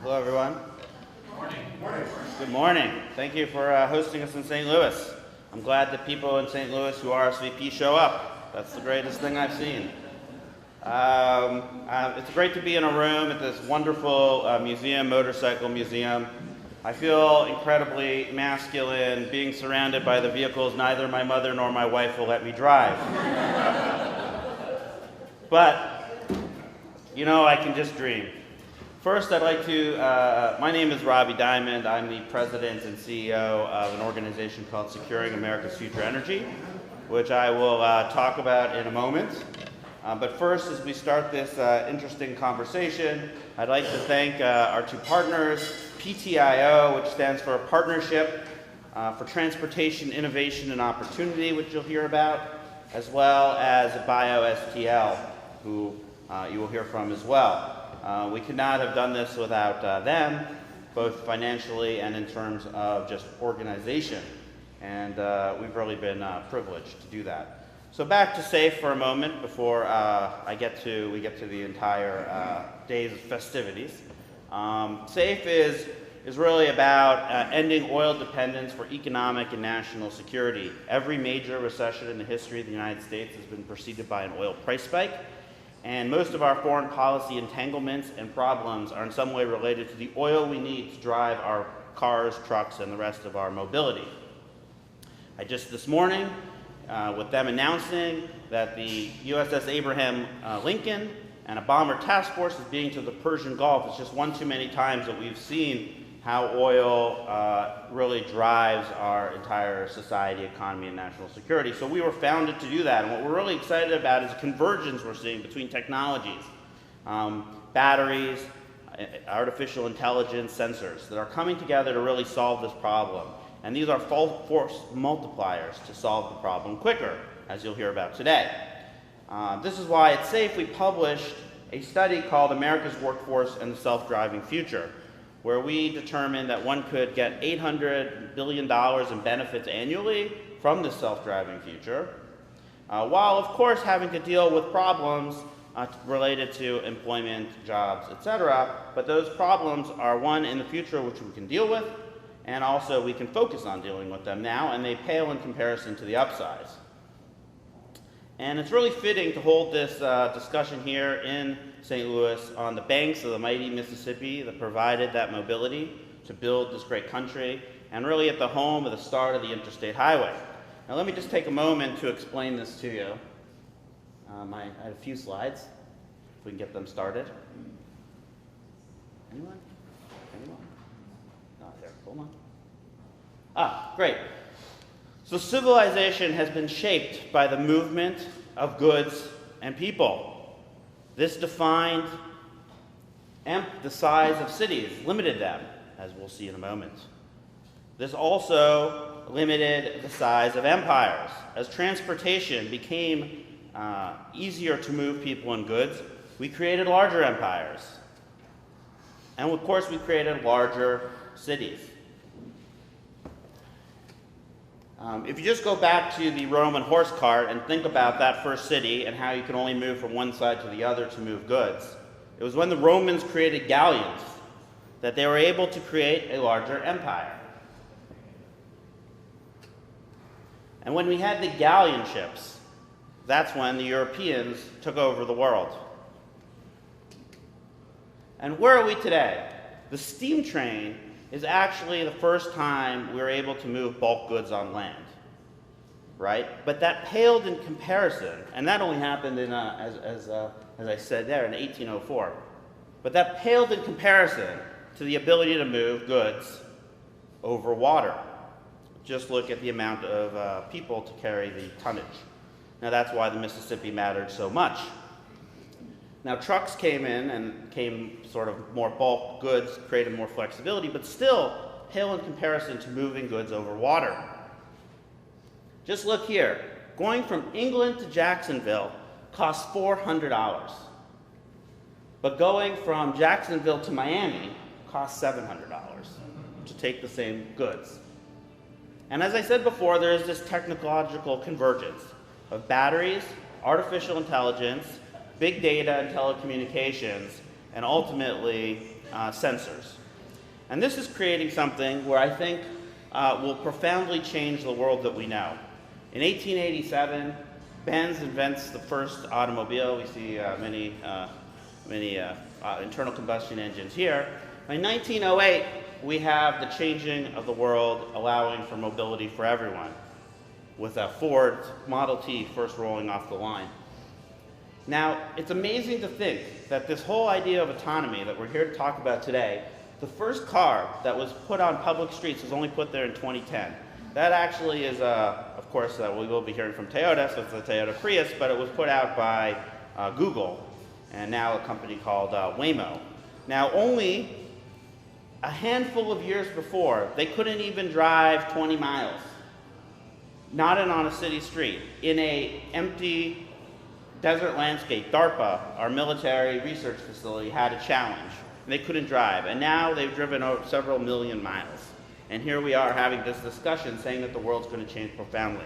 Hello, everyone. Good morning. Good morning. Thank you for hosting us in St. Louis. I'm glad that people in St. Louis who RSVP show up. That's the greatest thing I've seen. It's great to be in a room at this wonderful museum, motorcycle museum. I feel incredibly masculine being surrounded by the vehicles neither my mother nor my wife will let me drive. But, you know, I can just dream. First, I'd like to, my name is Robbie Diamond. I'm the president and CEO of an organization called Securing America's Future Energy, which I will talk about in a moment. But first, as we start this interesting conversation, I'd like to thank our two partners, PTIO, which stands for Partnership for Transportation, Innovation, and Opportunity, which you'll hear about, as well as BioSTL, who you will hear from as well. We could not have done this without them, both financially and in terms of just organization. And we've really been privileged to do that. So back to SAFE for a moment before we get to the entire day's festivities. SAFE is really about ending oil dependence for economic and national security. Every major recession in the history of the United States has been preceded by an oil price spike. And most of our foreign policy entanglements and problems are in some way related to the oil we need to drive our cars, trucks, and the rest of our mobility. I just this morning, with them announcing that the USS Abraham Lincoln and a bomber task force is being to the Persian Gulf, it's just one too many times that we've seen how oil really drives our entire society, economy, and national security. So we were founded to do that. And what we're really excited about is the convergence we're seeing between technologies, batteries, artificial intelligence, sensors that are coming together to really solve this problem. And these are force multipliers to solve the problem quicker, as you'll hear about today. This is why at SAFE we published a study called America's Workforce and the Self-Driving Future, where we determined that one could get $800 billion in benefits annually from the self-driving future, while of course having to deal with problems related to employment, jobs, etc. But those problems are one in the future which we can deal with, and also we can focus on dealing with them now, and they pale in comparison to the upsides. And it's really fitting to hold this discussion here in St. Louis on the banks of the mighty Mississippi that provided that mobility to build this great country, and really at the home of the start of the interstate highway. Now let me just take a moment to explain this to you. I had a few slides, if we can get them started. Anyone? Anyone? Not there, hold on. Ah, great. So civilization has been shaped by the movement of goods and people. This defined the size of cities, limited them, as we'll see in a moment. This also limited the size of empires. As transportation became easier to move people and goods, we created larger empires. And of course, we created larger cities. If you just go back to the Roman horse cart and think about that first city and how you can only move from one side to the other to move goods, it was when the Romans created galleons that they were able to create a larger empire. And when we had the galleon ships, that's when the Europeans took over the world. And where are we today? The steam train is actually the first time we were able to move bulk goods on land, right? But that paled in comparison, and that only happened in, as I said there, in 1804. But that paled in comparison to the ability to move goods over water. Just look at the amount of people to carry the tonnage. Now that's why the Mississippi mattered so much. Now trucks came in and came sort of more bulk goods, created more flexibility, but still pale in comparison to moving goods over water. Just look here. Going from England to Jacksonville costs $400. But going from Jacksonville to Miami costs $700 to take the same goods. And as I said before, there is this technological convergence of batteries, artificial intelligence, big data and telecommunications, and ultimately sensors. And this is creating something where I think will profoundly change the world that we know. In 1887, Benz invents the first automobile. We see many internal combustion engines here. By 1908, we have the changing of the world, allowing for mobility for everyone, with a Ford Model T first rolling off the line. Now, it's amazing to think that this whole idea of autonomy that we're here to talk about today, the first car that was put on public streets was only put there in 2010. That actually is, of course, we will be hearing from Toyota, so it's the Toyota Prius, but it was put out by Google, and now a company called Waymo. Now, only a handful of years before, they couldn't even drive 20 miles, not on a city street, in an empty desert landscape. DARPA, our military research facility, had a challenge. They couldn't drive, and now they've driven over several million miles. And here we are having this discussion saying that the world's going to change profoundly.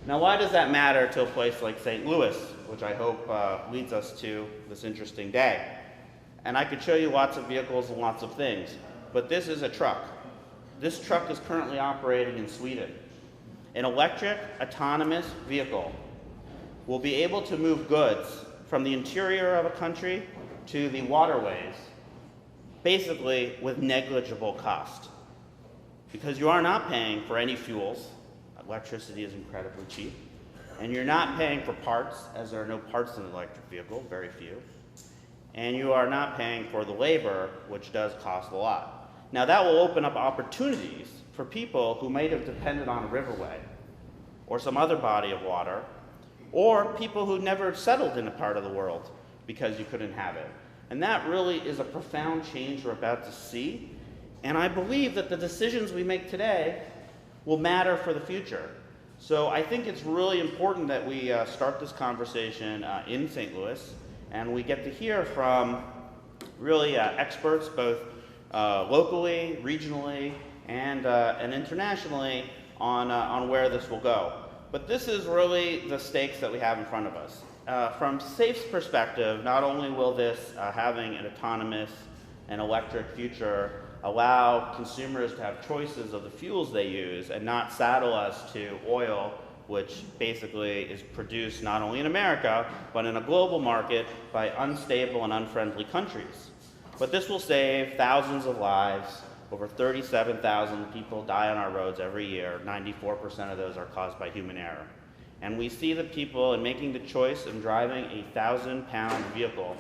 Now, why does that matter to a place like St. Louis, which I hope leads us to this interesting day? And I could show you lots of vehicles and lots of things, but this is a truck. This truck is currently operating in Sweden. An electric, autonomous vehicle will be able to move goods from the interior of a country to the waterways, basically with negligible cost. Because you are not paying for any fuels. Electricity is incredibly cheap. And you're not paying for parts, as there are no parts in an electric vehicle, very few. And you are not paying for the labor, which does cost a lot. Now, that will open up opportunities for people who might have depended on a riverway or some other body of water, or people who never settled in a part of the world because you couldn't have it. And that really is a profound change we're about to see. And I believe that the decisions we make today will matter for the future. So I think it's really important that we start this conversation in St. Louis, and we get to hear from really experts, both locally, regionally, and internationally on where this will go. But this is really the stakes that we have in front of us. From SAFE's perspective, not only will this having an autonomous and electric future allow consumers to have choices of the fuels they use and not saddle us to oil, which basically is produced not only in America, but in a global market by unstable and unfriendly countries. But this will save thousands of lives. Over 37,000 people die on our roads every year. 94% of those are caused by human error. And we see the people in making the choice of driving a 1,000-pound vehicle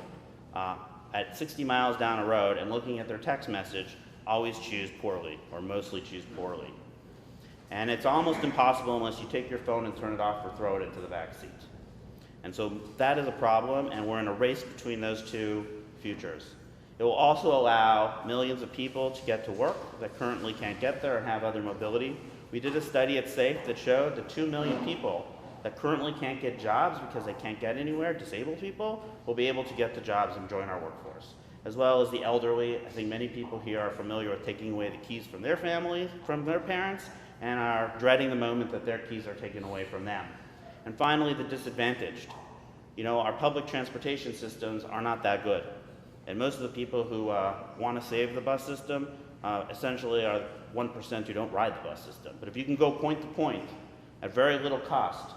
at 60 miles down a road and looking at their text message always choose poorly, or mostly choose poorly. And it's almost impossible unless you take your phone and turn it off or throw it into the back seat. And so that is a problem, and we're in a race between those two futures. It will also allow millions of people to get to work that currently can't get there and have other mobility. We did a study at SAFE that showed that 2 million people that currently can't get jobs because they can't get anywhere, disabled people, will be able to get the jobs and join our workforce. As well as the elderly. I think many people here are familiar with taking away the keys from their families, from their parents, and are dreading the moment that their keys are taken away from them. And finally, the disadvantaged. You know, our public transportation systems are not that good. And most of the people who want to save the bus system essentially are 1% who don't ride the bus system. But if you can go point to point at very little cost,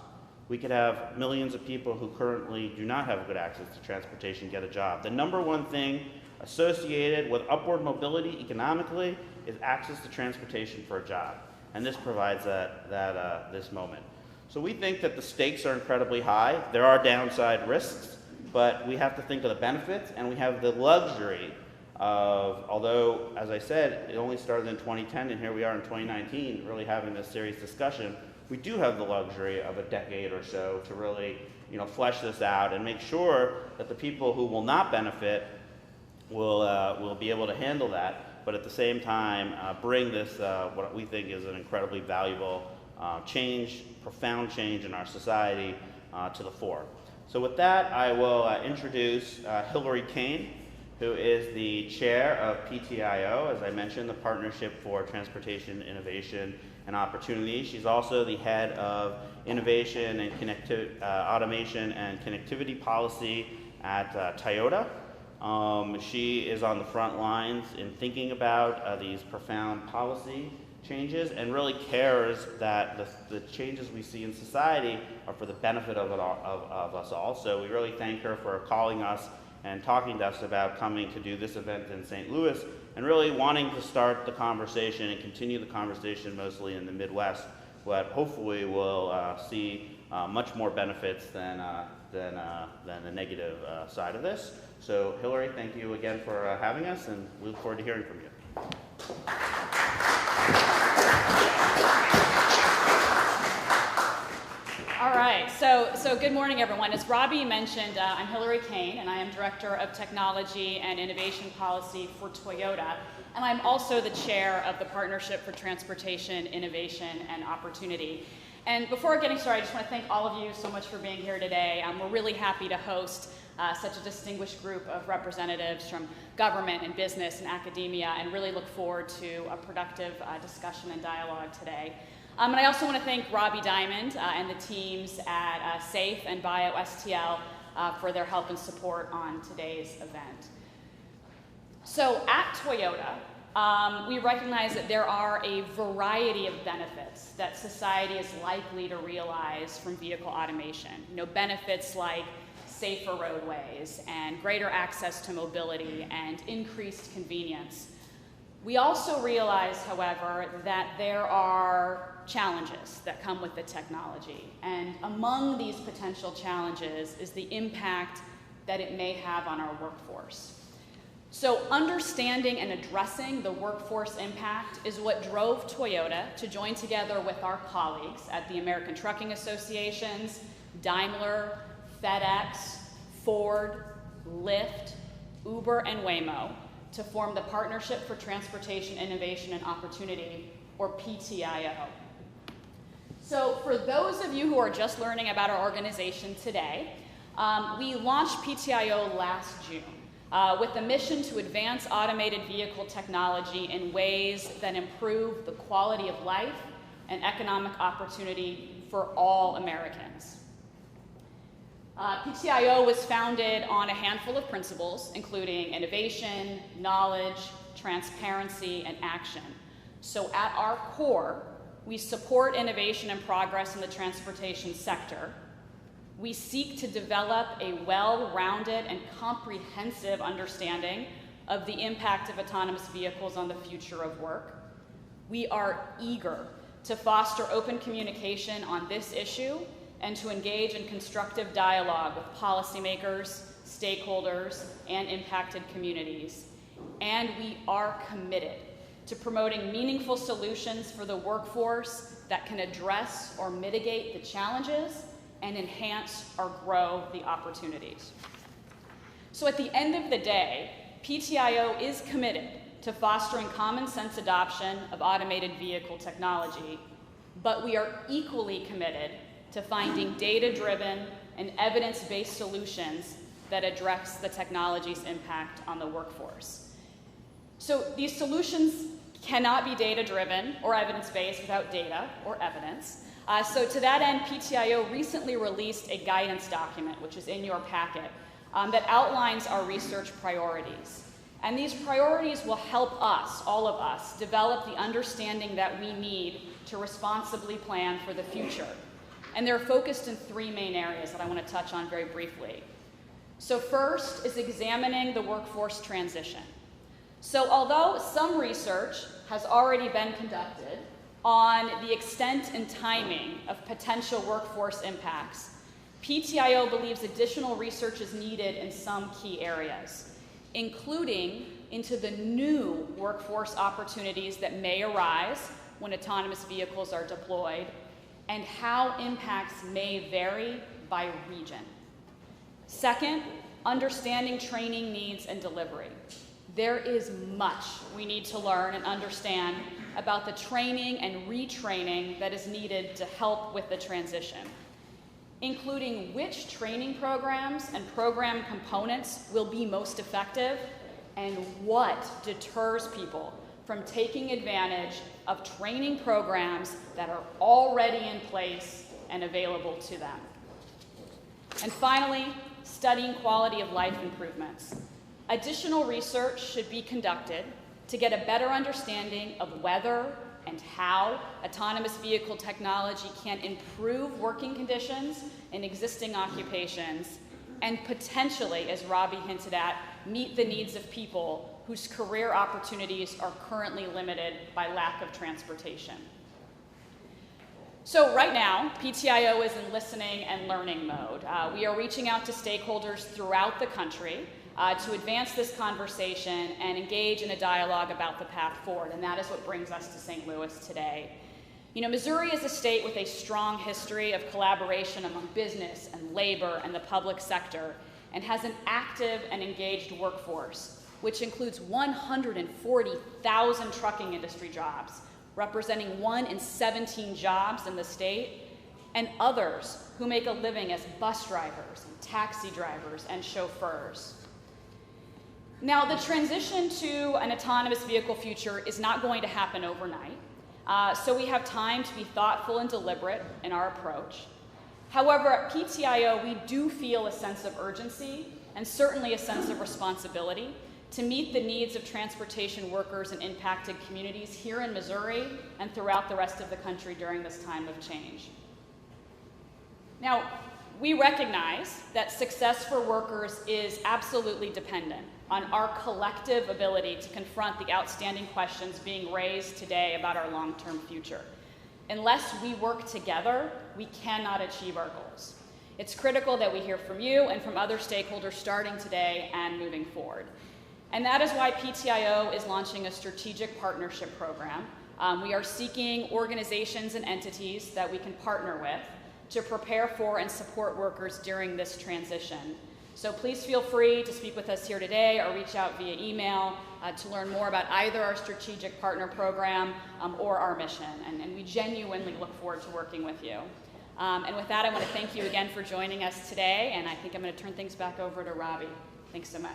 we could have millions of people who currently do not have good access to transportation get a job. The number one thing associated with upward mobility economically is access to transportation for a job. And this provides this moment. So we think that the stakes are incredibly high. There are downside risks, but we have to think of the benefits, and we have the luxury of, although, as I said, it only started in 2010, and here we are in 2019, really having this serious discussion. We do have the luxury of a decade or so to really, flesh this out and make sure that the people who will not benefit will be able to handle that, but at the same time bring this, what we think is an incredibly valuable change, profound change in our society to the fore. So with that, I will introduce Hillary Kane, who is the chair of PTIO, as I mentioned, the Partnership for Transportation Innovation and Opportunity. She's also the head of Innovation and Automation and Connectivity Policy at Toyota. She is on the front lines in thinking about these profound policy changes and really cares that the changes we see in society are for the benefit of us all. So we really thank her for calling us and talking to us about coming to do this event in St. Louis and really wanting to start the conversation and continue the conversation mostly in the Midwest, but hopefully we'll see much more benefits than the negative side of this. So Hillary, thank you again for having us, and we look forward to hearing from you. All right, so good morning, everyone. As Robbie mentioned, I'm Hillary Kane, and I am Director of Technology and Innovation Policy for Toyota, and I'm also the Chair of the Partnership for Transportation, Innovation, and Opportunity. And before getting started, I just want to thank all of you so much for being here today. We're really happy to host such a distinguished group of representatives from government and business and academia, and really look forward to a productive discussion and dialogue today. And I also want to thank Robbie Diamond and the teams at SAFE and BioSTL for their help and support on today's event. So at Toyota, we recognize that there are a variety of benefits that society is likely to realize from vehicle automation. Benefits like safer roadways and greater access to mobility and increased convenience. We also realize, however, that there are challenges that come with the technology. And among these potential challenges is the impact that it may have on our workforce. So understanding and addressing the workforce impact is what drove Toyota to join together with our colleagues at the American Trucking Associations, Daimler, FedEx, Ford, Lyft, Uber, and Waymo to form the Partnership for Transportation, Innovation, and Opportunity, or PTIO. So for those of you who are just learning about our organization today, we launched PTIO last June with the mission to advance automated vehicle technology in ways that improve the quality of life and economic opportunity for all Americans. PTIO was founded on a handful of principles, including innovation, knowledge, transparency, and action. So at our core, we support innovation and progress in the transportation sector. We seek to develop a well-rounded and comprehensive understanding of the impact of autonomous vehicles on the future of work. We are eager to foster open communication on this issue and to engage in constructive dialogue with policymakers, stakeholders, and impacted communities. And we are committed to promoting meaningful solutions for the workforce that can address or mitigate the challenges and enhance or grow the opportunities. So at the end of the day, PTIO is committed to fostering common sense adoption of automated vehicle technology, but we are equally committed to finding data-driven and evidence-based solutions that address the technology's impact on the workforce. So these solutions cannot be data-driven or evidence-based without data or evidence. So to that end, PTIO recently released a guidance document, which is in your packet, that outlines our research priorities. And these priorities will help us, all of us, develop the understanding that we need to responsibly plan for the future. And they're focused in three main areas that I want to touch on very briefly. So first is examining the workforce transition. So although some research has already been conducted on the extent and timing of potential workforce impacts, PTIO believes additional research is needed in some key areas, including into the new workforce opportunities that may arise when autonomous vehicles are deployed, and how impacts may vary by region. Second, understanding training needs and delivery. There is much we need to learn and understand about the training and retraining that is needed to help with the transition, including which training programs and program components will be most effective and what deters people from taking advantage of training programs that are already in place and available to them. And finally, studying quality of life improvements. additional research should be conducted to get a better understanding of whether and how autonomous vehicle technology can improve working conditions in existing occupations and potentially, as Robbie hinted at, meet the needs of people whose career opportunities are currently limited by lack of transportation. So right now, PTIO is in listening and learning mode. We are reaching out to stakeholders throughout the country to advance this conversation and engage in a dialogue about the path forward, and that is what brings us to St. Louis today. You know, Missouri is a state with a strong history of collaboration among business and labor and the public sector, and has an active and engaged workforce, which includes 140,000 trucking industry jobs, representing 1 in 17 jobs in the state, and others who make a living as bus drivers, and taxi drivers, and chauffeurs. Now, the transition to an autonomous vehicle future is not going to happen overnight, so we have time to be thoughtful and deliberate in our approach. However, at PTIO, we do feel a sense of urgency and certainly a sense of responsibility to meet the needs of transportation workers in impacted communities here in Missouri and throughout the rest of the country during this time of change. Now, we recognize that success for workers is absolutely dependent on our collective ability to confront the outstanding questions being raised today about our long-term future. Unless we work together, we cannot achieve our goals. It's critical that we hear from you and from other stakeholders starting today and moving forward. And that is why PTIO is launching a strategic partnership program. We are seeking organizations and entities that we can partner with to prepare for and support workers during this transition. So please feel free to speak with us here today or reach out via email to learn more about either our strategic partner program or our mission. And we genuinely look forward to working with you. And with that, I want to thank you again for joining us today, and I think I'm going to turn things back over to Robbie. Thanks so much.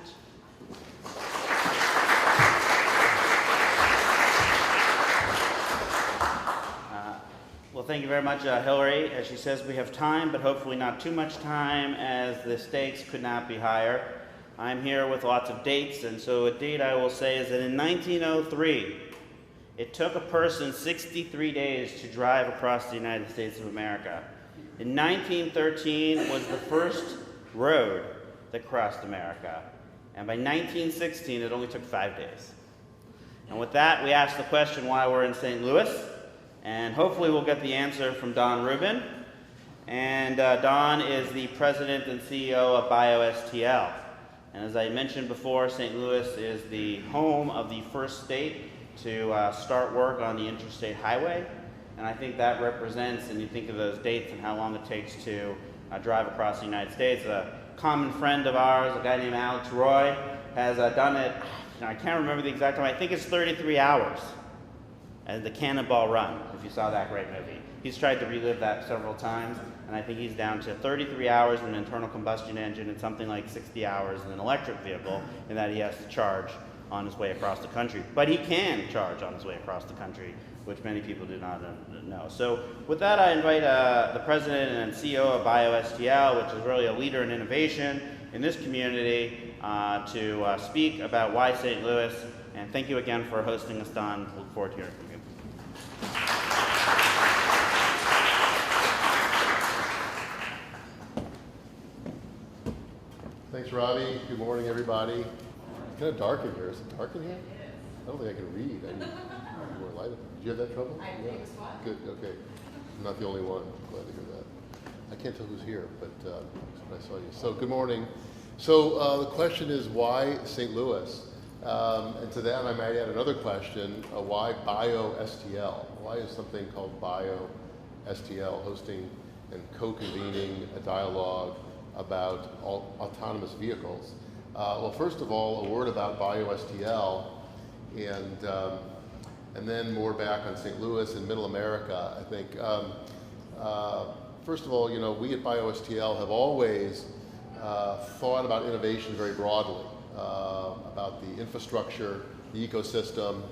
Well, thank you very much, Hillary. As she says, we have time, but hopefully not too much time, as the stakes could not be higher. I'm here with lots of dates, and so a date I will say is that in 1903, it took a person 63 days to drive across the United States of America. In 1913 was the first road that crossed America, and by 1916, it only took 5 days. And with that, we ask the question why we're in St. Louis. And hopefully we'll get the answer from Don Rubin. And Don is the president and CEO of BioSTL. And as I mentioned before, St. Louis is the home of the first state to start work on the interstate highway. And I think that represents, and you think of those dates and how long it takes to drive across the United States. A common friend of ours, a guy named Alex Roy, has done it, I can't remember the exact time, I think it's 33 hours. As the Cannonball Run, if you saw that great movie. He's tried to relive that several times, and I think he's down to 33 hours in an internal combustion engine and something like 60 hours in an electric vehicle, and that he has to charge on his way across the country. But he can charge on his way across the country, which many people do not know. So with that, I invite the president and CEO of BioSTL, which is really a leader in innovation in this community, to speak about why St. Louis. And thank you again for hosting us, Don. Look forward to hearing from you. Thanks, Robbie. Good morning, everybody. It's kind of dark in here. Is it dark in here? I don't think I can read. I need more light. Did you have that trouble? I think so. Good, okay. I'm not the only one. Glad to hear that. I can't tell who's here, but I saw you. So, good morning. So, the question is, why St. Louis? And to that, I might add another question, why BioSTL? Why is something called BioSTL hosting and co-convening a dialogue about autonomous vehicles? Well, first of all, a word about BioSTL, and then more back on St. Louis and Middle America, I think. First of all, you know, we at BioSTL have always thought about innovation very broadly. About the infrastructure, the ecosystem,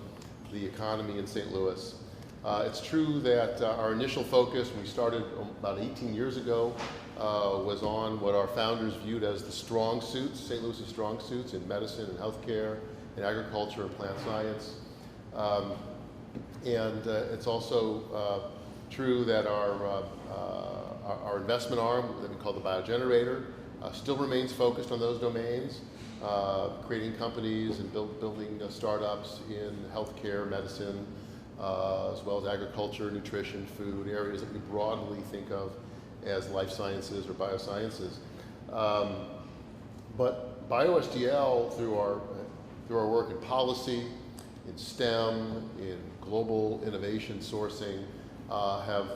the economy in St. Louis. It's true that our initial focus, when we started about 18 years ago, was on what our founders viewed as the strong suits, St. Louis's strong suits in medicine and healthcare, in agriculture and plant science. It's also true that our investment arm that we call the Biogenerator still remains focused on those domains, creating companies and building startups in healthcare, medicine, as well as agriculture, nutrition, food, areas that we broadly think of as life sciences or biosciences. But BioSDL, through our work in policy, in STEM, in global innovation sourcing, have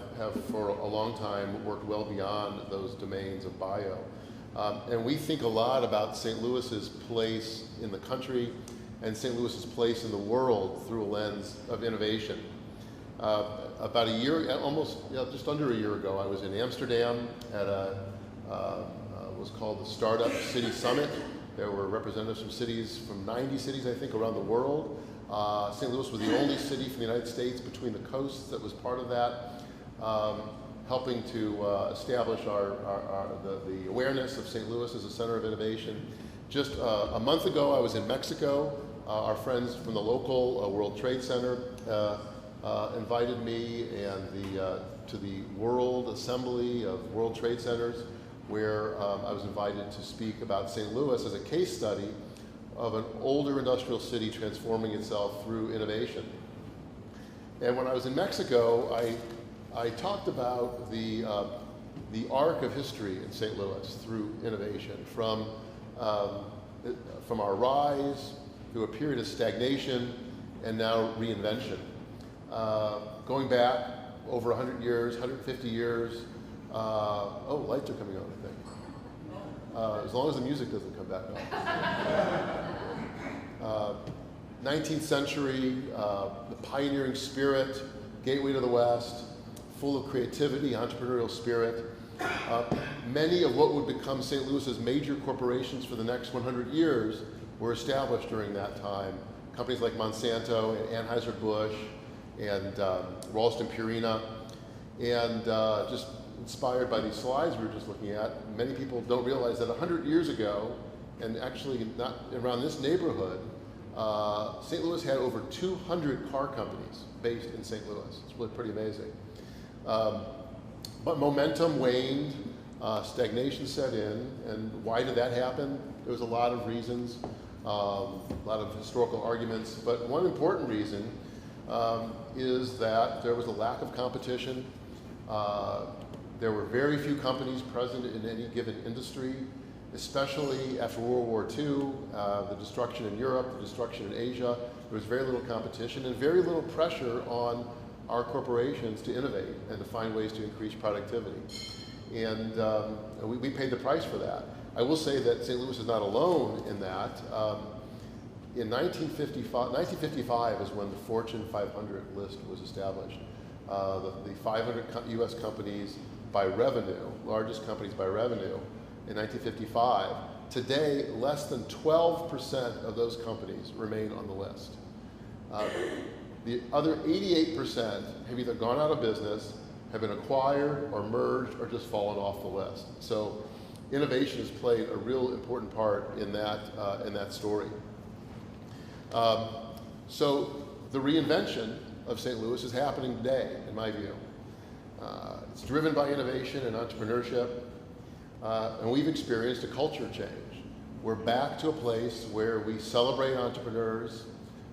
for a long time worked well beyond those domains of bio. And we think a lot about St. Louis's place in the country and St. Louis's place in the world through a lens of innovation. About a year, just under a year ago, I was in Amsterdam at was called the Startup City Summit. There were representatives from 90 cities, I think, around the world. St. Louis was the only city from the United States between the coasts that was part of that, helping to establish the awareness of St. Louis as a center of innovation. Just a month ago, I was in Mexico. Our friends from the local World Trade Center invited me and to the World Assembly of World Trade Centers, where I was invited to speak about St. Louis as a case study of an older industrial city transforming itself through innovation. And when I was in Mexico, I talked about the arc of history in St. Louis through innovation, from our rise through a period of stagnation and now reinvention. Going back over 100 years, 150 years. Oh, lights are coming on, I think. As long as the music doesn't come back on. 19th century, the pioneering spirit, gateway to the West, full of creativity, entrepreneurial spirit. Many of what would become St. Louis's major corporations for the next 100 years were established during that time. Companies like Monsanto and Anheuser-Busch and Ralston Purina. And just inspired by these slides we were just looking at, many people don't realize that 100 years ago, and actually not around this neighborhood, St. Louis had over 200 car companies based in St. Louis. It's really pretty amazing. But momentum waned, stagnation set in, and why did that happen? There was a lot of reasons, a lot of historical arguments, but one important reason is that there was a lack of competition. There were very few companies present in any given industry, especially after World War II, the destruction in Europe, the destruction in Asia. There was very little competition and very little pressure on our corporations to innovate and to find ways to increase productivity. And we paid the price for that. I will say that St. Louis is not alone in that. In 1955 is when the Fortune 500 list was established. The 500 US companies by revenue, largest companies by revenue, in 1955. Today, less than 12% of those companies remain on the list. The other 88% have either gone out of business, have been acquired or merged, or just fallen off the list. So innovation has played a real important part in that story. So the reinvention of St. Louis is happening today, in my view. It's driven by innovation and entrepreneurship, and we've experienced a culture change. We're back to a place where we celebrate entrepreneurs,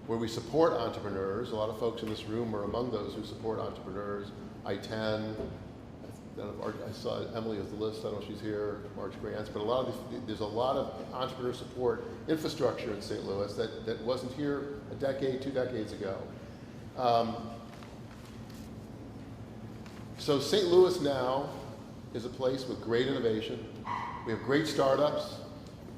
where we support entrepreneurs. A lot of folks in this room are among those who support entrepreneurs. I-10, I saw Emily as the list, I don't know if she's here, March Grants, but there's a lot of entrepreneur support infrastructure in St. Louis that wasn't here a decade, 2 decades ago. So St. Louis now is a place with great innovation. We have great startups.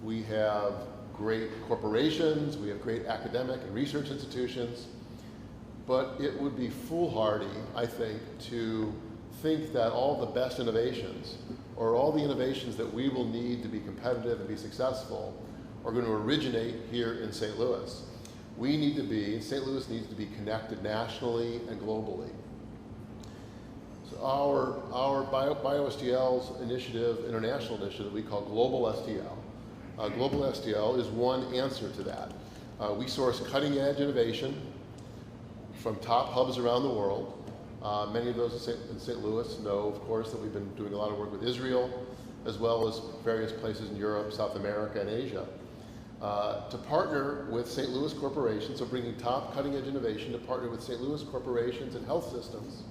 We have great corporations. We have great academic and research institutions. But it would be foolhardy, I think, to think that all the best innovations, or all the innovations that we will need to be competitive and be successful, are going to originate here in St. Louis. St. Louis needs to be connected nationally and globally. So our BioSTL's initiative, international initiative, we call Global STL. Global STL is one answer to that. We source cutting-edge innovation from top hubs around the world. Many of those in St. Louis know, of course, that we've been doing a lot of work with Israel, as well as various places in Europe, South America, and Asia, to partner with St. Louis corporations, so bringing top cutting-edge innovation to partner with St. Louis corporations and health systems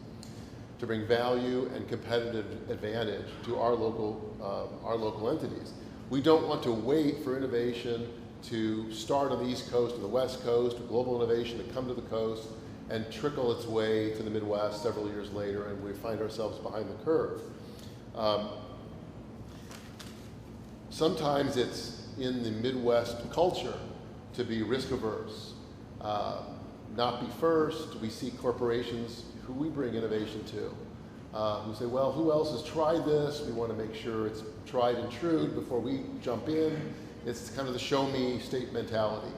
to bring value and competitive advantage to our local entities. We don't want to wait for innovation to start on the East Coast or the West Coast, or global innovation to come to the coast and trickle its way to the Midwest several years later, and we find ourselves behind the curve. Sometimes it's in the Midwest culture to be risk averse, not be first. We see corporations who we bring innovation to, who say, well, who else has tried this? We want to make sure it's tried and true before we jump in. It's kind of the show me state mentality.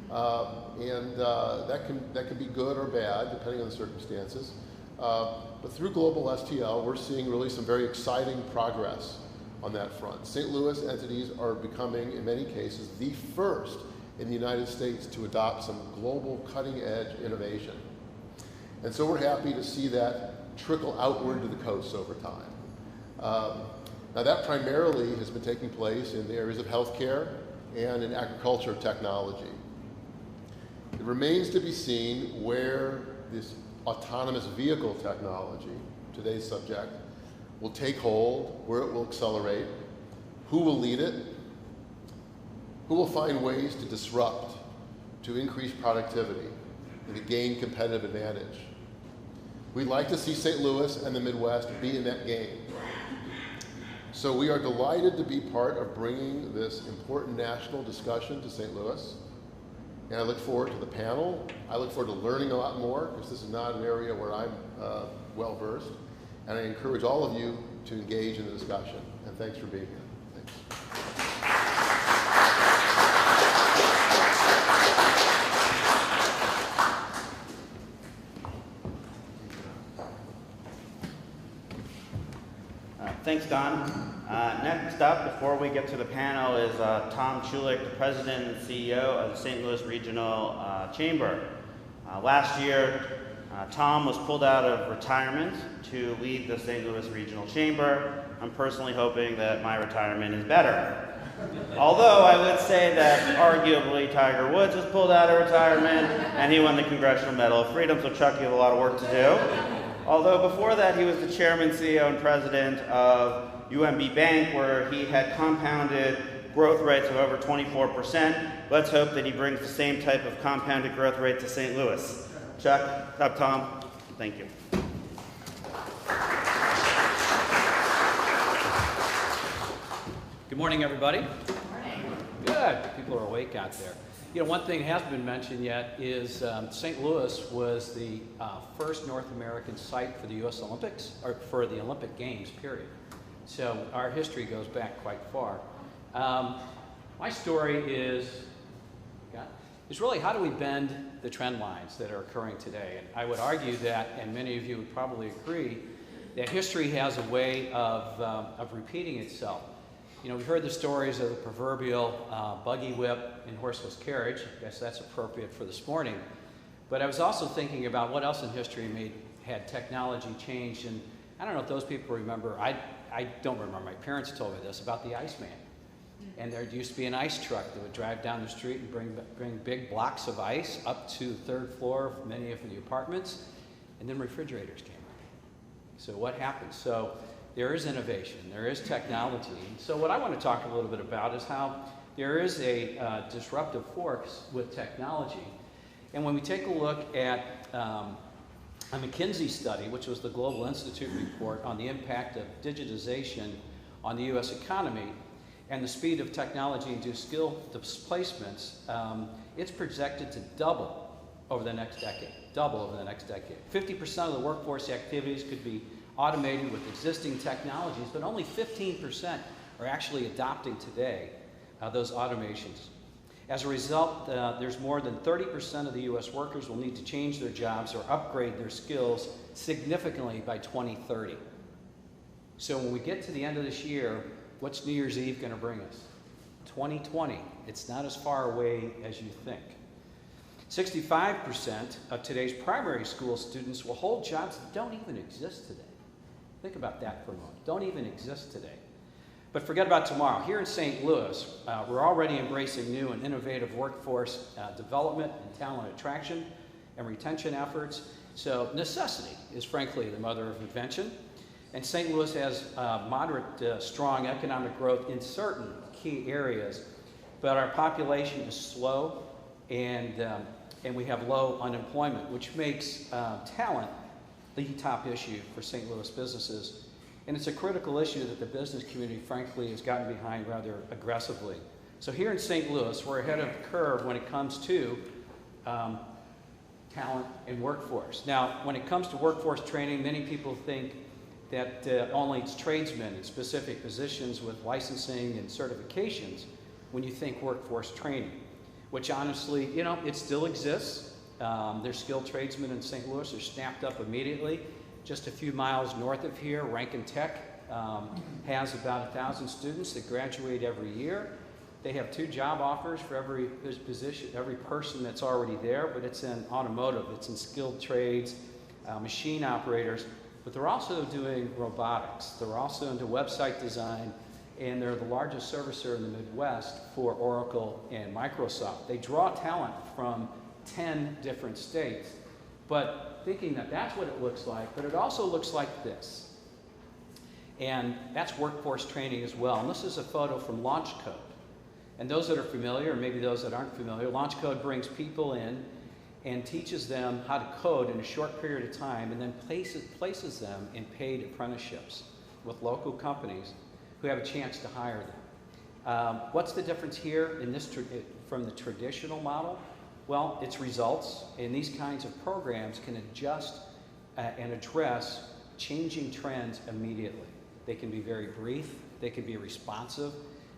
That can be good or bad, depending on the circumstances. But through Global STL, we're seeing really some very exciting progress on that front. St. Louis entities are becoming, in many cases, the first in the United States to adopt some global cutting-edge innovation. And so we're happy to see that trickle outward to the coast over time. Now that primarily has been taking place in the areas of healthcare and in agriculture technology. It remains to be seen where this autonomous vehicle technology, today's subject, will take hold, where it will accelerate, who will lead it, who will find ways to disrupt, to increase productivity, and to gain competitive advantage. We'd like to see St. Louis and the Midwest be in that game. So we are delighted to be part of bringing this important national discussion to St. Louis. And I look forward to the panel. I look forward to learning a lot more, because this is not an area where I'm well-versed. And I encourage all of you to engage in the discussion. And thanks for being here. Thanks. Thanks, Don. Next up, before we get to the panel, is Tom Chulik, the President and CEO of the St. Louis Regional Chamber. Last year, Tom was pulled out of retirement to lead the St. Louis Regional Chamber. I'm personally hoping that my retirement is better. Although I would say that arguably Tiger Woods was pulled out of retirement and he won the Congressional Medal of Freedom, so Chuck, you have a lot of work to do. Although before that, he was the chairman, CEO, and president of UMB Bank, where he had compounded growth rates of over 24%. Let's hope that he brings the same type of compounded growth rate to St. Louis. Chuck, Tom, thank you. Good morning, everybody. Good morning. Good. People are awake out there. You know, one thing that hasn't been mentioned yet is St. Louis was the first North American site for the U.S. Olympics, or for the Olympic Games, period. So our history goes back quite far. My story is really how do we bend the trend lines that are occurring today? And I would argue that, and many of you would probably agree, that history has a way of repeating itself. You know, we've heard the stories of the proverbial buggy whip and horseless carriage. I guess that's appropriate for this morning. But I was also thinking about what else in history had technology changed. And I don't know if those people remember, I don't remember, my parents told me this, about the Iceman. And there used to be an ice truck that would drive down the street and bring big blocks of ice up to the third floor of many of the apartments. And then refrigerators came. So what happened? So there is innovation, there is technology. So what I want to talk a little bit about is how there is a disruptive force with technology. And when we take a look at a McKinsey study, which was the Global Institute report on the impact of digitization on the U.S. economy and the speed of technology-induced skill displacements, it's projected to double over the next decade. 50% of the workforce activities could be automated with existing technologies, but only 15% are actually adopting today those automations. As a result, there's more than 30% of the U.S. workers will need to change their jobs or upgrade their skills significantly by 2030. So when we get to the end of this year, what's New Year's Eve going to bring us? 2020. It's not as far away as you think. 65% of today's primary school students will hold jobs that don't even exist today. Think about that for a moment. Don't even exist today. But forget about tomorrow. Here in St. Louis, we're already embracing new and innovative workforce development and talent attraction and retention efforts. So necessity is frankly the mother of invention. And St. Louis has moderate, strong economic growth in certain key areas, but our population is slow and we have low unemployment, which makes talent the top issue for St. Louis businesses. And it's a critical issue that the business community, frankly, has gotten behind rather aggressively. So here in St. Louis, we're ahead of the curve when it comes to talent and workforce. Now, when it comes to workforce training, many people think that only it's tradesmen in specific positions with licensing and certifications when you think workforce training, which honestly, you know, it still exists. There's skilled tradesmen in St. Louis. They're snapped up immediately. Just a few miles north of here, Rankin Tech has about 1,000 students that graduate every year. They have 2 job offers for every position, every person that's already there, but it's in automotive, it's in skilled trades, machine operators, but they're also doing robotics. They're also into website design, and they're the largest servicer in the Midwest for Oracle and Microsoft. They draw talent from 10 different states, but thinking that that's what it looks like, but it also looks like this. And that's workforce training as well. And this is a photo from Launch Code. And those that are familiar, or maybe those that aren't familiar, Launch Code brings people in and teaches them how to code in a short period of time, and then places them in paid apprenticeships with local companies who have a chance to hire them. What's the difference here in this from the traditional model? Well, it's results, and these kinds of programs can adjust and address changing trends immediately. They can be very brief, they can be responsive,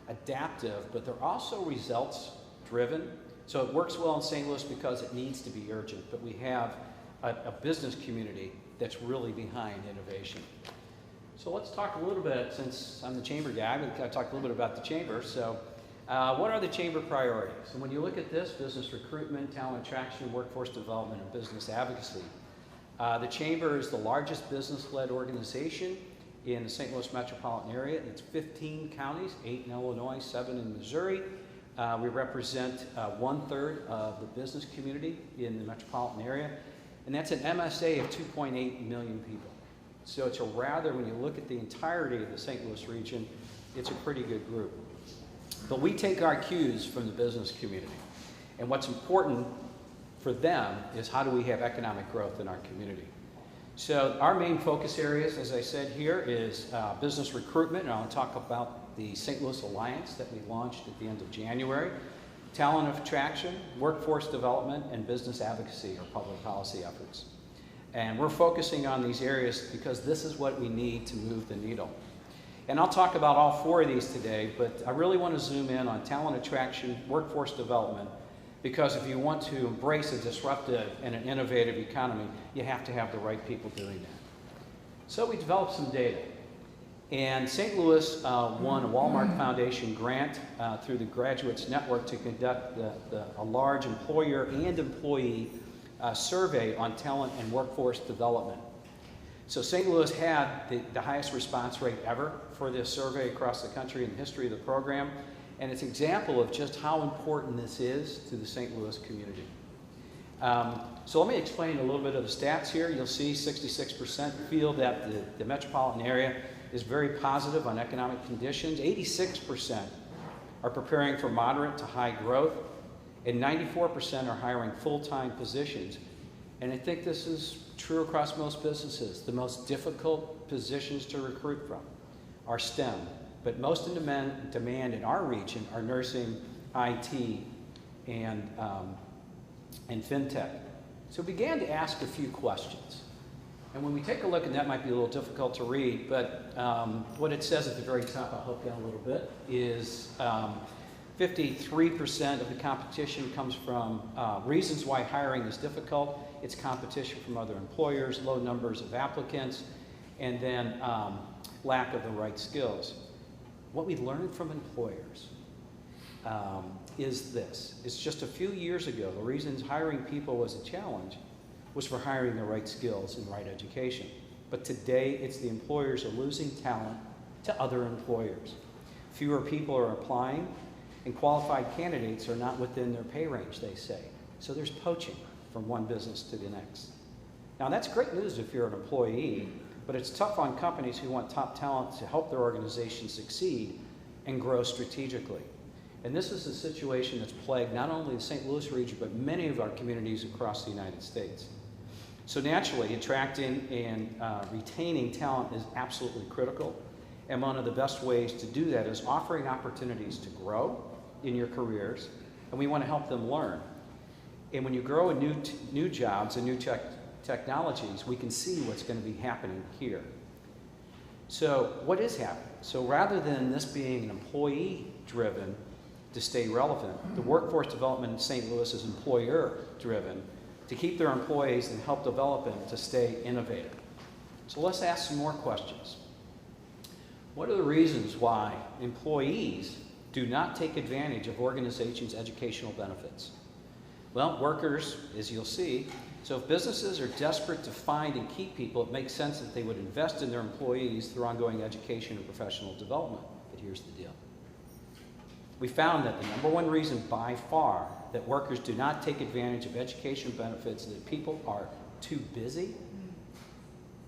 adaptive, but they're also results driven. So it works well in St. Louis because it needs to be urgent, but we have a business community that's really behind innovation. So let's talk a little bit, since I'm the chamber guy, I'm going to talk a little bit about the chamber. So what are the chamber priorities? And when you look at this, business recruitment, talent attraction, workforce development, and business advocacy, the chamber is the largest business-led organization in the St. Louis metropolitan area. It's 15 counties, 8 in Illinois, 7 in Missouri. We represent 1/3 of the business community in the metropolitan area, and that's an MSA of 2.8 million people. So it's a rather, when you look at the entirety of the St. Louis region, it's a pretty good group. But we take our cues from the business community. And what's important for them is how do we have economic growth in our community. So our main focus areas, as I said here, is business recruitment, and I'll talk about the St. Louis Alliance that we launched at the end of January, talent attraction, workforce development, and business advocacy or public policy efforts. And we're focusing on these areas because this is what we need to move the needle. And I'll talk about all 4 of these today, but I really want to zoom in on talent attraction, workforce development, because if you want to embrace a disruptive and an innovative economy, you have to have the right people doing that. So we developed some data. And St. Louis won a Walmart Foundation grant through the Graduates Network to conduct a large employer and employee survey on talent and workforce development. So St. Louis had the highest response rate ever for this survey across the country in the history of the program, and it's an example of just how important this is to the St. Louis community. So let me explain a little bit of the stats here. You'll see 66% feel that the metropolitan area is very positive on economic conditions. 86% are preparing for moderate to high growth, and 94% are hiring full-time positions. And I think this is true across most businesses. The most difficult positions to recruit from are STEM, but most in demand in our region are nursing, IT, and FinTech. So we began to ask a few questions. And when we take a look, and that might be a little difficult to read, but what it says at the very top, I'll help you out a little bit, is 53% of the competition comes from reasons why hiring is difficult. It's competition from other employers, low numbers of applicants, and then lack of the right skills. What we learned from employers is this. It's just a few years ago, the reasons hiring people was a challenge was for hiring the right skills and right education. But today, it's the employers are losing talent to other employers. Fewer people are applying, and qualified candidates are not within their pay range, they say. So there's poaching from one business to the next. Now, that's great news if you're an employee, but it's tough on companies who want top talent to help their organization succeed and grow strategically. And this is a situation that's plagued not only the St. Louis region, but many of our communities across the United States. So naturally, attracting and retaining talent is absolutely critical. And one of the best ways to do that is offering opportunities to grow in your careers, and we want to help them learn. And when you grow in new jobs and new technologies, we can see what's going to be happening here. So what is happening? So rather than this being an employee-driven to stay relevant, the workforce development in St. Louis is employer-driven to keep their employees and help develop them to stay innovative. So let's ask some more questions. What are the reasons why employees do not take advantage of organizations' educational benefits? Well, workers, as you'll see, so if businesses are desperate to find and keep people, it makes sense that they would invest in their employees through ongoing education and professional development. But here's the deal. We found that the number one reason by far that workers do not take advantage of education benefits is that people are too busy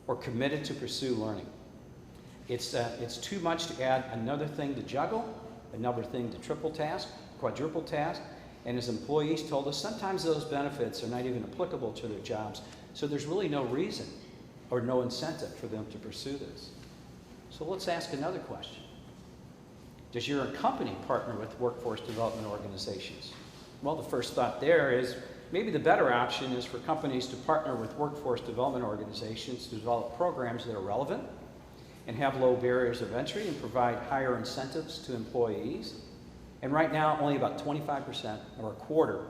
or committed to pursue learning. It's too much to add another thing to juggle, another thing to triple task, quadruple task, and as employees told us, sometimes those benefits are not even applicable to their jobs, so there's really no reason or no incentive for them to pursue this. So let's ask another question. Does your company partner with workforce development organizations? Well, the first thought there is maybe the better option is for companies to partner with workforce development organizations to develop programs that are relevant and have low barriers of entry and provide higher incentives to employees. And right now, only about 25% or a quarter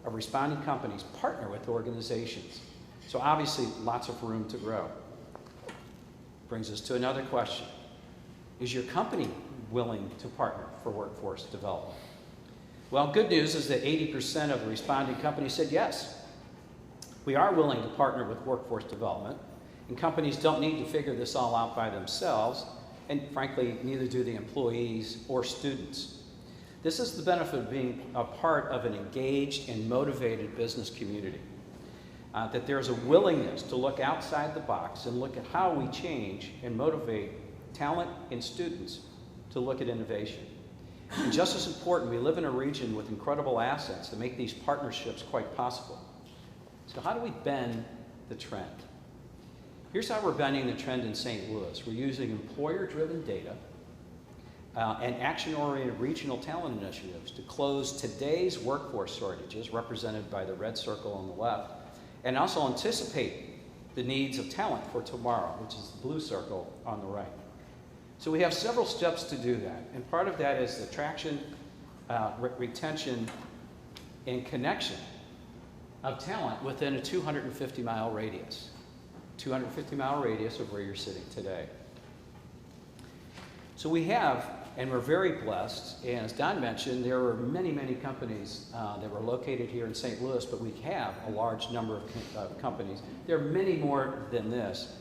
of responding companies partner with organizations. So obviously, lots of room to grow. Brings us to another question. Is your company willing to partner for workforce development? Well, good news is that 80% of the responding companies said yes. We are willing to partner with workforce development, and companies don't need to figure this all out by themselves, and frankly, neither do the employees or students. This is the benefit of being a part of an engaged and motivated business community. That there's a willingness to look outside the box and look at how we change and motivate talent and students to look at innovation. And just as important, we live in a region with incredible assets that make these partnerships quite possible. So how do we bend the trend? Here's how we're bending the trend in St. Louis. We're using employer-driven data and action-oriented regional talent initiatives to close today's workforce shortages, represented by the red circle on the left, and also anticipate the needs of talent for tomorrow, which is the blue circle on the right. So we have several steps to do that, and part of that is attraction, retention, and connection of talent within a 250-mile radius. 250-mile radius of where you're sitting today. So we have, and we're very blessed, and as Don mentioned, there were many, many companies that were located here in St. Louis, but we have a large number of companies. There are many more than this,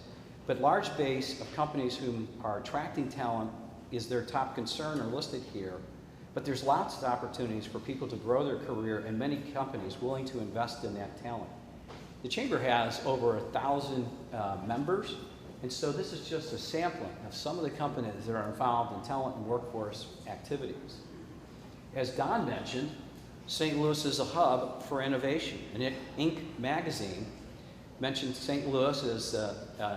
but large base of companies who are attracting talent is their top concern are listed here, but there's lots of opportunities for people to grow their career and many companies willing to invest in that talent. The Chamber has over 1,000 members, and so this is just a sampling of some of the companies that are involved in talent and workforce activities. As Don mentioned, St. Louis is a hub for innovation, and Inc. magazine mentioned St. Louis as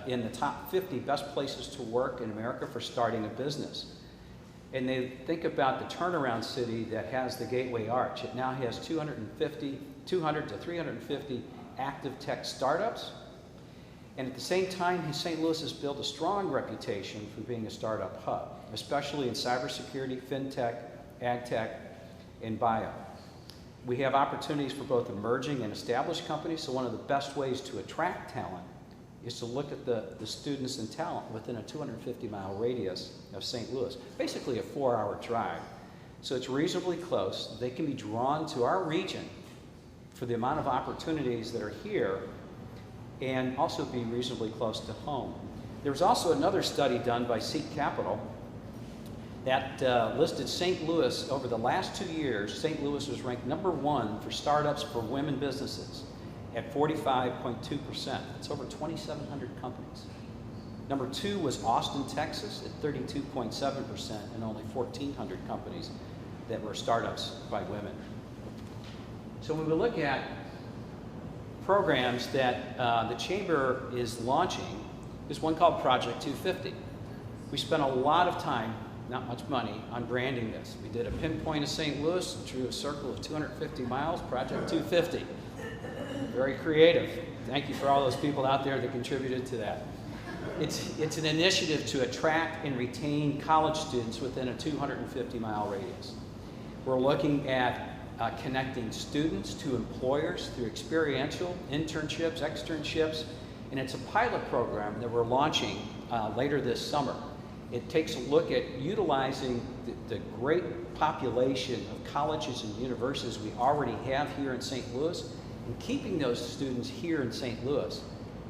in the top 50 best places to work in America for starting a business. And they think about the turnaround city that has the Gateway Arch. It now has 200 to 350 active tech startups. And at the same time, St. Louis has built a strong reputation for being a startup hub, especially in cybersecurity, fintech, ag tech, and bio. We have opportunities for both emerging and established companies, so one of the best ways to attract talent is to look at the students and talent within a 250-mile radius of St. Louis, basically a 4-hour drive. So it's reasonably close. They can be drawn to our region for the amount of opportunities that are here and also be reasonably close to home. There was also another study done by Seek Capital that listed St. Louis over the last 2 years. St. Louis was ranked #1 for startups for women businesses at 45.2%. That's over 2,700 companies. #2 was Austin, Texas at 32.7% and only 1,400 companies that were startups by women. So when we look at programs that the Chamber is launching, there's one called Project 250. We spent a lot of time, not much money, on branding this. We did a pinpoint of St. Louis, drew a circle of 250 miles, Project 250. Very creative. Thank you for all those people out there that contributed to that. It's an initiative to attract and retain college students within a 250-mile radius. We're looking at connecting students to employers through experiential internships, externships, and it's a pilot program that we're launching later this summer. It takes a look at utilizing the great population of colleges and universities we already have here in St. Louis and keeping those students here in St. Louis.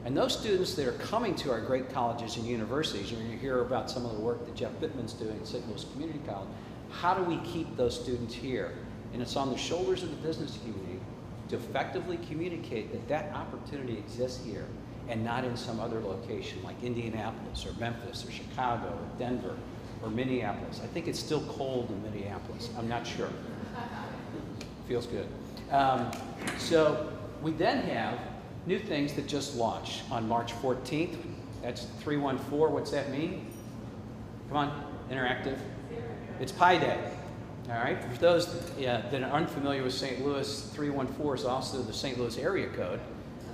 And those students that are coming to our great colleges and universities, you're going to hear about some of the work that Jeff Bittman's doing at St. Louis Community College. How do we keep those students here? And it's on the shoulders of the business community to effectively communicate that that opportunity exists here and not in some other location like Indianapolis or Memphis or Chicago or Denver or Minneapolis. I think it's still cold in Minneapolis. I'm not sure. Feels good. So we then have new things that just launched on March 14th. That's 314. What's that mean? Come on, interactive. It's Pi Day. All right. For those that are unfamiliar with St. Louis, 314 is also the St. Louis area code.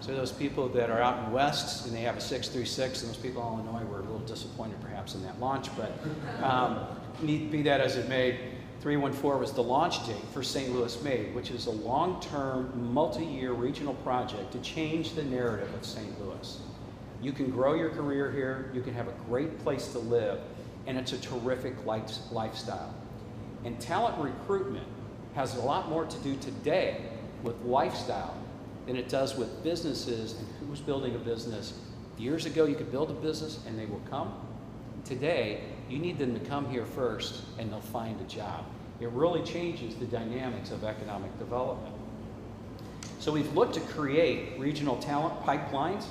So those people that are out in West and they have a 636, and those people in Illinois were a little disappointed perhaps in that launch, but be that as it may, 314 was the launch date for St. Louis Made, which is a long-term, multi-year regional project to change the narrative of St. Louis. You can grow your career here, you can have a great place to live, and it's a terrific lifestyle. And talent recruitment has a lot more to do today with lifestyle than it does with businesses and who's building a business. Years ago, you could build a business and they will come. Today, you need them to come here first and they'll find a job. It really changes the dynamics of economic development. So we've looked to create regional talent pipelines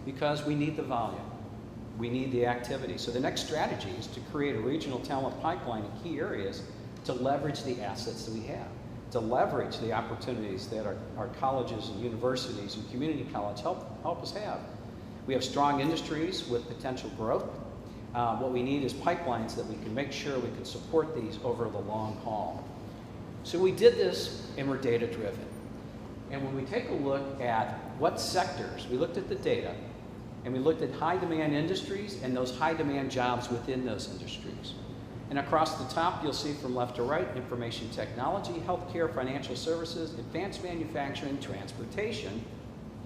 because we need the volume. We need the activity. So the next strategy is to create a regional talent pipeline in key areas to leverage the assets that we have, to leverage the opportunities that our colleges and universities and community college help us have. We have strong industries with potential growth. What we need is pipelines that we can make sure we can support these over the long haul. So we did this and we're data driven. And when we take a look at what sectors, we looked at the data and we looked at high demand industries and those high demand jobs within those industries. And across the top, you'll see from left to right, information technology, healthcare, financial services, advanced manufacturing, transportation,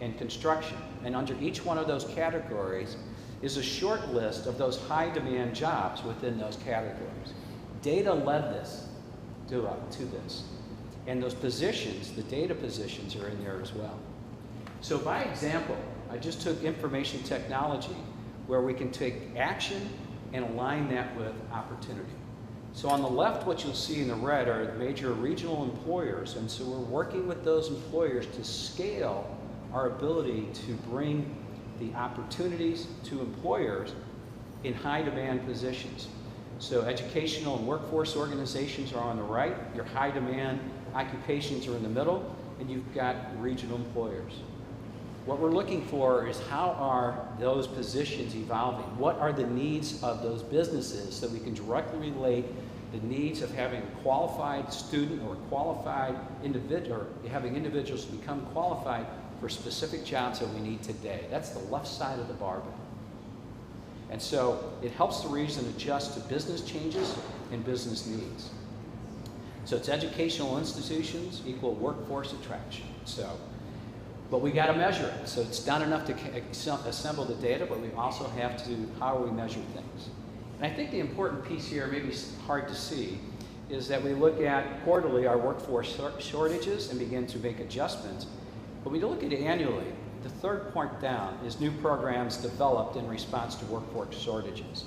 and construction. And under each one of those categories is a short list of those high demand jobs within those categories. Data led this to this. And those positions, the data positions, are in there as well. So by example, I just took information technology where we can take action and align that with opportunity. So on the left, what you'll see in the red are the major regional employers, and so we're working with those employers to scale our ability to bring the opportunities to employers in high demand positions. So educational and workforce organizations are on the right, your high demand occupations are in the middle, and you've got regional employers. What we're looking for is how are those positions evolving? What are the needs of those businesses so we can directly relate the needs of having a qualified student or a qualified individual, or having individuals become qualified for specific jobs that we need today. That's the left side of the barbell. And so it helps the region adjust to business changes and business needs. So it's educational institutions equal workforce attraction. But we got to measure it. So it's not enough to assemble the data, but we also have to, how we measure things. And I think the important piece here, maybe hard to see, is that we look at quarterly our workforce shortages and begin to make adjustments. But we look at it annually. The third point down is new programs developed in response to workforce shortages.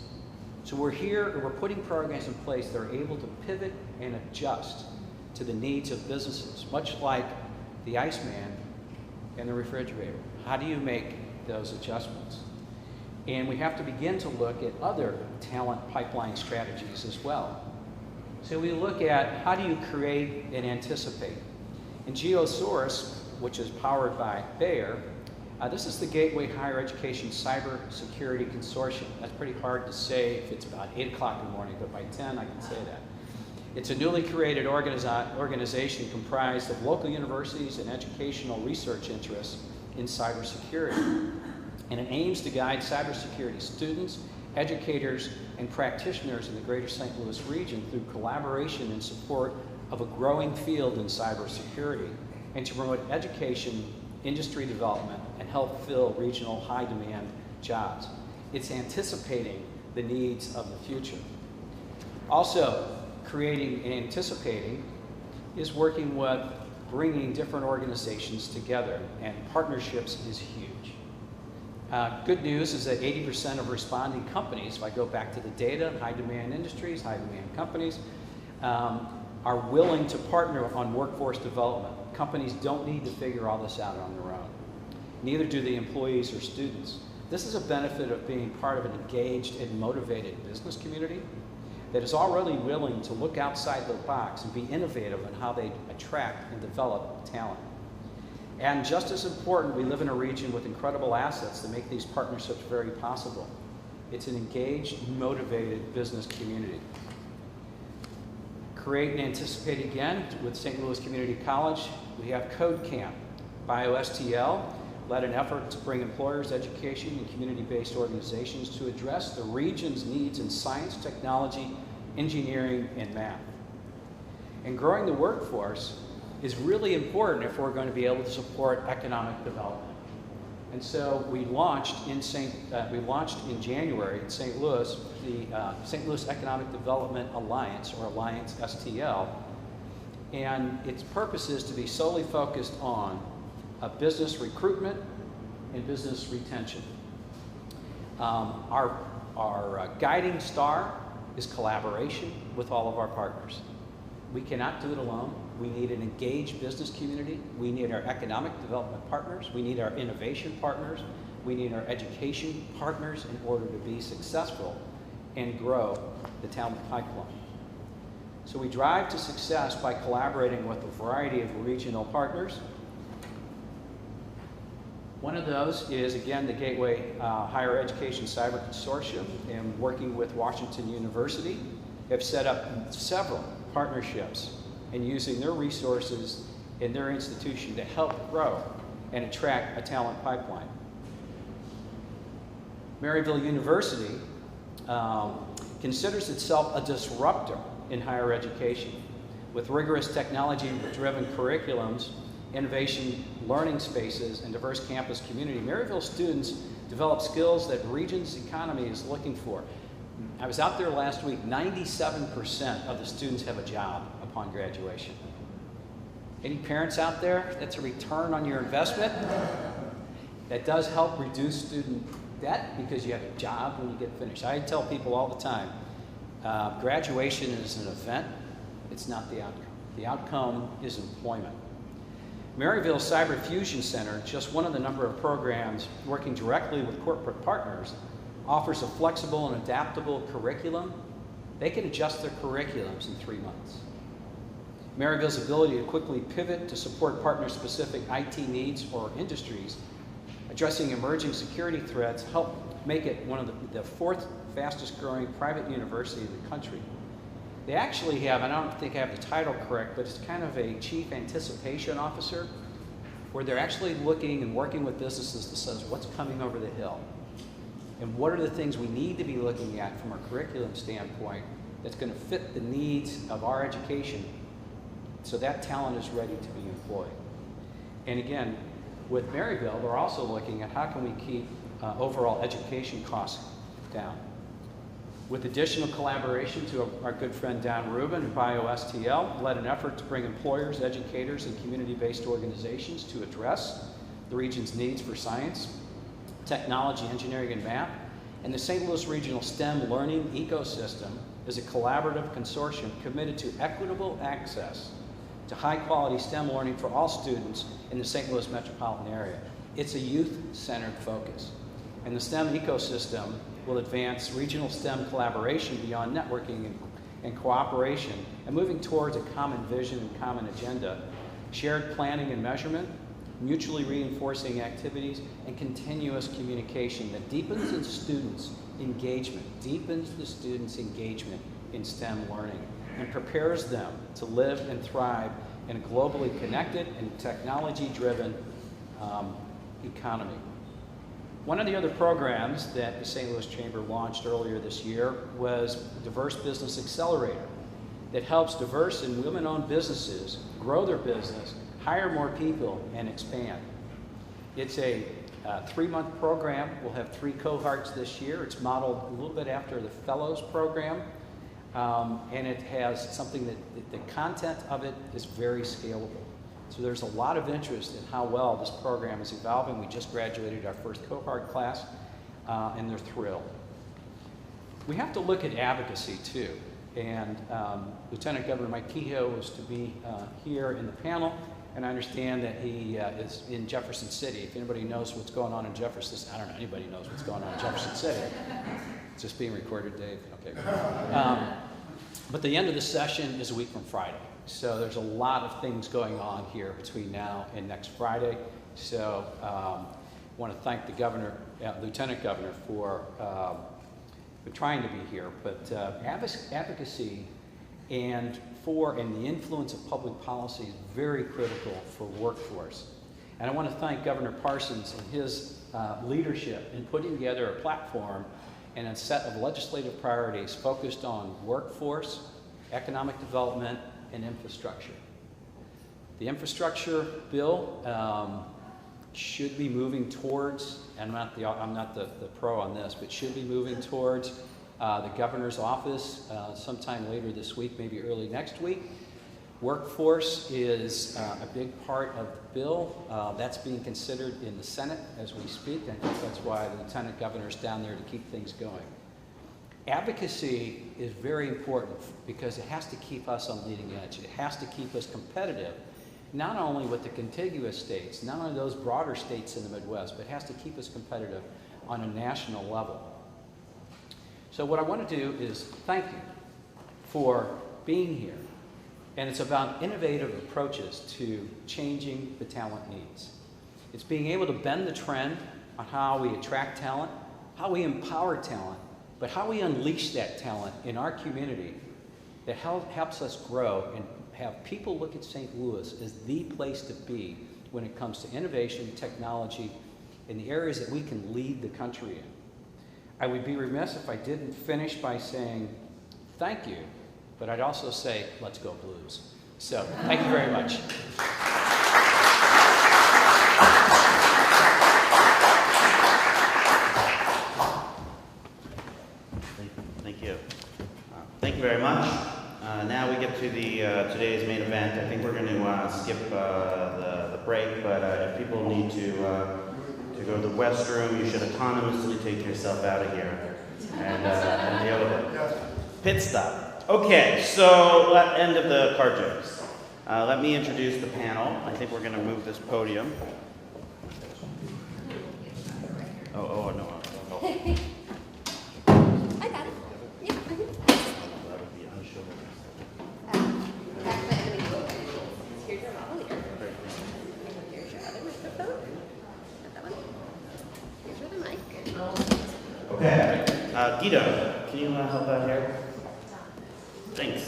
So we're here and we're putting programs in place that are able to pivot and adjust to the needs of businesses, much like the Iceman and the refrigerator. How do you make those adjustments? And we have to begin to look at other talent pipeline strategies as well. So we look at how do you create and anticipate. In GeoSource, which is powered by Bayer, this is the Gateway Higher Education Cyber Security Consortium. That's pretty hard to say if it's about 8 o'clock in the morning, but by 10 I can say that. It's a newly created organization comprised of local universities and educational research interests in cybersecurity. And it aims to guide cybersecurity students, educators, and practitioners in the greater St. Louis region through collaboration and support of a growing field in cybersecurity, and to promote education, industry development, and help fill regional high-demand jobs. It's anticipating the needs of the future. Also, creating and anticipating is working with bringing different organizations together, and partnerships is huge. Good news is that 80% of responding companies, if I go back to the data, high-demand industries, high-demand companies, are willing to partner on workforce development. Companies don't need to figure all this out on their own. Neither do the employees or students. This is a benefit of being part of an engaged and motivated business community that is already willing to look outside the box and be innovative in how they attract and develop talent. And just as important, we live in a region with incredible assets that make these partnerships very possible. It's an engaged, motivated business community. Create and anticipate again with St. Louis Community College. We have Code Camp. BioSTL led an effort to bring employers, education, and community-based organizations to address the region's needs in science, technology, engineering, and math. And growing the workforce is really important if we're going to be able to support economic development. And so we launched in January in St. Louis, the St. Louis Economic Development Alliance, or Alliance STL, and its purpose is to be solely focused on business recruitment and business retention. Our guiding star is collaboration with all of our partners. We cannot do it alone. We need an engaged business community. We need our economic development partners. We need our innovation partners. We need our education partners in order to be successful and grow the talent pipeline. So we drive to success by collaborating with a variety of regional partners. One of those is, again, the Gateway Higher Education Cyber Consortium, and working with Washington University, have set up several partnerships and using their resources in their institution to help grow and attract a talent pipeline. Maryville University considers itself a disruptor in higher education with rigorous technology-driven curriculums, innovation learning spaces, and diverse campus community. Maryville students develop skills that region's economy is looking for. I was out there last week, 97% of the students have a job upon graduation. Any parents out there? That's a return on your investment. That does help reduce student debt because you have a job when you get finished. I tell people all the time, graduation is an event, it's not the outcome. The outcome is employment. Maryville Cyber Fusion Center, just one of the number of programs working directly with corporate partners, offers a flexible and adaptable curriculum. They can adjust their curriculums in 3 months. Maryville's ability to quickly pivot to support partner-specific IT needs or industries addressing emerging security threats help make it one of the 4th fastest growing private university in the country. They actually have, and I don't think I have the title correct, but it's kind of a chief anticipation officer where they're actually looking and working with businesses that says what's coming over the hill and what are the things we need to be looking at from a curriculum standpoint that's going to fit the needs of our education So that talent is ready to be employed. And again, with Maryville, we're also looking at how can we keep overall education costs down. With additional collaboration to our good friend Don Rubin and BioSTL, led an effort to bring employers, educators, and community-based organizations to address the region's needs for science, technology, engineering, and math. And the St. Louis Regional STEM Learning Ecosystem is a collaborative consortium committed to equitable access to high-quality STEM learning for all students in the St. Louis metropolitan area. It's a youth-centered focus. And the STEM ecosystem will advance regional STEM collaboration beyond networking and cooperation and moving towards a common vision and common agenda, shared planning and measurement, mutually reinforcing activities, and continuous communication that deepens the students' engagement in STEM learning and prepares them to live and thrive in a globally connected and technology-driven economy. One of the other programs that the St. Louis Chamber launched earlier this year was Diverse Business Accelerator that helps diverse and women-owned businesses grow their business, hire more people, and expand. It's a 3-month program. We'll have 3 cohorts this year. It's modeled a little bit after the Fellows program, and it has something that the content of it is very scalable. So there's a lot of interest in how well this program is evolving. We just graduated our first cohort class, and they're thrilled. We have to look at advocacy too, and Lieutenant Governor Mike Kehoe is to be here in the panel, and I understand that he is in Jefferson City. If anybody knows what's going on in Jefferson, I don't know, anybody knows what's going on in Jefferson City. It's just being recorded, Dave? Okay. But the end of the session is a week from Friday. So there's a lot of things going on here between now and next Friday. So I want to thank the governor, Lieutenant Governor, for trying to be here. But advocacy and the influence of public policy is very critical for workforce. And I want to thank Governor Parsons and his leadership in putting together a platform and a set of legislative priorities focused on workforce, economic development, and infrastructure. The infrastructure bill should be moving towards, and I'm not the pro on this, but should be moving towards the governor's office sometime later this week, maybe early next week. Workforce is a big part of the bill. That's being considered in the Senate as we speak. I think that's why the Lieutenant Governor's down there to keep things going. Advocacy is very important because it has to keep us on leading edge. It has to keep us competitive, not only with the contiguous states, not only those broader states in the Midwest, but it has to keep us competitive on a national level. So what I want to do is thank you for being here. And it's about innovative approaches to changing the talent needs. It's being able to bend the trend on how we attract talent, how we empower talent, but how we unleash that talent in our community that helps us grow and have people look at St. Louis as the place to be when it comes to innovation, technology, in the areas that we can lead the country in. I would be remiss if I didn't finish by saying thank you, but I'd also say, let's go Blues. So, thank you very much. Thank you. Thank you very much. Now we get to the today's main event. I think we're going to skip the break, but if people need to go to the restroom, you should autonomously take yourself out of here and deal with it. Pit stop. Okay, so end of the card jokes. Let me introduce the panel. I think we're going to move this podium. Oh no. I got it. Yeah. That would be unsure. Here's your model here. Here's your other microphone. Got that one. Here's your other mic. Okay. Guido, can you help out here? Thanks.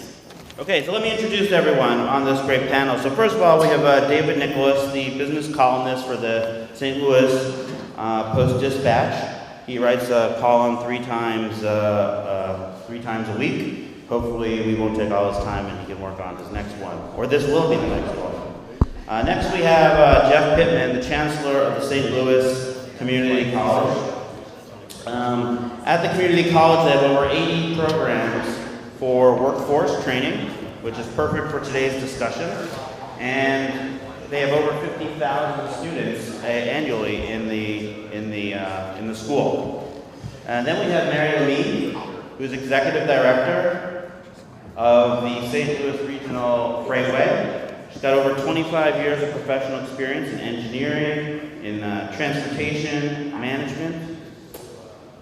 Okay, so let me introduce everyone on this great panel. So first of all, we have David Nicholas, the business columnist for the St. Louis Post-Dispatch. He writes a column three times a week. hopefully we won't take all his time and he can work on his next one, or this will be the next one. Next we have Jeff Pittman, the Chancellor of the St. Louis Community College. At the community college, they have over 80 programs for workforce training, which is perfect for today's discussion. And they have over 50,000 students annually in the school. And then we have Mary Lee, who's Executive Director of the St. Louis Regional Freightway. She's got over 25 years of professional experience in engineering, in transportation management.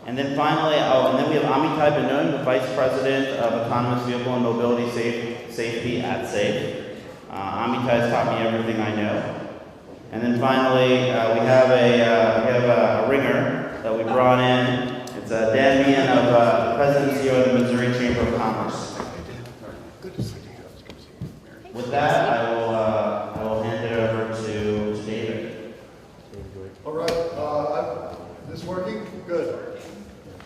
And then finally, we have Amitai Benoim, the Vice President of Autonomous Vehicle and Mobility Safety at SAFE. Amitai has taught me everything I know. And then finally, we have a ringer that we brought in. It's Dan Meehan, of President and CEO of the Missouri Chamber of Commerce. With that, I will hand it over to David. All right, this working? Good.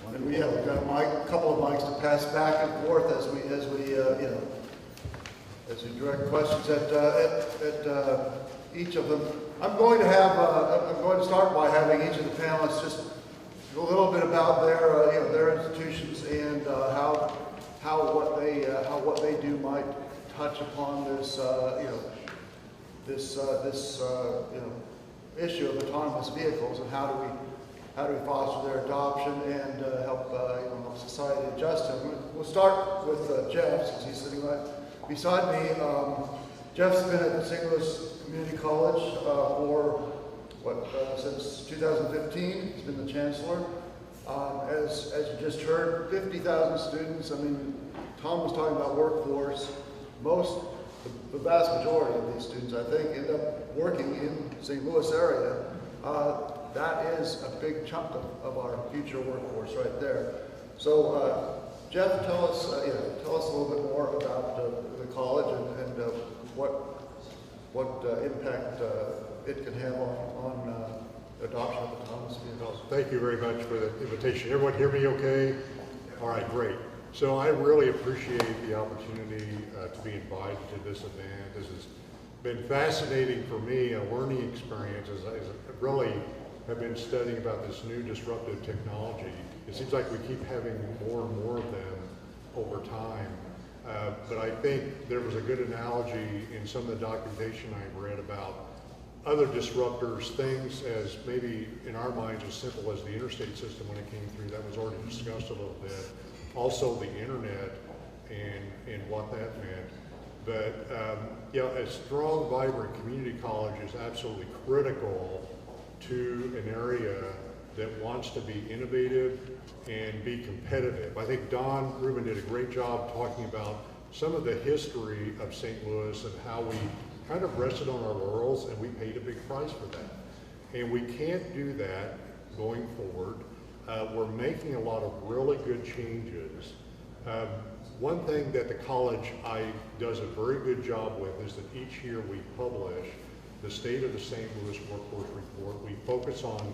And we have got a couple of mics to pass back and forth as we direct questions at each of them. I'm going to start by having each of the panelists just a little bit about their institutions and how what they do might touch upon this issue of autonomous vehicles and how do we foster their adoption and help society adjust to them. We'll start with Jeff, since he's sitting right beside me. Jeff's been at St. Louis Community College since 2015. He's been the chancellor. As you just heard, 50,000 students. I mean, Tom was talking about workforce. The vast majority of these students, I think, end up working in St. Louis area. That is a big chunk of our future workforce right there. So, Jeff, tell us a little bit more about the college and what impact it can have on adoption of autonomous vehicles. Thank you very much for the invitation. Everyone hear me okay? All right, great. So I really appreciate the opportunity to be invited to this event. This has been fascinating for me, a learning experience as I really have been studying about this new disruptive technology. It seems like we keep having more and more of them over time. But I think there was a good analogy in some of the documentation I read about other disruptors, things as maybe in our minds as simple as the interstate system when it came through. That was already discussed a little bit. Also the internet and what that meant. But a strong, vibrant community college is absolutely critical to an area that wants to be innovative and be competitive. I think Don Rubin did a great job talking about some of the history of St. Louis and how we kind of rested on our laurels and we paid a big price for that. And we can't do that going forward. We're making a lot of really good changes. One thing that the college does a very good job with is that each year we publish the State of the St. Louis Workforce Report. We focus on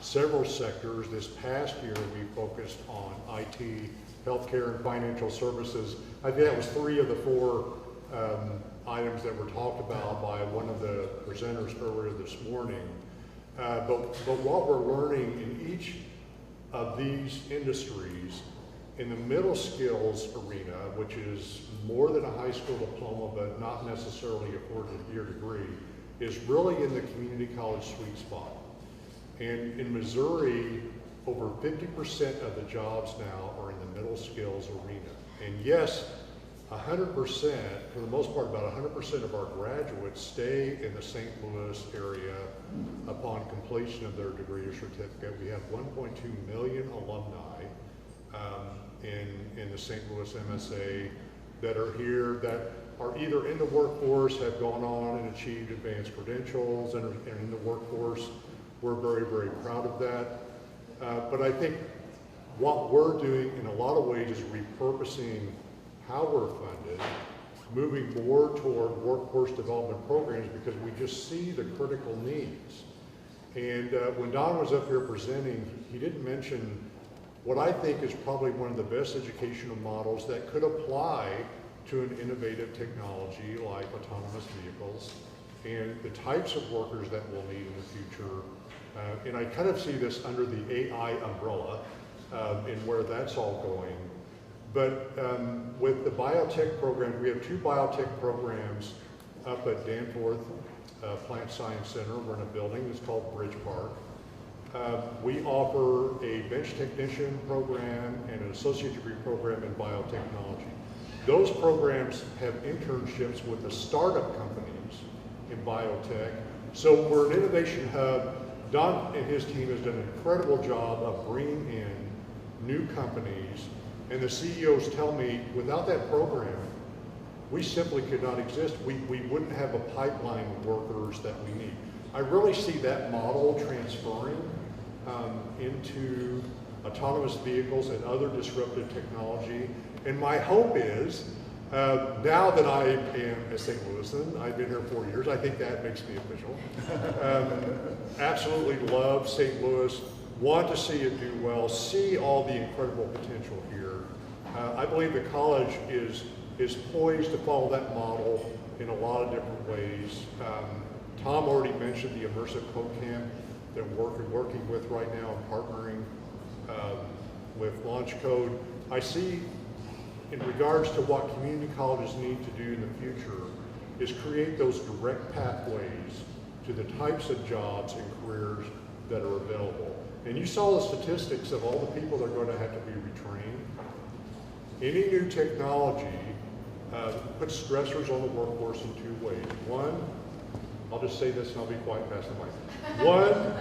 several sectors. This past year we focused on IT, healthcare, and financial services. I think that was 3 of the 4 items that were talked about by one of the presenters earlier this morning. But what we're learning in each of these industries, in the middle skills arena, which is more than a high school diploma but not necessarily a 4-year degree, is really in the community college sweet spot. And in Missouri, over 50% of the jobs now are in the middle skills arena. And yes, 100%, for the most part, about 100% of our graduates stay in the St. Louis area upon completion of their degree or certificate. We have 1.2 million alumni in the St. Louis MSA that are here, that are either in the workforce, have gone on and achieved advanced credentials, and are in the workforce. We're very, very proud of that. But I think what we're doing in a lot of ways is repurposing how we're funded, moving more toward workforce development programs because we just see the critical needs. And when Don was up here presenting, he didn't mention what I think is probably one of the best educational models that could apply to an innovative technology like autonomous vehicles and the types of workers that we'll need in the future. And I kind of see this under the AI umbrella and where that's all going. But with the biotech program, we have 2 biotech programs up at Danforth Plant Science Center. We're in a building that's called Bridge Park. We offer a bench technician program and an associate degree program in biotechnology. Those programs have internships with the startup companies in biotech. So we're an innovation hub. Don and his team has done an incredible job of bringing in new companies, and the CEOs tell me without that program, we simply could not exist. We wouldn't have a pipeline of workers that we need. I really see that model transferring into autonomous vehicles and other disruptive technology. And my hope is, now that I am a St. Louisan, I've been here 4 years, I think that makes me official. Absolutely love St. Louis, want to see it do well, see all the incredible potential here. I believe the college is poised to follow that model in a lot of different ways. Tom already mentioned the immersive code camp that we're working with right now and partnering with Launch Code. I see, in regards to what community colleges need to do in the future, is create those direct pathways to the types of jobs and careers that are available. And you saw the statistics of all the people that are going to have to be retrained. Any new technology puts stressors on the workforce in 2 ways. One, I'll just say this and I'll be quiet and pass the mic. One,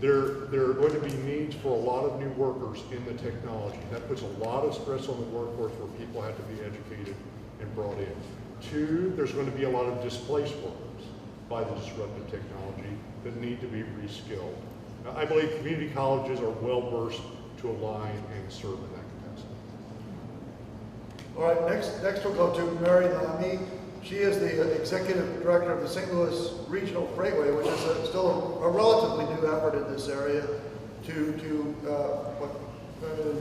there are going to be needs for a lot of new workers in the technology. That puts a lot of stress on the workforce where people have to be educated and brought in. 2, there's going to be a lot of displaced workers by the disruptive technology that need to be reskilled. Now, I believe community colleges are well versed to align and serve in that capacity. All right, next we'll go to Mary Lamy. She is the executive director of the St. Louis Regional Freightway, which is still a relatively new effort in this area in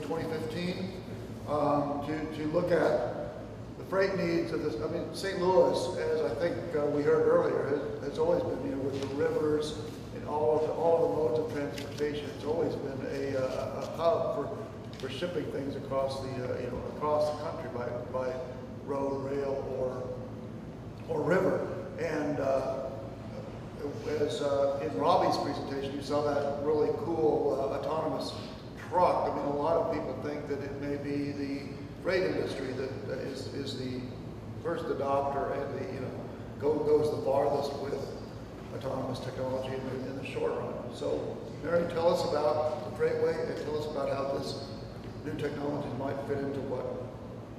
2015, to look at the freight needs of this. I mean, St. Louis, as I think we heard earlier, has always been, with the rivers and all the modes of transportation, it's always been a hub for shipping things across the across the country by road, rail, or river. And as in Robbie's presentation, you saw that really cool autonomous truck. I mean, a lot of people think that it may be the freight industry that is the first adopter and goes the farthest with autonomous technology in the short run. So, Mary, tell us about the Freightway and tell us about how this new technology might fit into what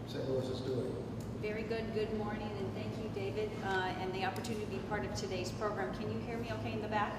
St. Louis is doing. Very good. Good morning, and thank you, David, and the opportunity to be part of today's program. Can you hear me okay in the back?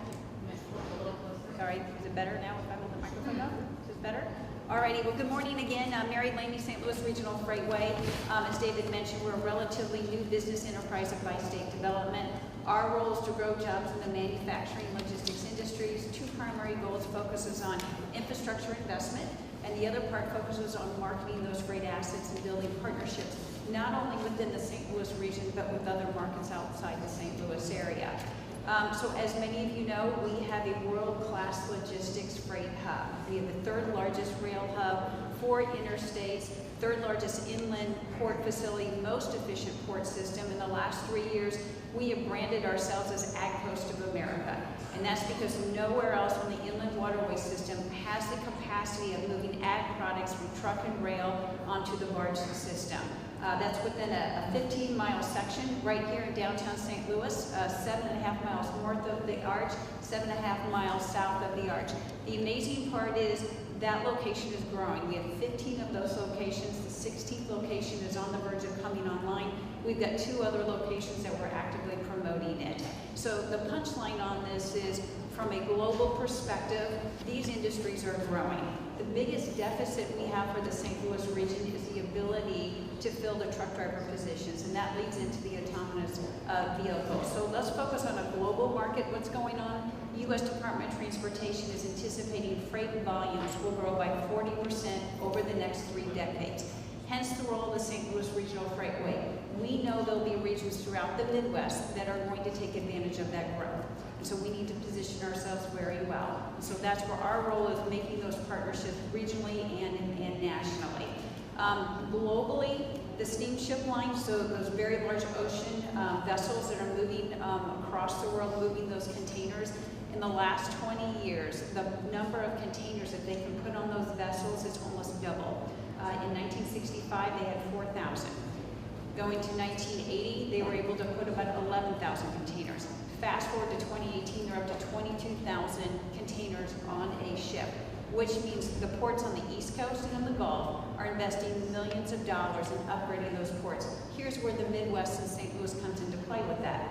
Sorry, is it better now if I hold the microphone up? Is this better? Alrighty, well, good morning again. Mary Lamy, St. Louis Regional Freightway. As David mentioned, we're a relatively new business enterprise of bi-state development. Our role is to grow jobs in the manufacturing logistics industries. 2 primary goals focuses on infrastructure investment, and the other part focuses on marketing those great assets and building partnerships, not only within the St. Louis region, but with other markets outside the St. Louis area. So as many of you know, we have a world-class logistics freight hub. We have the 3rd largest rail hub, 4 interstates, 3rd largest inland port facility, most efficient port system. In the last 3 years, we have branded ourselves as Ag Coast of America. And that's because nowhere else on the inland waterway system has the capacity of moving ag products from truck and rail onto the barge system. That's within a 15-mile section right here in downtown St. Louis, 7.5 miles north of the arch, 7.5 miles south of the arch. The amazing part is that location is growing. We have 15 of those locations. The 16th location is on the verge of coming online. We've got 2 other locations that we're actively promoting it. So the punchline on this is, from a global perspective, these industries are growing. The biggest deficit we have for the St. Louis region is the ability to fill the truck driver positions, and that leads into the autonomous vehicles. So let's focus on a global market. What's going on? U.S. Department of Transportation is anticipating freight volumes will grow by 40% over the next 3 decades. Hence the role of the St. Louis Regional Freightway. We know there'll be regions throughout the Midwest that are going to take advantage of that growth. And so we need to position ourselves very well. And so that's where our role is, making those partnerships regionally and nationally. Globally, the steamship lines, so those very large ocean vessels that are moving across the world, moving those containers, in the last 20 years, the number of containers that they can put on those vessels is almost double. In 1965, they had 4,000. Going to 1980, they were able to put about 11,000 containers. Fast forward to 2018, they're up to 22,000 containers on a ship, which means the ports on the East Coast and in the Gulf are investing millions of dollars in upgrading those ports. Here's where the Midwest and St. Louis comes into play with that.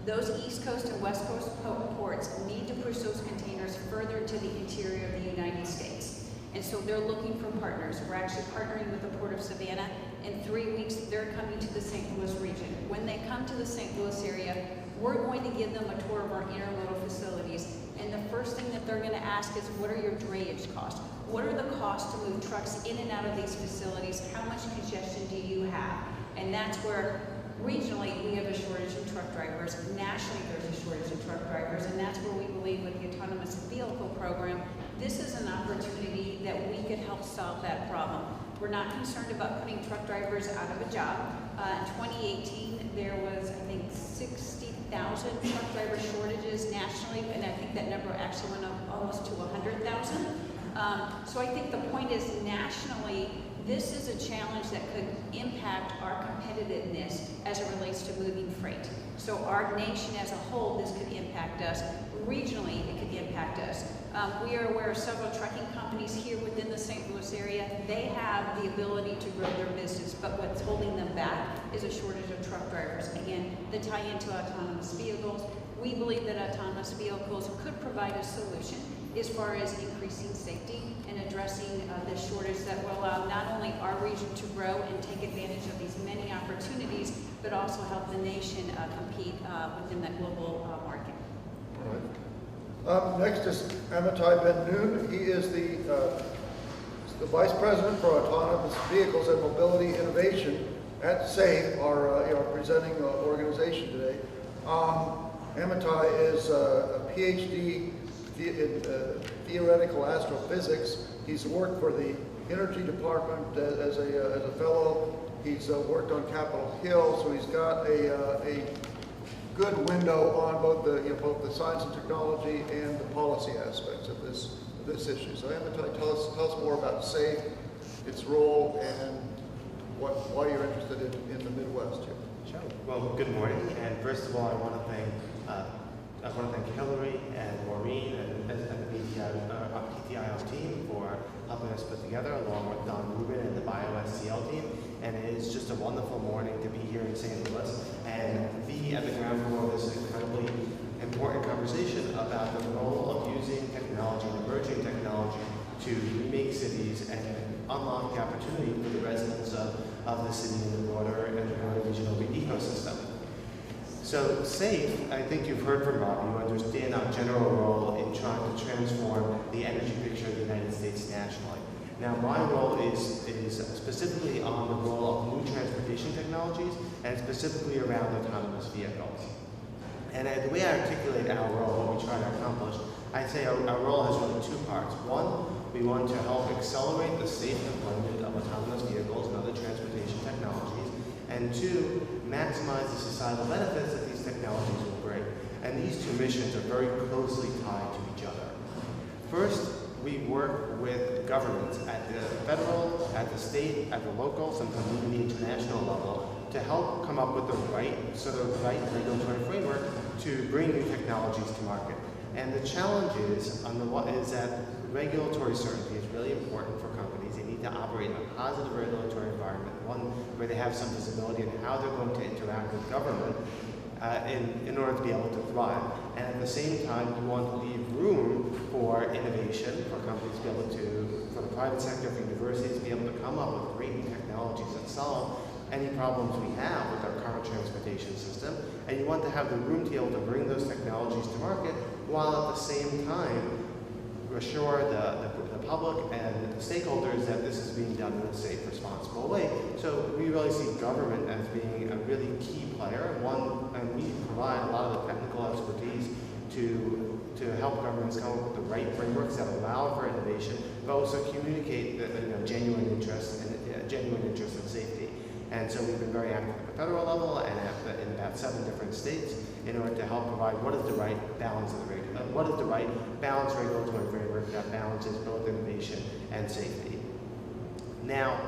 Those East Coast and West Coast ports need to push those containers further to the interior of the United States. And so they're looking for partners. We're actually partnering with the Port of Savannah. In 3 weeks, they're coming to the St. Louis region. When they come to the St. Louis area, we're going to give them a tour of our intermodal facilities. And the first thing that they're going to ask is, what are your drayage costs? What are the costs to move trucks in and out of these facilities? How much congestion do you have? And that's where regionally we have a shortage of truck drivers. Nationally, there's a shortage of truck drivers. And that's where we believe with the autonomous vehicle program, this is an opportunity that we could help solve that problem. We're not concerned about putting truck drivers out of a job. In 2018, there was, I think, 60,000 truck driver shortages nationally, and I think that number actually went up almost to 100,000. So I think the point is, nationally, this is a challenge that could impact our competitiveness as it relates to moving freight. So our nation as a whole, this could impact us. Regionally, it could impact us. We are aware of several trucking companies here within the St. Louis area. They have the ability to grow their business, but what's holding them back is a shortage of truck drivers. Again, the tie into autonomous vehicles. We believe that autonomous vehicles could provide a solution as far as increasing safety and addressing the shortage that will allow not only our region to grow and take advantage of these many opportunities, but also help the nation compete within that global market. All right. Next is Amitai Ben-Nun. He is the Vice President for Autonomous Vehicles and Mobility Innovation at SAFE, our presenting organization today. Amitai is a PhD in theoretical astrophysics. He's worked for the Energy Department as a fellow. He's worked on Capitol Hill, so he's got a good window on both the science and technology and the policy aspects of this issue. So Amitai, tell us more about SAFE, its role, and why you're interested in the Midwest here. Sure. Well, good morning. And first of all, I want to thank Hillary and Maureen and the PTIO team for helping us put together, along with Don Rubin and the BioSCL team. And it is just a wonderful morning to be here in St. Louis and be at the ground floor of this incredibly important conversation about the role of using technology and emerging technology to remake cities and unlock the opportunity for the residents of the city and the broader regional ecosystem. So SAFE, I think you've heard from Rob, you understand our general role in trying to transform the energy picture of the United States nationally. Now, my role is specifically on the role of new transportation technologies and specifically around autonomous vehicles. And the way I articulate our role, what we try to accomplish, I'd say our role has really two parts. One, we want to help accelerate the safe deployment of autonomous vehicles and other transportation technologies. And two, maximize the societal benefits that these technologies will bring. And these two missions are very closely tied to each other. First, we work with governments at the federal, at the state, at the local, sometimes even the international level, to help come up with the right regulatory framework to bring new technologies to market. And the challenge is, is that regulatory certainty is really important for companies. They need to operate in a positive regulatory environment, one where they have some visibility in how they're going to interact with government. in order to be able to thrive. And at the same time, you want to leave room for innovation, for companies to be able to, for the private sector, for universities to be able to come up with great new technologies that solve any problems we have with our current transportation system. And you want to have the room to be able to bring those technologies to market, while at the same time assure the public and the stakeholders that this is being done in a safe, responsible way. So we really see government as being a really key player, and we provide a lot of the technical expertise to help governments come up with the right frameworks that allow for innovation, but also communicate the genuine interest in safety. And so we've been very active at the federal level and in about 7 different states in order to help provide what is the right balance of regulatory framework that balances both innovation and safety. Now,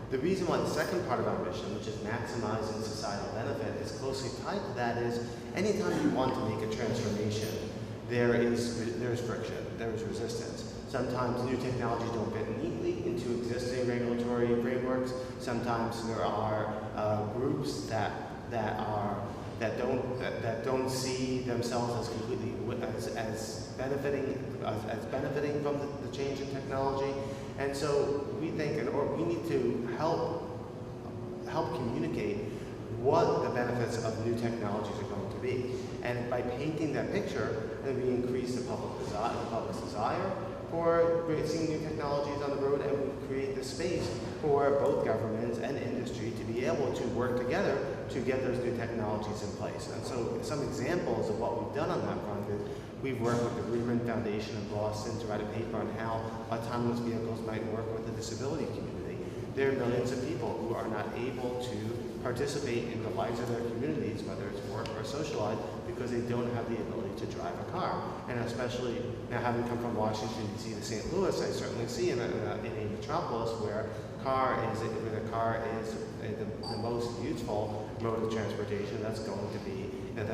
the reason why the second part of our mission, which is maximizing societal benefit, is closely tied to that is anytime you want to make a transformation, there's friction, there's resistance. Sometimes new technologies don't fit neatly into existing regulatory frameworks. Sometimes there are groups that don't see themselves as completely as benefiting from the change in technology. And so we think, or we need to help communicate what the benefits of new technologies are going to be. And by painting that picture, then we increase the public's desire for seeing new technologies on the road, and we create the space for both governments and industry to be able to work together to get those new technologies in place. And so some examples of what we've done on that front is we've worked with the Riemann Foundation in Boston to write a paper on how autonomous vehicles might work with the disability community. There are millions of people who are not able to participate in the lives of their communities, whether it's work or social life, because they don't have the ability to drive a car. And especially now, having come from Washington D.C. to St. Louis, I certainly see in a metropolis where the car is the most useful mode of transportation, that's going to be an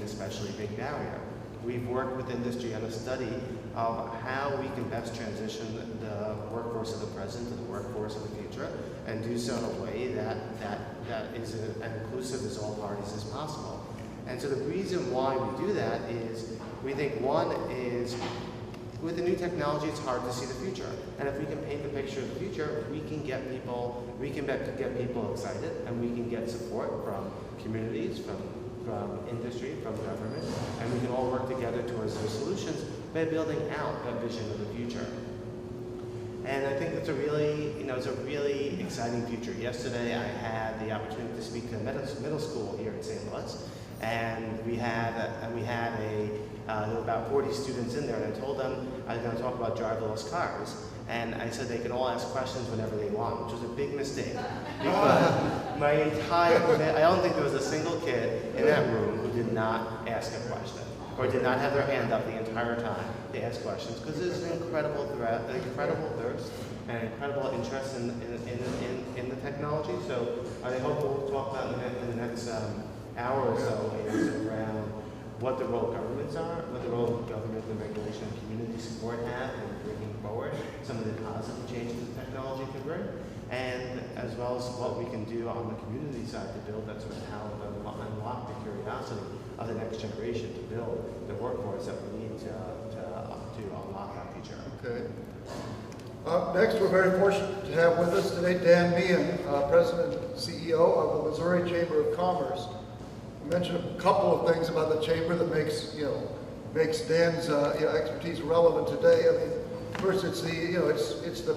especially big barrier. We've worked with industry on a study of how we can best transition the workforce of the present to the workforce of the future, and do so in a way that is as inclusive as all parties as possible. And so the reason why we do that is, we think one is, with the new technology, it's hard to see the future. And if we can paint the picture of the future, we can get people excited, and we can get support from communities, from industry, from government, and we can all work together towards those solutions by building out that vision of the future. And I think it's a really exciting future. Yesterday, I had the opportunity to speak to a middle school here in St. Louis, and there were about 40 students in there, and I told them I was going to talk about driverless cars. And I said they can all ask questions whenever they want, which was a big mistake. Because I don't think there was a single kid in that room who did not ask a question, or did not have their hand up the entire time to ask questions, because there's an incredible thirst, and incredible interest in the technology. So I hope we'll talk about in the next hour or so is around what the role of governments are, what the role of government and regulation and community support have in bringing forward some of the positive changes that technology can bring, and as well as what we can do on the community side to build that sort of talent and unlock the curiosity of the next generation to build the workforce that we need to unlock our future. Okay. Next, we're very fortunate to have with us today Dan Meehan, President and CEO of the Missouri Chamber of Commerce. Mention a couple of things about the chamber that makes Dan's expertise relevant today. I mean, first, it's the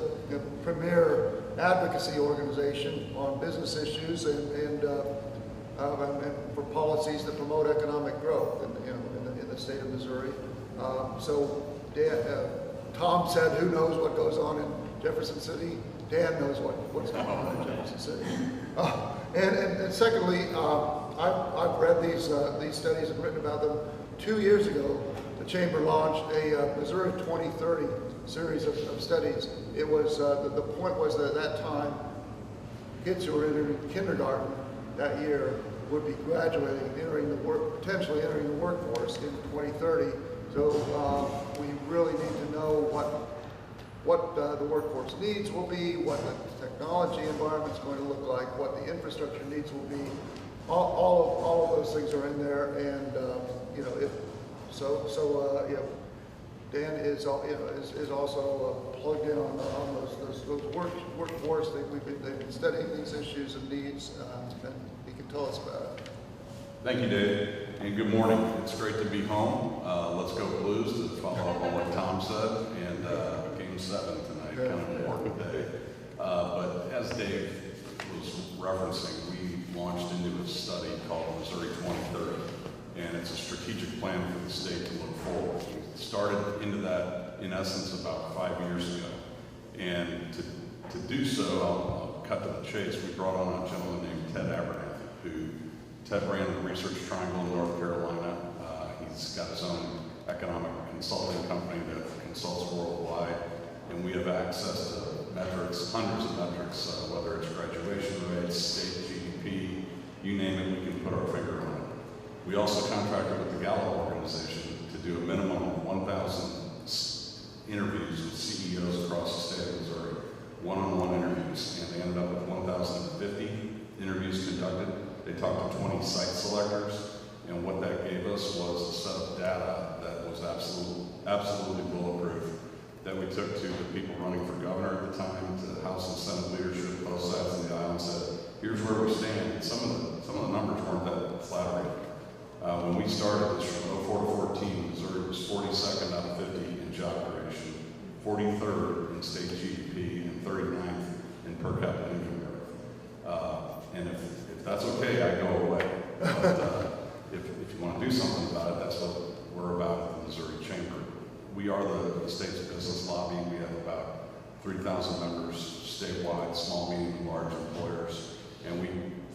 premier advocacy organization on business issues and for policies that promote economic growth in the state of Missouri. So Dan, Tom said, "Who knows what goes on in Jefferson City?" Dan knows what's going on in Jefferson City. And secondly, I've read these studies and written about them. 2 years ago, the Chamber launched a Missouri 2030 series of studies. It was the point was that at that time, kids who were entering kindergarten that year would be graduating, potentially entering the workforce in 2030. So we really need to know what the workforce needs will be, what the technology environment is going to look like, what the infrastructure needs will be. all of those things are in there, and you know, you know, Dan is also plugged in on those workforce. They've been studying these issues and needs, and he can tell us about it. Thank you, Dave, and good morning. It's great to be home. Let's go Blues, to follow up on what Tom said, and Game 7 tonight, kind of an important day. But as Dave was referencing, we launched into a study called Missouri 2030, and it's a strategic plan for the state to look forward. We started into that, in essence, about 5 years ago. And to do so, I'll cut to the chase, we brought on a gentleman named Ted Abernathy, who Ted ran the Research Triangle in North Carolina. He's got his own economic consulting company that consults worldwide, and we have access to metrics, hundreds of metrics, whether it's graduation rates, state GDP, you name it, we can put our finger on it. We also contracted with the Gallup organization to do a minimum of 1,000 interviews with CEOs across the state of Missouri, one-on-one interviews, and they ended up with 1,050 interviews conducted. They talked to 20 site selectors, and what that gave us was a set of data that was absolutely bulletproof, that we took to the people running for governor at the time, to House and Senate leadership, both sides of the aisle, and said, here's where we stand. And some of the numbers weren't that flattering. When we started this from 04 to 14, Missouri was 42nd out of 50 in job creation, 43rd in state GDP, and 39th in per capita income growth. And if that's okay, I go away. But if you want to do something about it, that's what we're about at the Missouri Chamber. We are the state's business lobby. We have about 3,000 members statewide, small, medium, and large employers. And we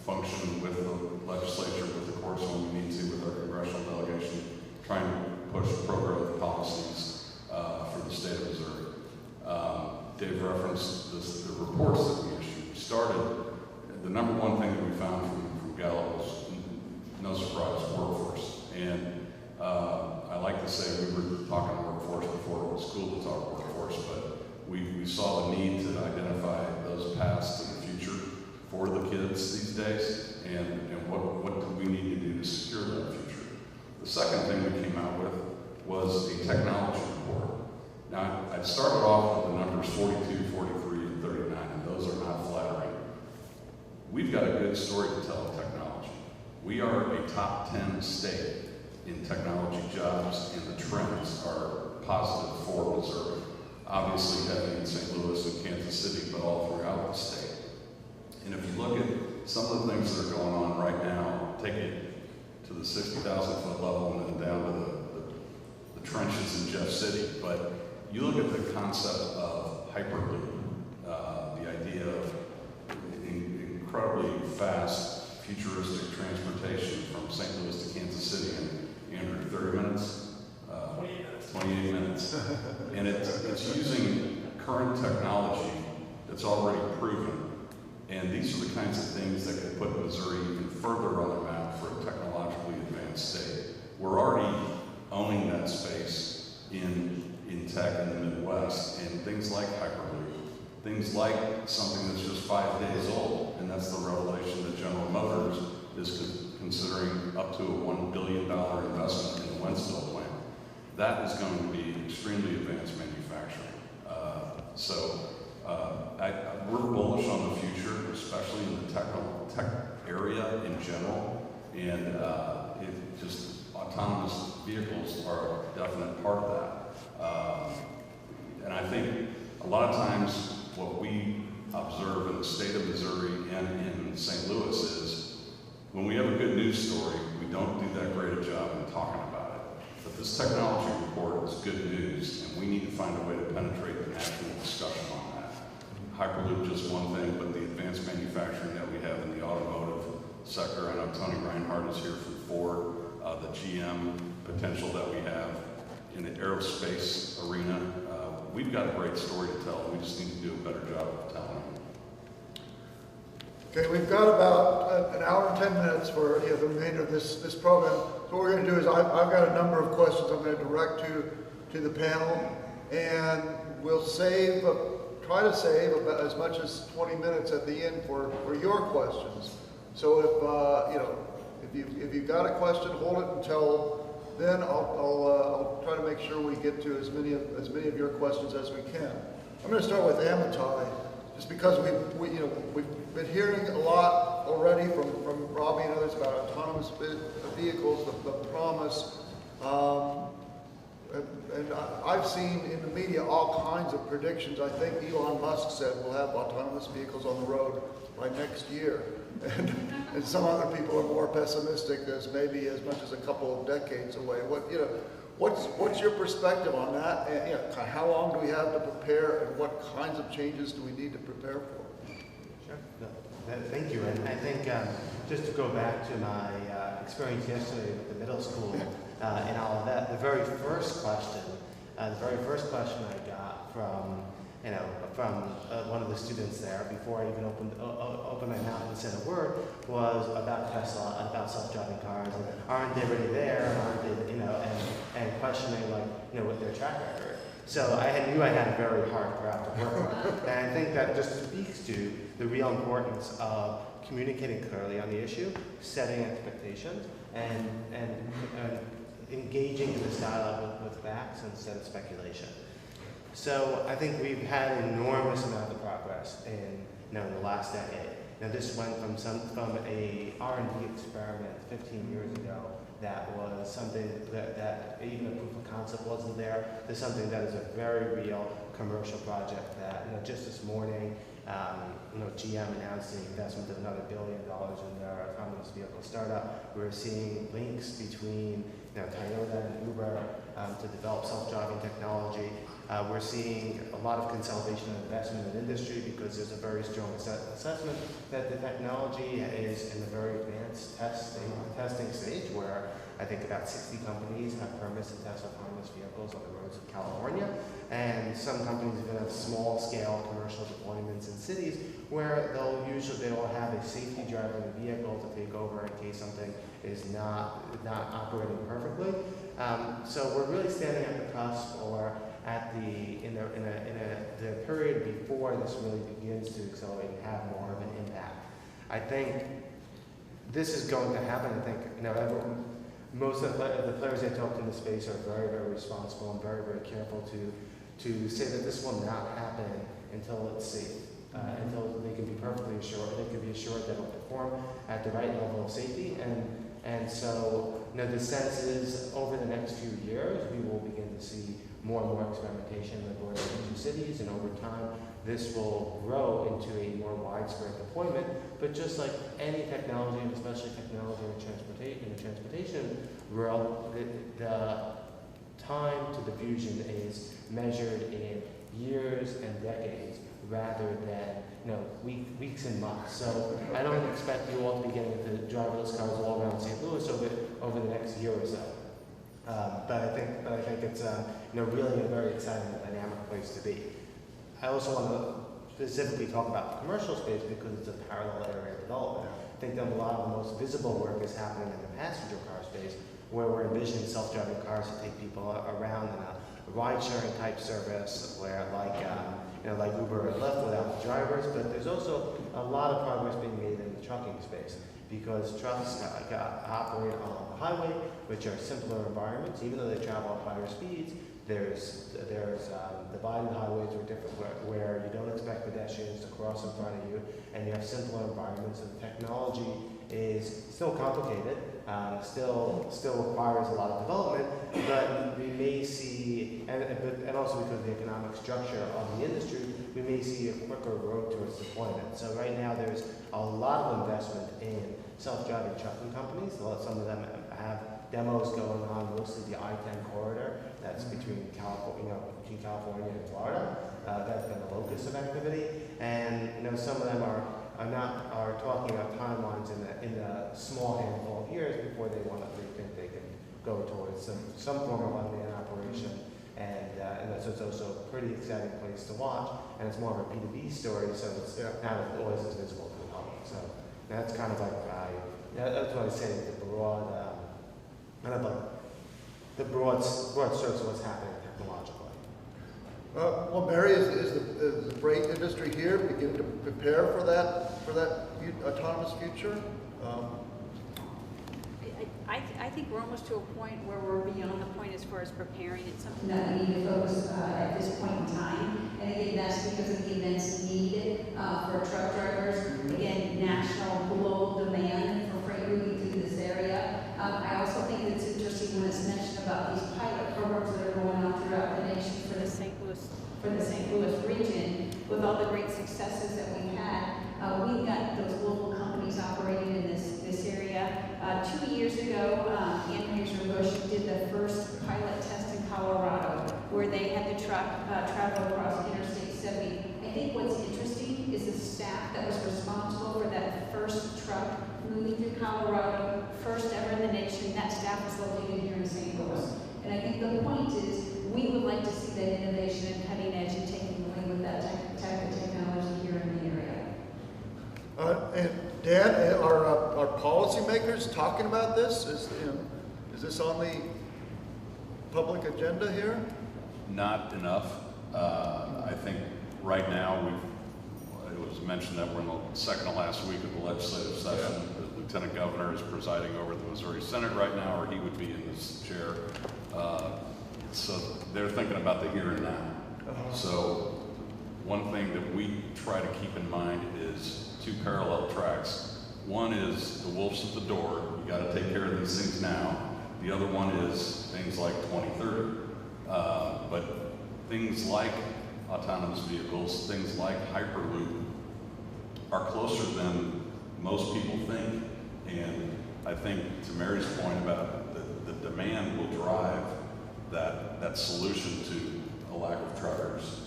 function with the legislature, with the courts when we need to, with our congressional delegation, trying to push pro-growth policies for the state of Missouri. Dave referenced the reports that we issued. We started, the number one thing that we found from Gallup was, no surprise, workforce. And I like to say we were talking workforce before it was cool to talk workforce, but we saw the need to identify those paths to the future for the kids these days, and what do we need to do to secure that future. The second thing we came out with was a technology report. Now, I started off with the numbers 42, 43, and 39, and those are not flattering. We've got a good story to tell in technology. We are a top 10 state in technology jobs, and the trends are positive for Missouri. Obviously heavy in St. Louis and Kansas City, but all throughout the state. And if you look at some of the things that are going on right now, take it to the 60,000-foot level and then down to the trenches in Jeff City. But you look at the concept of Hyperloop, the idea of incredibly fast, futuristic transportation from St. Louis to Kansas City in, Andrew, 30 minutes? 28 minutes. And it's using current technology that's already proven. And these are the kinds of things that could put Missouri even further on the map for a technologically advanced state. We're already owning that space in tech in the Midwest, and things like Hyperloop, things like something that's just 5 days old, and that's the revelation that General Motors is considering up to a $1 billion investment in the Wentzville plant. That is going to be extremely advanced manufacturing. We're bullish on the future, especially in the tech area in general, and autonomous vehicles are a definite part of that. And I think a lot of times what we observe in the state of Missouri and in St. Louis is when we have a good news story, we don't do that great a job in talking about it. But this technology report is good news, and we need to find a way to penetrate the national discussion on that. Hyperloop, just one thing, but the advanced manufacturing that we have in the automotive sector. I know Tony Reinhardt is here from Ford, the GM potential that we have in the aerospace arena. We've got a great story to tell. We just need to do a better job of telling it. Okay, we've got about an hour and 10 minutes for the remainder of this program. So what we're going to do is I've got a number of questions I'm going to direct to the panel, and we'll try to save about as much as 20 minutes at the end for your questions. So if you've got a question, hold it until then. I'll try to make sure we get to as many of your questions as we can. I'm going to start with Amitai, just because we've been hearing a lot already from Robbie and others about autonomous vehicles, the promise. And I've seen in the media all kinds of predictions. I think Elon Musk said we'll have autonomous vehicles on the road by next year. And some other people are more pessimistic, as maybe as much as a couple of decades away. What's your perspective on that? And, how long do we have to prepare, and what kinds of changes do we need to prepare for? Sure. No, thank you. And I think just to go back to my experience yesterday with the middle school and all of that, the very first question I got from one of the students there before I even opened my mouth and said a word was about Tesla and about self-driving cars. And aren't they already there? Aren't they, and questioning with their track record. So I knew I had a very hard crowd to work with. And I think that just speaks to the real importance of communicating clearly on the issue, setting expectations, and engaging in this dialogue with facts instead of speculation. So I think we've had an enormous amount of progress in the last decade. Now this went from a R&D experiment 15 years ago that was something that even a proof of concept wasn't there, to something that is a very real commercial project that just this morning GM announced the investment of another $1 billion in their autonomous vehicle startup. We're seeing links between Toyota and Uber to develop self-driving technology. We're seeing a lot of consolidation and investment in the industry because there's a very strong assessment that the technology is in a very advanced testing stage, where I think about 60 companies have permits to test autonomous vehicles on the roads of California, and some companies even have small-scale commercial deployments in cities where they'll have a safety driver in the vehicle to take over in case something is not operating perfectly. So we're really standing at the cusp, or at the period before this really begins to accelerate and have more of an impact. I think this is going to happen. I think most of the players I talked in the space are very, very responsible and very, very careful to say that this will not happen until it's safe, until they can be perfectly assured. They can be assured that it will perform at the right level of safety. And so the sense is over the next few years we will begin to see more and more experimentation in the border of 2 cities, and over time this will grow into a more widespread deployment. But just like any technology, and especially technology in the transportation world, the time to diffusion is measured in years and decades rather than weeks and months. So I don't expect you all to be getting into driverless cars all around St. Louis over the next year or so. But I think it's really a very exciting and dynamic place to be. I also want to specifically talk about the commercial space because it's a parallel area of development. I think that a lot of the most visible work is happening in the passenger car space, where we're envisioning self-driving cars to take people around in a ride-sharing type service, where like Uber and Lyft without the drivers. But there's also a lot of progress being made in the trucking space, because trucks operate on the highway, which are simpler environments. Even though they travel at higher speeds, there's divided highways or different where you don't expect pedestrians to cross in front of you, and you have simpler environments. And the technology is still complicated, still requires a lot of development, but we may see, and also because of the economic structure of the industry, we may see a quicker road towards deployment. So right now there's a lot of investment in self-driving trucking companies. Some of them have demos going on, mostly the I-10 corridor that's between California and Florida. That's been the locus of activity, and some of them are talking about timelines in a small handful of years before they think they can go towards some form of unmanned operation. And so it's also a pretty exciting place to watch, and it's more of a B2B story, so it's not always as visible to the public. So that's kind of like that's what I say, the broad strokes of what's happening technologically. Well, Mary, is the freight industry here beginning to prepare for that autonomous future? I think we're almost to a point where we're beyond the point as far as preparing. It's something that we need to focus at this point in time. And again, that's because of the immense need for truck drivers. Again, national, global demand for freight moving through this area. I also think it's interesting when it's mentioned about these pilot programs that are going on throughout the nation for the St. Louis region. With all the great successes that we've had, we've got those global companies operating in this area. 2 years ago, Anheuser-Busch did the first pilot test in Colorado, where they had the truck travel across Interstate 70. I think what's interesting is the staff that was responsible for that first truck moving through Colorado, first ever in the nation. That staff was located here in St. Louis. And I think the point is, we would like to see that innovation and cutting edge and taking away with that type of technology here in the area. And Dan, are policymakers talking about this? Is this on the public agenda here? Not enough. I think right now it was mentioned that we're in the second to last week of the legislative session. Yeah. The Lieutenant Governor is presiding over the Missouri Senate right now, or he would be in this chair. So they're thinking about the here and now. So one thing that we try to keep in mind is two parallel tracks. One is the wolf's at the door. You got to take care of these things now. The other one is things like 2030. But things like autonomous vehicles, things like Hyperloop are closer than most people think. And I think to Mary's point about the demand will drive that solution to a lack of truckers.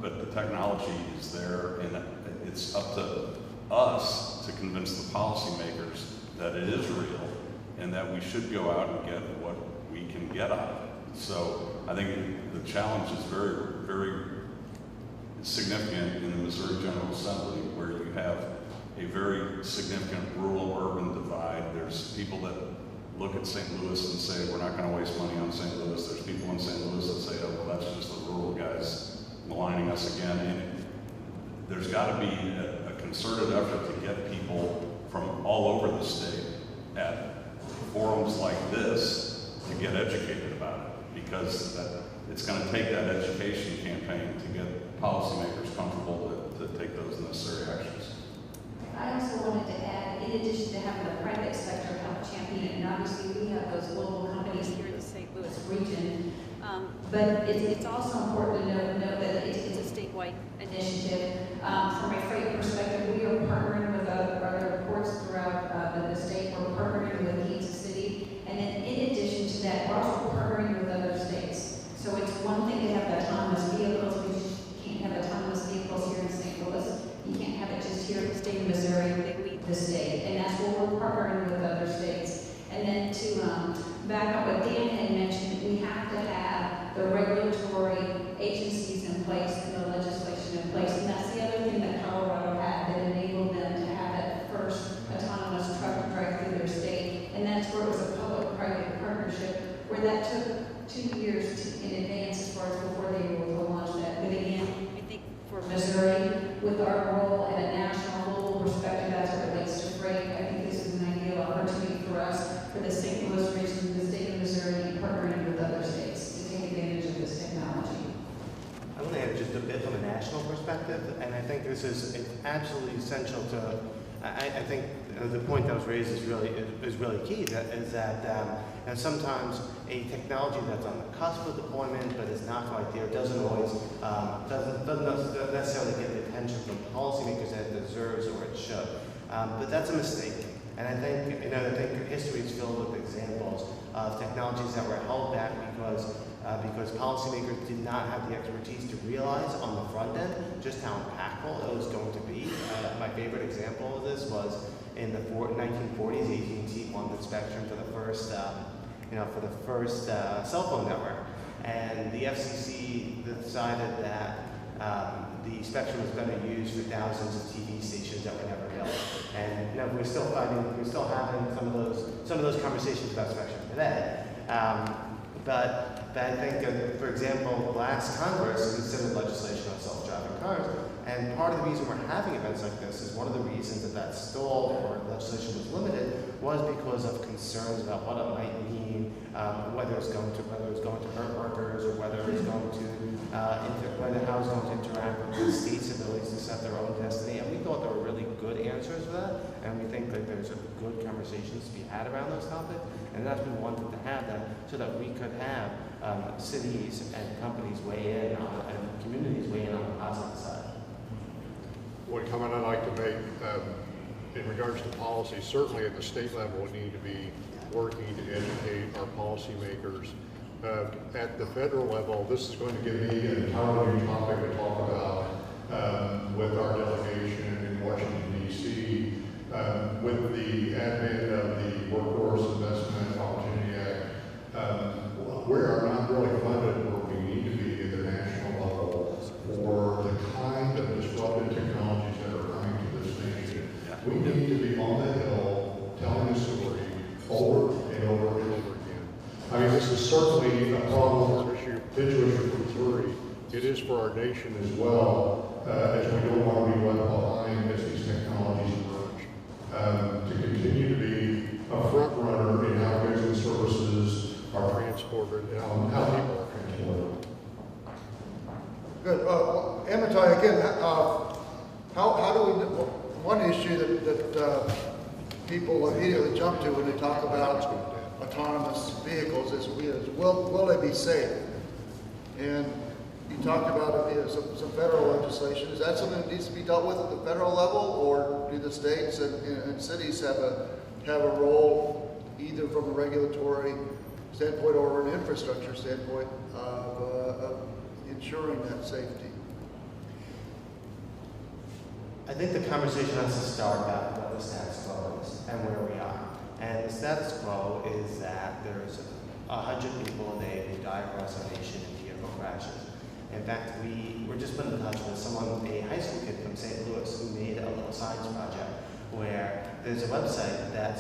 But the technology is there, and it's up to us to convince the policymakers that it is real and that we should go out and get what we can get out of it. So I think the challenge is very, very significant in the Missouri General Assembly, where you have a very significant rural-urban divide. There's people that look at St. Louis and say, we're not going to waste money on St. Louis. There's people in St. Louis that say, oh, well, that's just the rural guys maligning us again. And there's got to be a concerted effort to get people from all over the state at forums like this to get educated about it, because it's going to take that education campaign to get policymakers comfortable to take those necessary actions. I also wanted to add, in addition to having the private sector help champion it, and obviously we have those global companies here in the St. Louis region, but it's also important to know that it's a statewide initiative. From a freight perspective, we are partnering with other ports throughout the state. We're partnering with Kansas City, and then in addition to that, we're also partnering with other states. So it's one thing to have autonomous vehicles, but you can't have autonomous vehicles here in St. Louis. You can't have it just here in the state of Missouri. They leave the state, and that's where we're partnering with other states. And then to back up what Dan had mentioned, we have to have the regulatory agencies in place and the legislation in place. And that's the other thing that Colorado had that enabled them to have that first autonomous truck drive through their state. And that's where it was a public-private partnership, where that took 2 years in advance as far as before they were able to launch that. But again, I think for Missouri, with our role at a national, global perspective as it relates to freight, I think this is an ideal opportunity for us, for the St. Louis region, the state of Missouri, partnering with other states to take advantage of this technology. I want to add just a bit from a national perspective, and I think this is absolutely essential to. I think the point that was raised is really key. Is that sometimes a technology that's on the cusp of deployment but is not quite there doesn't always doesn't necessarily get the attention from policymakers that it deserves or it should. But that's a mistake. And I think history is filled with examples of technologies that were held back because policymakers did not have the expertise to realize on the front end just how impactful it was going to be. My favorite example of this was in the 1940s. AT&T wanted Spectrum for the first, cell phone network, and the FCC decided that the spectrum was better used for thousands of TV stations that were never built. And we're still having some of those conversations about spectrum today. But I think, for example, last Congress considered legislation on self-driving cars, And part of the reason we're having events like this is one of the reasons that stalled or legislation was limited was because of concerns about what it might mean, whether it's going to hurt workers or whether it's going to whether how it's going to interact with the state's abilities to set their own destiny. And we thought there were really good answers for that, and we think that there's a good conversations to be had around those topics. And that's we wanted to have that so that we could have cities and companies weigh in on and communities weigh in on the positive side. One comment I'd like to make in regards to policy, certainly at the state level, we need to be working to educate our policymakers. At the federal level, this is going to give me an entirely new topic to talk about with our delegation in Washington, D.C. With the advent of the Workforce Investment and Opportunity Act, we are not really funded where we need to be at the national level for the kind of disruptive technologies that are coming to this nation. We need to be on the hill telling the story over and over and over again. I mean, this is certainly a problem issue, digital issue for Missouri. It is for our nation as well, as we don't want to be left behind as these technologies emerge. To continue to be a front runner in how goods and services are transported and how people are transported. Good. Amitai, again, how do we, one issue that people immediately jump to when they talk about autonomous vehicles is will they be safe? And you talked about some federal legislation. Is that something that needs to be dealt with at the federal level, or do the states and cities have a role, either from a regulatory standpoint or an infrastructure standpoint, of ensuring that safety? I think the conversation has to start about what the status quo is and where we are. And the status quo is that there's 100 people a day who die across our nation in vehicle crashes. In fact, we were just put in touch with a high school kid from St. Louis who made a little science project where there's a website that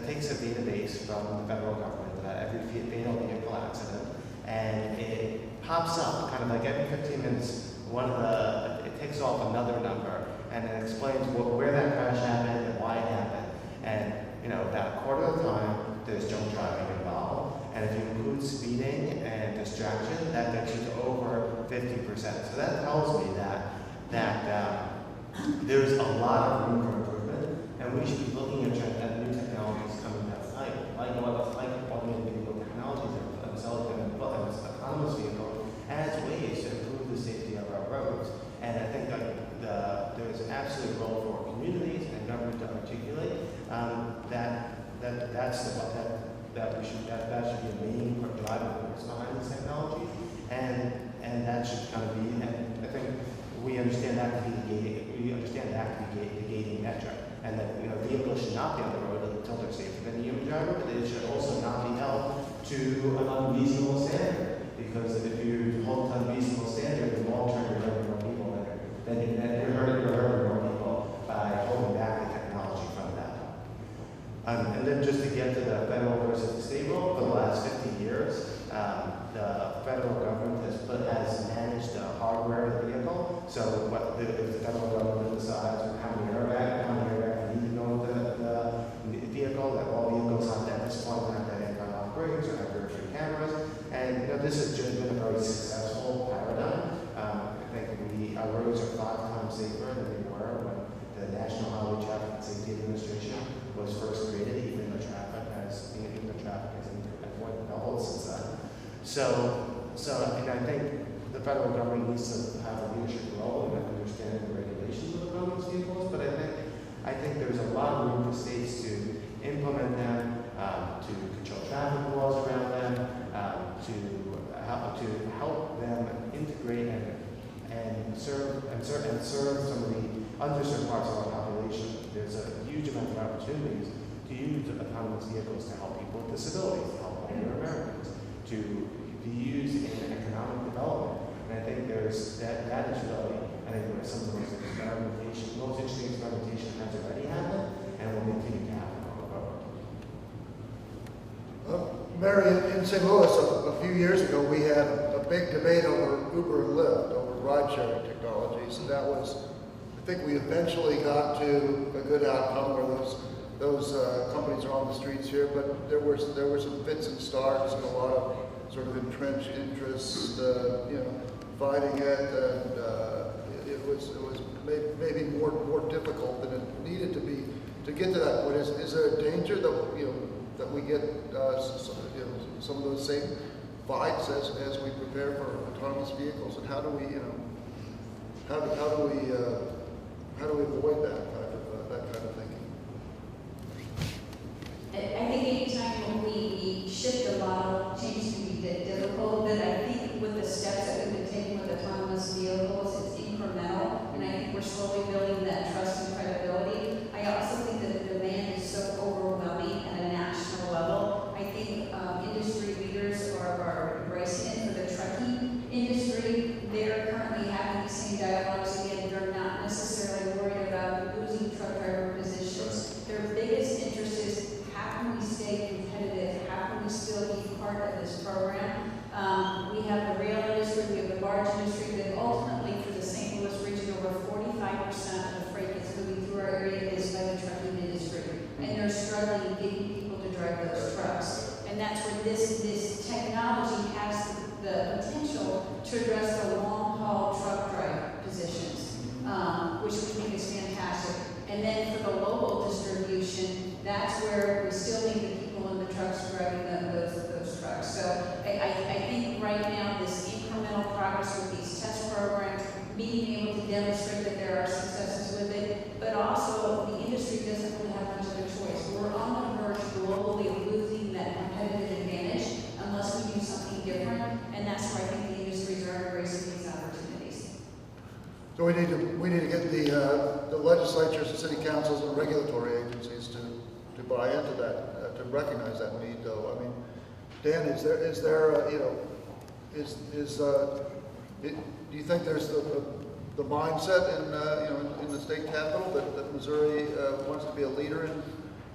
takes a database from the federal government about every fatal vehicle accident, and it pops up kind of like every 15 minutes, it takes off another number, and it explains where that crash happened and why it happened. And about a quarter of the time, there's drunk driving involved. And if you include speeding and distraction, that gets you to over 50%. So that tells me that there's a lot of room for improvement, and we should be looking at new technologies coming down the pipe, like automated vehicle technologies and autonomous vehicle as ways to improve the safety of our roads. And I think that there's an absolute role for communities and government to articulate that should be a main driving force behind this technology, and that should kind of be. And I think we understand that to be the gating metric, and that vehicles should not be on the road until they're safer than a human driver, but they should also not be held to an unreasonable standard. Because if you hold an unreasonable standard, in the long term you're hurting more people then you're hurting more people by holding back the technology from that. And then just to get to the federal versus the state role, for the last 50 years, the federal government has managed the hardware of the vehicle. So if the federal government decides how many airbags need to go into the vehicle, that all vehicles at this point have that anti-lock brakes or have rear-view cameras. And this has just been a very successful paradigm. I think our roads are 5 times safer than they were when the National Highway Traffic and Safety Administration was first created, even the traffic has doubled since then. So I think the federal government needs to have a leadership role in understanding the regulations of autonomous vehicles, but I think there's a lot of room for states to implement them, to control traffic laws around them, to help them integrate and serve some of the underserved parts of our population. There's a huge amount of opportunities to use autonomous vehicles to help people with disabilities, to help older Americans, to be used in economic development. And I think that is really, I think where some of the most interesting experimentation has already happened and will continue to happen going forward. Mary, in St. Louis, a few years ago, we had a big debate over Uber and Lyft, over ride-sharing technologies, and that was, I think we eventually got to a good outcome where those companies are on the streets here, but there were some fits and starts and a lot of sort of entrenched interests, fighting it, and it was maybe more difficult than it needed to be to get to that point. Is there a danger that we get some of those same fights as we prepare for autonomous vehicles, and how do we avoid that kind of thinking? I think anytime when we shift the model, change can be difficult, but I think with the steps that we've been taking with autonomous vehicles, it's incremental, and I think we're slowly building that trust and credibility. I also think that the demand is so overwhelming at a national level. I think industry leaders are embracing it. For the trucking industry, they're currently having the same dialogues again. They're not necessarily worried about losing truck driver positions. Their biggest interest is how can we stay competitive? How can we still be part of this program? We have the rail industry, we have the barge industry, but ultimately for the St. Louis region, over 45% of the freight that's moving through our area is by the trucking industry. And they're struggling getting people to drive those trucks. And that's where this technology has the potential to address the long-haul truck driver positions, which we think is fantastic. And then for the local distribution, that's where we still need the people in the trucks driving those trucks. So I think right now this incremental progress with these test programs, being able to demonstrate that there are successes with it, but also the industry doesn't really have much of a choice. We're on the verge globally of losing that competitive advantage unless we do something different, and that's where I think the industries are embracing these opportunities. So we need to get the legislatures, the city councils, and regulatory agencies to buy into that, to recognize that need. Though, I mean, Dan, do you think there's the mindset in the state capitol that Missouri wants to be a leader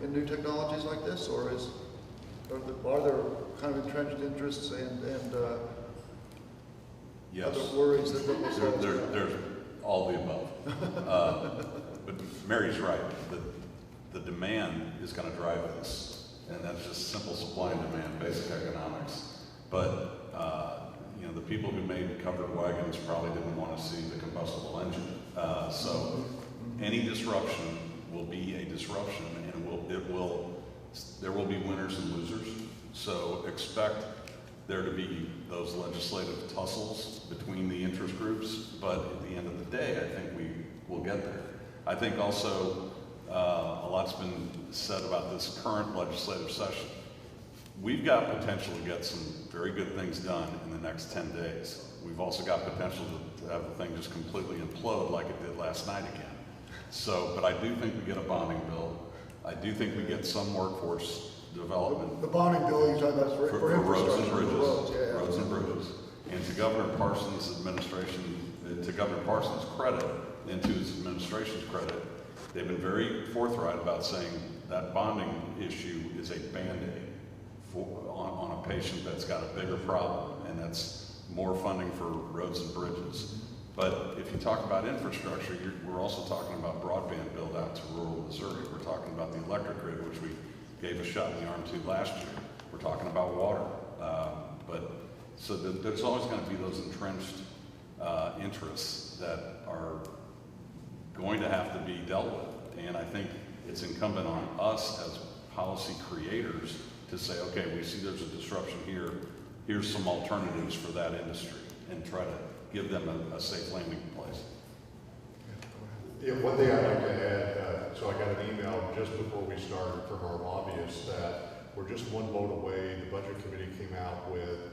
in new technologies like this, or are there kind of entrenched interests and yes, other worries that there's all the above. But Mary's right. The demand is going to drive this, and that's just simple supply and demand, basic economics. But the people who made covered wagons probably didn't want to see the combustible engine. So any disruption will be a disruption, and there will be winners and losers. So expect there to be those legislative tussles between the interest groups, but at the end of the day, I think we will get there. I think also a lot's been said about this current legislative session. We've got potential to get some very good things done in the next 10 days. We've also got potential to have the thing just completely implode like it did last night again. But I do think we get a bonding bill. I do think we get some workforce development. The bonding bill you're talking about for roads and bridges. Roads and bridges. And to Governor Parsons' administration, to Governor Parsons' credit, and to his administration's credit, they've been very forthright about saying that bonding issue is a Band-Aid on a patient that's got a bigger problem, and that's more funding for roads and bridges. But if you talk about infrastructure, we're also talking about broadband build out to rural Missouri. We're talking about the electric grid, which we gave a shot in the arm to last year. We're talking about water. So there's always going to be those entrenched interests that are going to have to be dealt with. And I think it's incumbent on us as policy creators to say, okay, we see there's a disruption here. Here's some alternatives for that industry, and try to give them a safe landing place. Yeah, one thing I'd like to add, so I got an email just before we started from our lobbyists that we're just one vote away. The Budget Committee came out with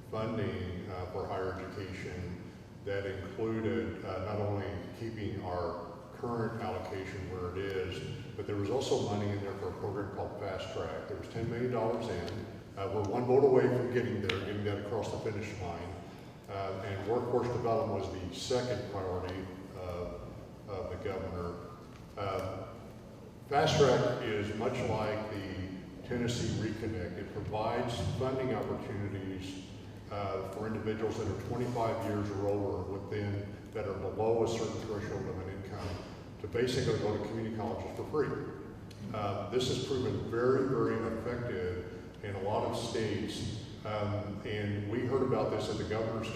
funding for higher education that included not only keeping our current allocation where it is, but there was also money in there for a program called Fast Track. There was $10 million in. We're one vote away from getting there, getting that across the finish line. And workforce development was the second priority of the governor. Fast Track is much like the Tennessee Reconnect. It provides funding opportunities for individuals that are 25 years or older that are below a certain threshold of an income to basically go to community colleges for free. This has proven very, very effective in a lot of states, and we heard about this at the Governor's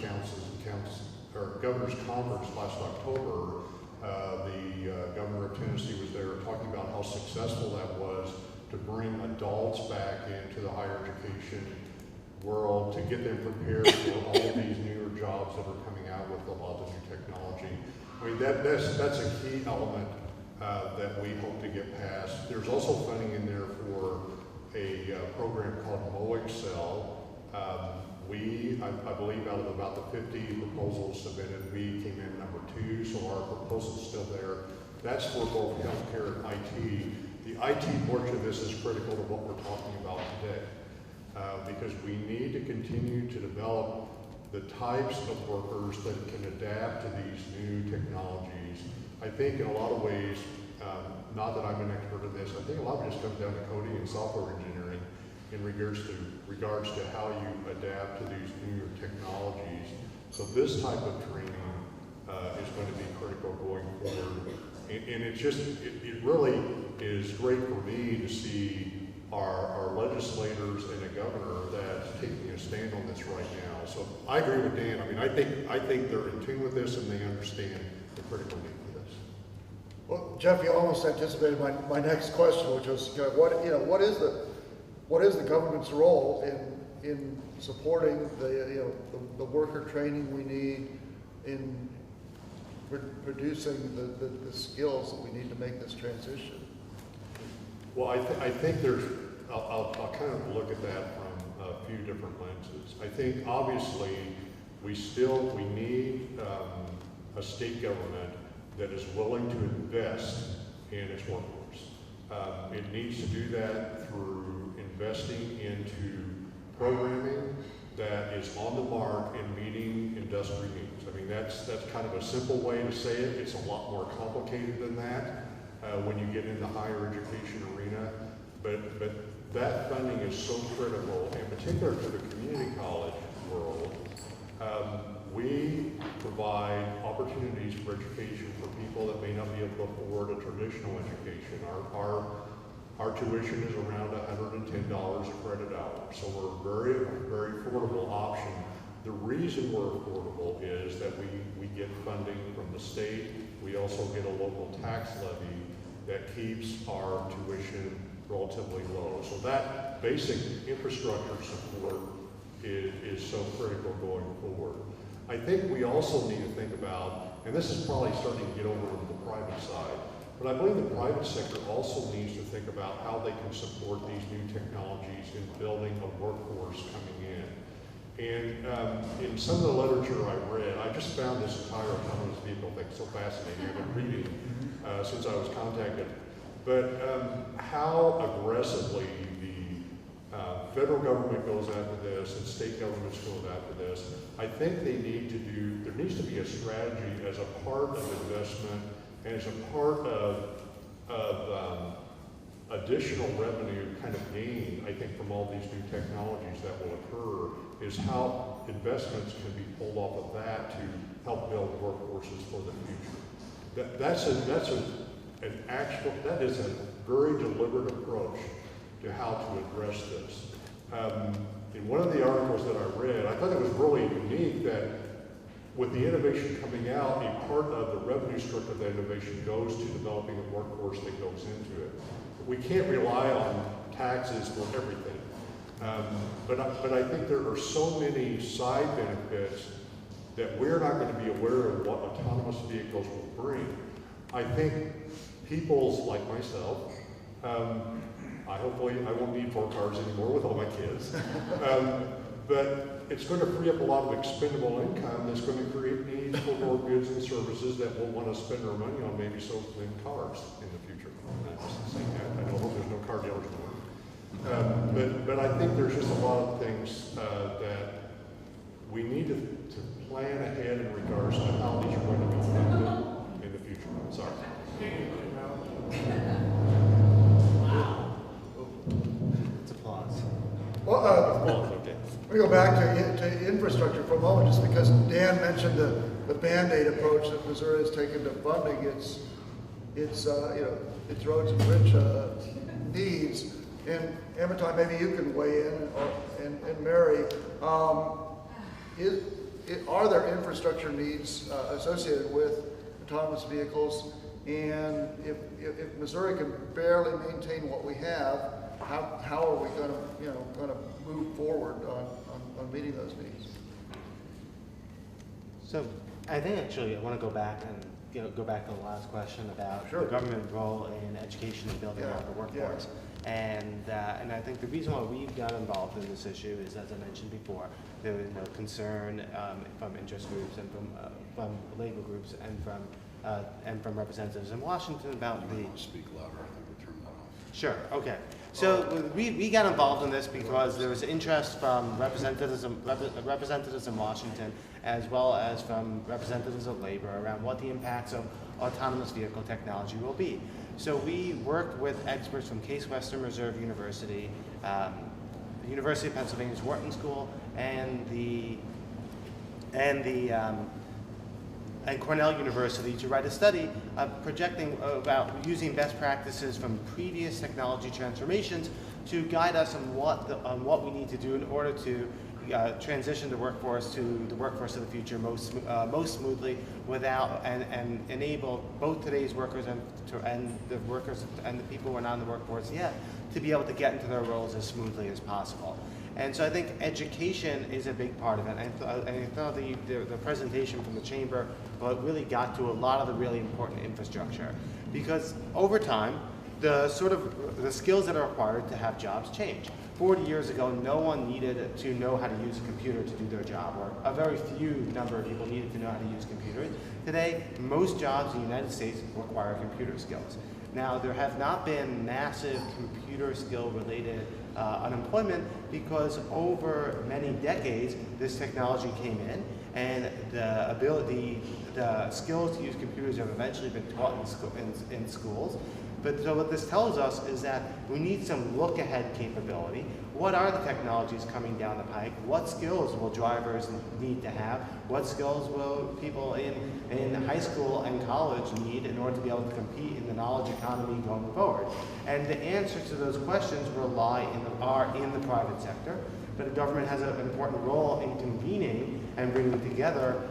Governor's Conference last October. The Governor of Tennessee was there talking about how successful that was to bring adults back into the higher education world, to get them prepared for all of these newer jobs that are coming out with a lot of new technology. I mean, that's a key element that we hope to get past. There's also funding in there for a program called MoExcel. I believe out of about the 50 proposals submitted, we came in number 2, so our proposal's still there. That's for both healthcare and IT. The IT portion of this is critical to what we're talking about today, because we need to continue to develop the types of workers that can adapt to these new technologies. I think in a lot of ways, not that I'm an expert in this, I think a lot of it just comes down to coding and software engineering in regards to how you adapt to these new technologies. So this type of training is going to be critical going forward. And it really is great for me to see our legislators and a governor that's taking a stand on this right now. So I agree with Dan. I mean, I think they're in tune with this and they understand the critical need for this. Well, Jeff, you almost anticipated my next question, which was, what is the government's role in supporting the worker training we need in producing the skills that we need to make this transition? Well, I think I'll kind of look at that from a few different lenses. I think obviously we need a state government that is willing to invest in its workforce. It needs to do that through investing into programming that is on the mark and meeting industry needs. I mean, that's kind of a simple way to say it. It's a lot more complicated than that when you get in the higher education arena. But that funding is so critical, in particular to the community college world. We provide opportunities for education for people that may not be able to afford a traditional education. Our tuition is around $110 a credit hour, so we're a very, very affordable option. The reason we're affordable is that we get funding from the state. We also get a local tax levy that keeps our tuition relatively low. So that basic infrastructure support is so critical going forward. I think we also need to think about, and this is probably starting to get over to the private side, but I believe the private sector also needs to think about how they can support these new technologies in building a workforce coming in. And in some of the literature I read, I just found this entire autonomous vehicle thing so fascinating. I've been reading since I was contacted. But how aggressively the federal government goes after this and state governments go after this, I think there needs to be a strategy as a part of investment and as a part of additional revenue kind of gain, I think, from all these new technologies that will occur, is how investments can be pulled off of that to help build workforces for the future. That is a very deliberate approach to how to address this. In one of the articles that I read, I thought it was really unique that with the innovation coming out, a part of the revenue structure of that innovation goes to developing the workforce that goes into it. We can't rely on taxes for everything. But I think there are so many side benefits that we're not going to be aware of what autonomous vehicles will bring. I think people like myself, hopefully I won't need 4 cars anymore with all my kids, but it's going to free up a lot of expendable income that's going to create needs for more goods and services that we'll want to spend our money on, maybe so in cars in the future. I'm not just saying that. I hope there's no car dealers anymore. But I think there's just a lot of things that we need to plan ahead in regards to how these are going to be funded in the future. Sorry. It's applause. Well, applause, okay. Let me go back to infrastructure for a moment, just because Dan mentioned the Band-Aid approach that Missouri has taken to funding its roads and bridge needs. And Amitai, maybe you can weigh in, and Mary, are there infrastructure needs associated with autonomous vehicles? And if Missouri can barely maintain what we have, how are we going to move forward on meeting those needs? So I think actually I want to go back and go back to the last question about Sure. the government role in education and building out the workforce. And I think the reason why we've got involved in this issue is, as I mentioned before, there was no concern from interest groups and from labor groups and from representatives in Washington about the. Speak louder. I think we turned that off. Sure. Okay. So we got involved in this because there was interest from representatives in Washington, as well as from representatives of labor, around what the impacts of autonomous vehicle technology will be. So we worked with experts from Case Western Reserve University, the University of Pennsylvania's Wharton School, and Cornell University to write a study projecting about using best practices from previous technology transformations to guide us on what we need to do in order to transition the workforce to the workforce of the future most smoothly, and enable both today's workers and the workers and the people who are not in the workforce yet to be able to get into their roles as smoothly as possible. And so I think education is a big part of it. And I thought the presentation from the chamber really got to a lot of the really important infrastructure, because over time, the skills that are required to have jobs change. 40 years ago, no one needed to know how to use a computer to do their job, or a very few number of people needed to know how to use computers. Today, most jobs in the United States require computer skills. Now, there have not been massive computer skill related unemployment, because over many decades, this technology came in, and the skills to use computers have eventually been taught in schools. But so what this tells us is that we need some look-ahead capability. What are the technologies coming down the pike? What skills will drivers need to have? What skills will people in high school and college need in order to be able to compete in the knowledge economy going forward? And the answers to those questions are in the private sector, but the government has an important role in convening and bringing together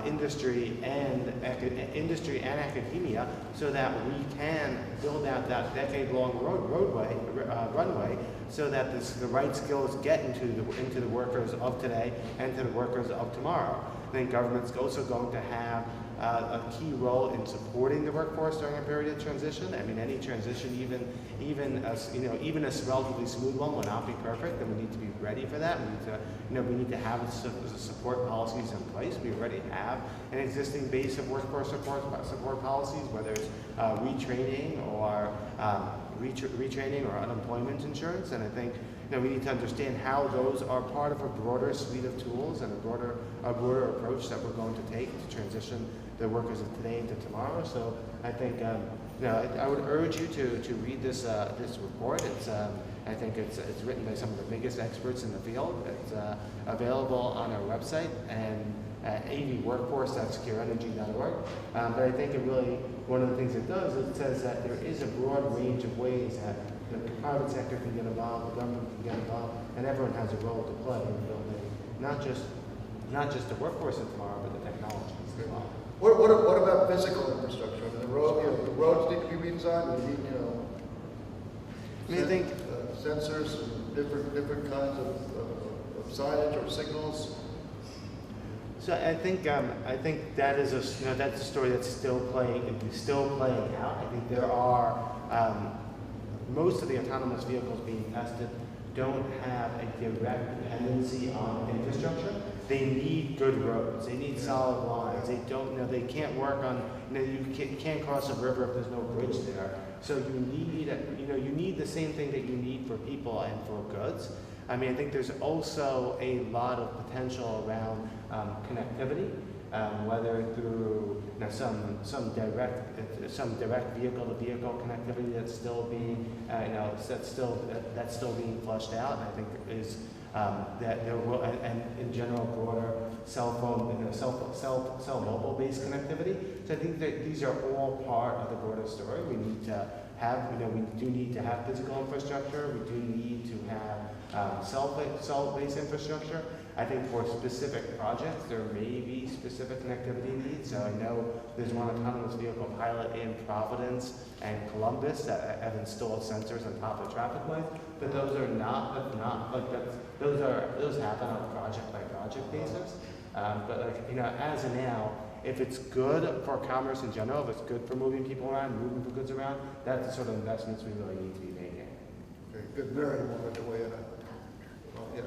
industry and academia, so that we can build out that decade-long runway, so that the right skills get into the workers of today and to the workers of tomorrow. I think government's also going to have a key role in supporting the workforce during a period of transition. I mean, any transition, even a relatively smooth one, will not be perfect, and we need to be ready for that. We need to have support policies in place. We already have an existing base of workforce support policies, whether it's retraining or unemployment insurance. And I think we need to understand how those are part of a broader suite of tools and a broader approach that we're going to take to transition the workers of today into tomorrow. So I think I would urge you to read this report. I think it's written by some of the biggest experts in the field. It's available on our website and at avworkforce.secureenergy.org. But I think one of the things it does is it says that there is a broad range of ways that the private sector can get involved, the government can get involved, and everyone has a role to play in building not just the workforce of tomorrow, but the technologies as well. What about physical infrastructure? I mean, the roads need to be redesigned. We need sensors and different kinds of signage or signals. So I think that is that's a story that's still playing out. I think there are most of the autonomous vehicles being tested don't have a direct dependency on infrastructure. They need good roads. They need solid lines. They can't work on. You can't cross a river if there's no bridge there. So you need the same thing that you need for people and for goods. I mean, I think there's also a lot of potential around connectivity, whether through some direct vehicle-to-vehicle connectivity that's still being that's still being fleshed out. And I think is that there will, and in general broader cell mobile-based connectivity. So I think that these are all part of the broader story. We need to have, we do need to have physical infrastructure. We do need to have cell-based infrastructure. I think for specific projects, there may be specific connectivity needs. So I know there's one autonomous vehicle pilot in Providence and Columbus that have installed sensors on top of traffic lights, but those are those happen on a project by project basis. But as of now, if it's good for commerce in general, if it's good for moving people around, moving the goods around, that's the sort of investments we really need to be making. Okay, good. Mary wanted to weigh in. Yeah.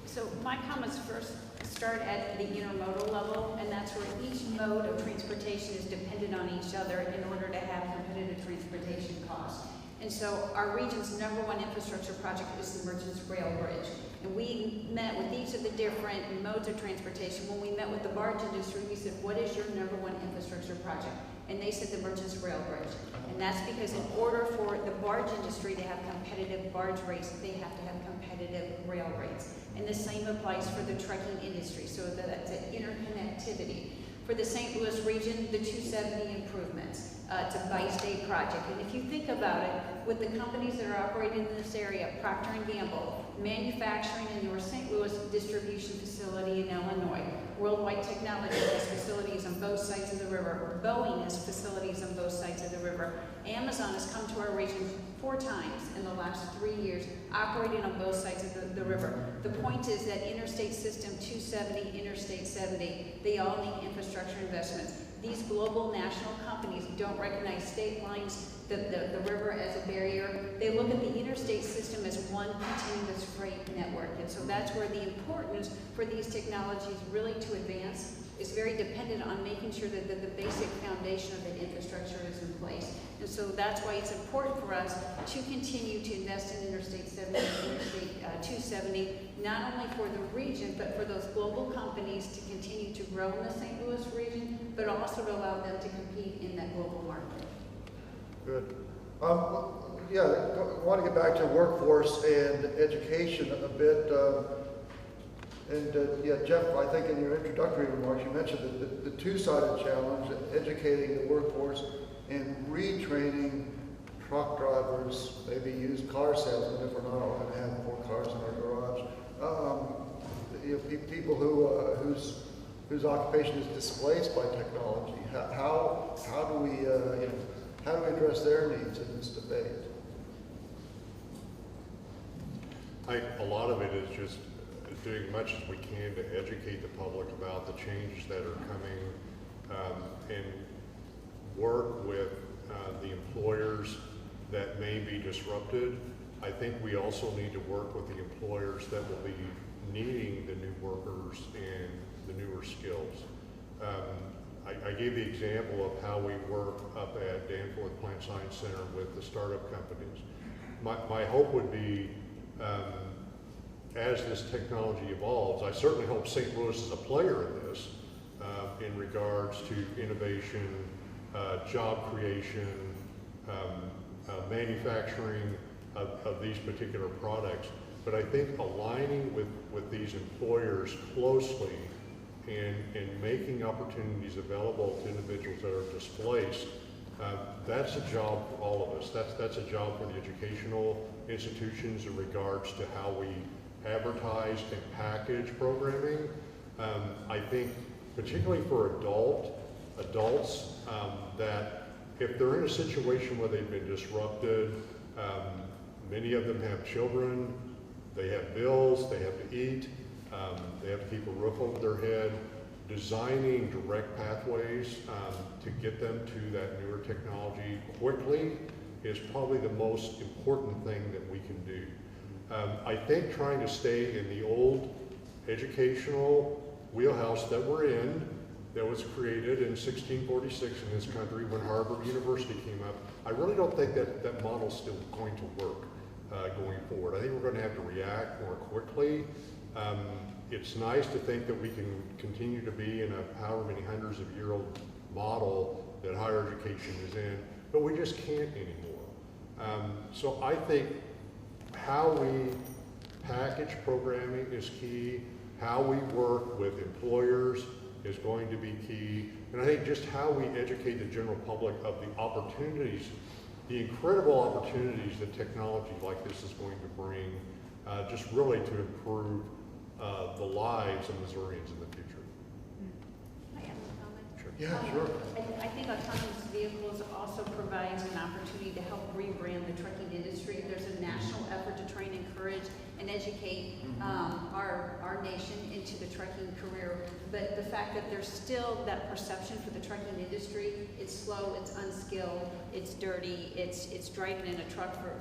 So my comments first start at the intermodal level, and that's where each mode of transportation is dependent on each other in order to have competitive transportation costs. And so our region's #1 infrastructure project is the Merchants Rail Bridge. And we met with each of the different modes of transportation. When we met with the barge industry, we said, what is your #1 infrastructure project? And they said the Merchants Rail Bridge. And that's because in order for the barge industry to have competitive barge rates, they have to have competitive rail rates. And the same applies for the trucking industry, so that's an interconnectivity. For the St. Louis region, the 270 improvements. It's a bi-state project. And if you think about it, with the companies that are operating in this area, Procter & Gamble, manufacturing in North St. Louis distribution facility in Illinois, Worldwide Technology has facilities on both sides of the river, Boeing has facilities on both sides of the river, Amazon has come to our region 4 times in the last 3 years, operating on both sides of the river. The point is that Interstate System 270, Interstate 70, they all need infrastructure investments. These global national companies don't recognize state lines, the river as a barrier. They look at the interstate system as one continuous freight network. And so that's where the importance for these technologies really to advance is very dependent on making sure that the basic foundation of the infrastructure is in place. And so that's why it's important for us to continue to invest in Interstate 70 and Interstate 270, not only for the region, but for those global companies to continue to grow in the St. Louis region, but also to allow them to compete in that global market. Good. Yeah, I want to get back to workforce and education a bit. Yeah, Jeff, I think in your introductory remarks, you mentioned the two-sided challenge, educating the workforce and retraining truck drivers, maybe used car salesmen if we're not all going to have 4 cars in our garage. People whose occupation is displaced by technology. How do we address their needs in this debate? A lot of it is just doing as much as we can to educate the public about the changes that are coming and work with the employers that may be disrupted. I think we also need to work with the employers that will be needing the new workers and the newer skills. I gave the example of how we work up at Danforth Plant Science Center with the startup companies. My hope would be, as this technology evolves, I certainly hope St. Louis is a player in this in regards to innovation, job creation, manufacturing of these particular products. But I think aligning with these employers closely and making opportunities available to individuals that are displaced, that's a job for all of us. That's a job for the educational institutions in regards to how we advertise and package programming. I think particularly for adults, that if they're in a situation where they've been disrupted, many of them have children, they have bills, they have to eat, they have to keep a roof over their head. Designing direct pathways to get them to that newer technology quickly is probably the most important thing that we can do. I think trying to stay in the old educational wheelhouse that we're in, that was created in 1646 in this country when Harvard University came up, I really don't think that model's still going to work going forward. I think we're going to have to react more quickly. It's nice to think that we can continue to be in a however many hundreds of year old model that higher education is in, but we just can't anymore. So I think how we package programming is key. How we work with employers is going to be key. And I think just how we educate the general public of the opportunities, the incredible opportunities that technology like this is going to bring, just really to improve the lives of Missourians in the future. Can I add a comment? Sure. Yeah, sure. I think autonomous vehicles also provides an opportunity to help rebrand the trucking industry. There's a national effort to train, encourage, and educate our nation into the trucking career. But the fact that there's still that perception for the trucking industry, it's slow, it's unskilled, it's dirty, it's driving in a truck for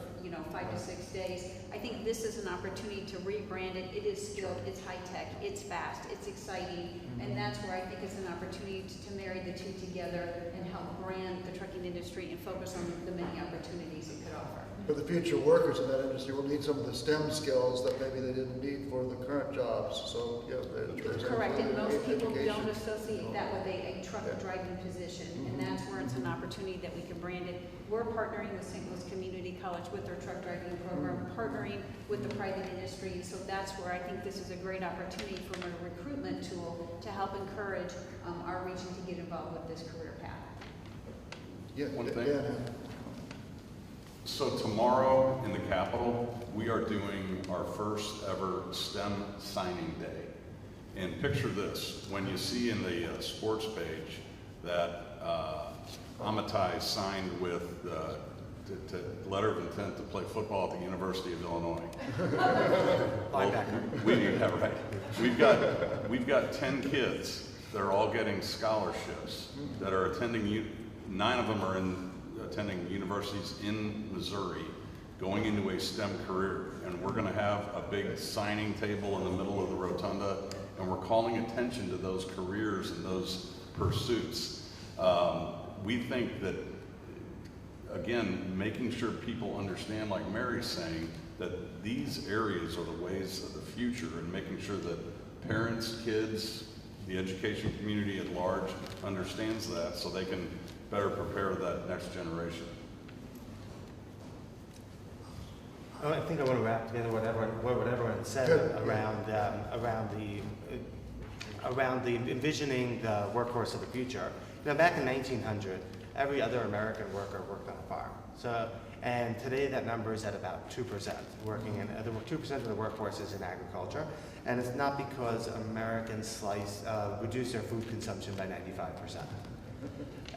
5 to 6 days. I think this is an opportunity to rebrand it. It is skilled, it's high tech, it's fast, it's exciting, and that's where I think it's an opportunity to marry the two together and help brand the trucking industry and focus on the many opportunities it could offer. But the future workers in that industry will need some of the STEM skills that maybe they didn't need for the current jobs. So, yeah, there's Correct, and most people education. don't associate that with a truck driving position, and that's where it's an opportunity that we can brand it. We're partnering with St. Louis Community College with their truck driving program, partnering with the private industry, so that's where I think this is a great opportunity from a recruitment tool to help encourage our region to get involved with this career path. Yeah, One thing. yeah. So tomorrow in the Capitol, we are doing our first ever STEM signing day. And picture this, when you see in the sports page that Amitai signed with the letter of intent to play football at the University of Illinois. We've got 10 kids that are all getting scholarships that are attending, 9 of them are attending universities in Missouri, going into a STEM career. And we're gonna have a big signing table in the middle of the rotunda, and we're calling attention to those careers and those pursuits. We think that, again, making sure people understand, like Mary's saying, that these areas are the ways of the future, and making sure that parents, kids, the education community at large understands that, so they can better prepare that next generation. I think I want to wrap together what everyone said around the envisioning the workforce of the future. Back in 1900, every other American worker worked on a farm. So, and today that number is at about 2% working in. 2% of the workforce is in agriculture, and it's not because Americans reduce their food consumption by 95%.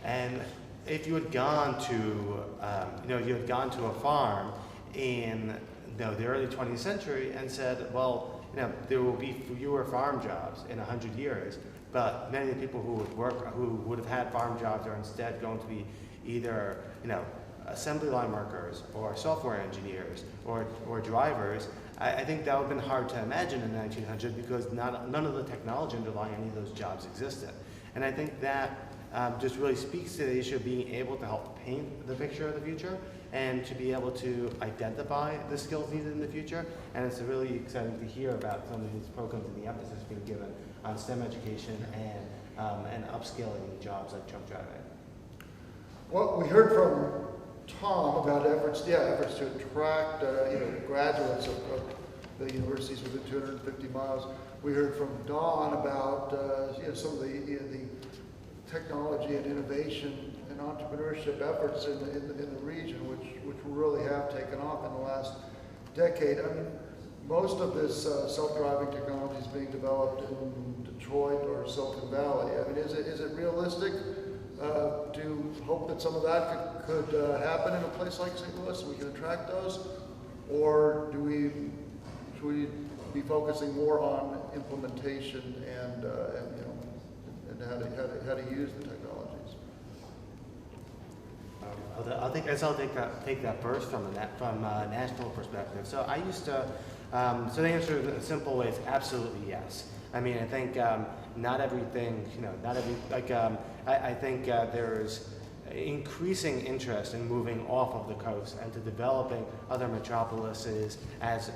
And if you had gone to a farm in the early 20th century and said, well, there will be fewer farm jobs in 100 years, but many of the people who would have had farm jobs are instead going to be either assembly line workers or software engineers or drivers. I think that would have been hard to imagine in 1900 because none of the technology underlying any of those jobs existed. And I think that just really speaks to the issue of being able to help paint the picture of the future and to be able to identify the skills needed in the future. And it's really exciting to hear about some of these programs and the emphasis being given on STEM education and upskilling in jobs like truck driving. Well, we heard from Tom about efforts to attract graduates of the universities within 250 miles. We heard from Don about some of the technology and innovation and entrepreneurship efforts in the region, which really have taken off in the last decade. I mean, most of this self-driving technology is being developed in Detroit or Silicon Valley. I mean, is it realistic to hope that some of that could happen in a place like St. Louis and we can attract those? Or should we be focusing more on implementation and how to use the technologies? I'll take that first from a national perspective. So I used to. So the answer in a simple way is absolutely yes. I mean, I think not everything. I think there's increasing interest in moving off of the coast and to developing other metropolises as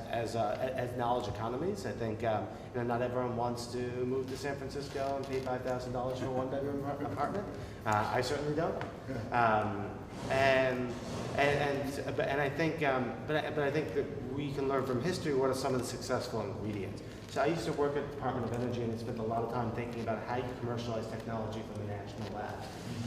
knowledge economies. I think not everyone wants to move to San Francisco and pay $5,000 for a one-bedroom apartment. I certainly don't. And I think, but I think that we can learn from history what are some of the successful ingredients. So I used to work at the Department of Energy and spent a lot of time thinking about how you commercialize technology from the national lab.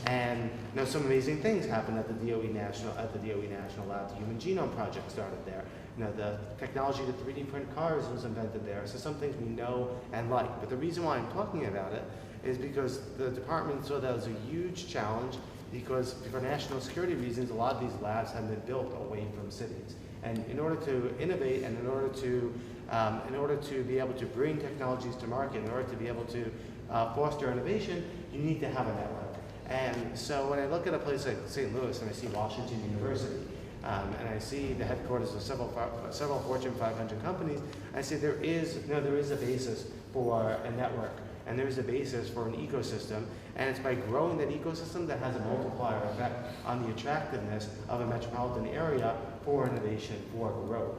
And some amazing things happened at the DOE National Lab. The Human Genome Project started there. The technology to 3D print cars was invented there. So some things we know and like. But the reason why I'm talking about it is because the department saw that as a huge challenge, because for national security reasons, a lot of these labs have been built away from cities. And in order to innovate and in order to be able to bring technologies to market, in order to be able to foster innovation, you need to have a network. And so when I look at a place like St. Louis and I see Washington University, and I see the headquarters of several Fortune 500 companies, I say there is a basis for a network, and there is a basis for an ecosystem, and it's by growing that ecosystem that has a multiplier effect on the attractiveness of a metropolitan area for innovation, for growth.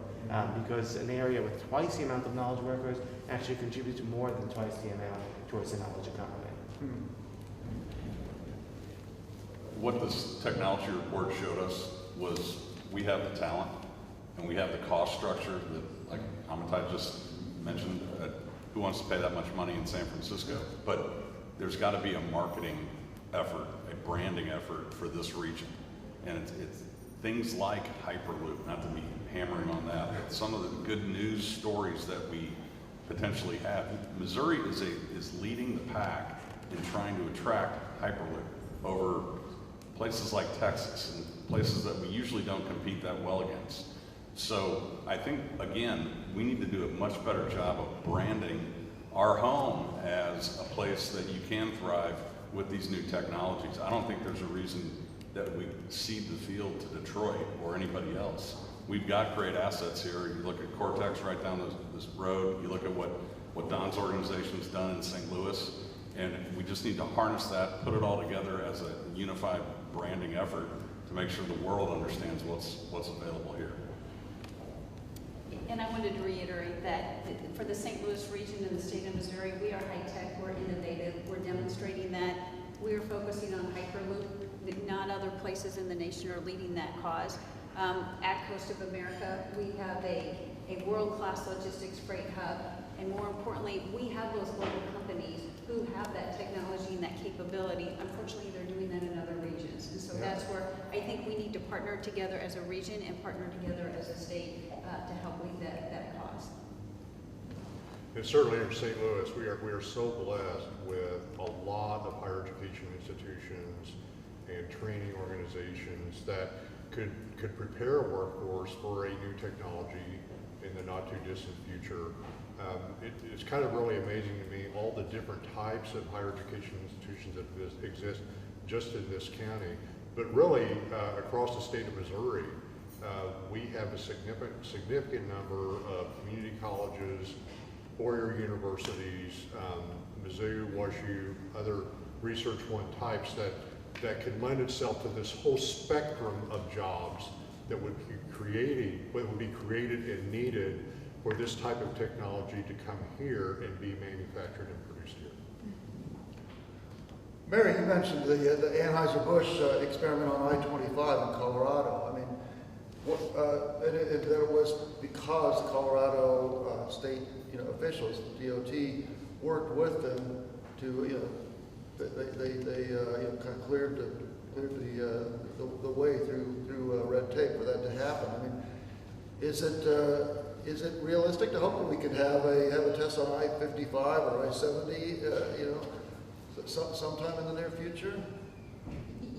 Because an area with twice the amount of knowledge workers actually contributes more than twice the amount towards the knowledge economy. What this technology report showed us was we have the talent and we have the cost structure that, like Amitai just mentioned, who wants to pay that much money in San Francisco? But there's got to be a marketing effort, a branding effort for this region. And it's things like Hyperloop, not to be hammering on that, but some of the good news stories that we potentially have. Missouri is leading the pack in trying to attract Hyperloop over places like Texas and places that we usually don't compete that well against. So I think, again, we need to do a much better job of branding our home as a place that you can thrive with these new technologies. I don't think there's a reason that we cede the field to Detroit or anybody else. We've got great assets here. You look at Cortex right down this road. You look at what Don's organization's done in St. Louis, and we just need to harness that, put it all together as a unified branding effort to make sure the world understands what's available here. And I wanted to reiterate that for the St. Louis region and the state of Missouri, we are high-tech, we're innovative, we're demonstrating that. We're focusing on Hyperloop. Not other places in the nation are leading that cause. At Coast of America, we have a world-class logistics freight hub, and more importantly, we have those global companies who have that technology and that capability. Unfortunately, they're doing that in other regions. And so that's where I think we need to partner together as a region and partner together as a state to help lead that cause. And certainly in St. Louis, we are so blessed with a lot of higher education institutions and training organizations that could prepare a workforce for a new technology in the not too distant future. It's kind of really amazing to me all the different types of higher education institutions that exist just in this county, but really across the state of Missouri. We have a significant number of community colleges, four-year universities, Mizzou, WashU, other Research One types that could lend itself to this whole spectrum of jobs that would be created and needed for this type of technology to come here and be manufactured and produced here. Mary, you mentioned the Anheuser-Busch experiment on I-25 in Colorado. I mean, that was because Colorado state officials, the DOT, worked with them to they kind of cleared the way through red tape for that to happen. I mean, is it realistic to hope that we could have a test on I-55 or I-70 sometime in the near future?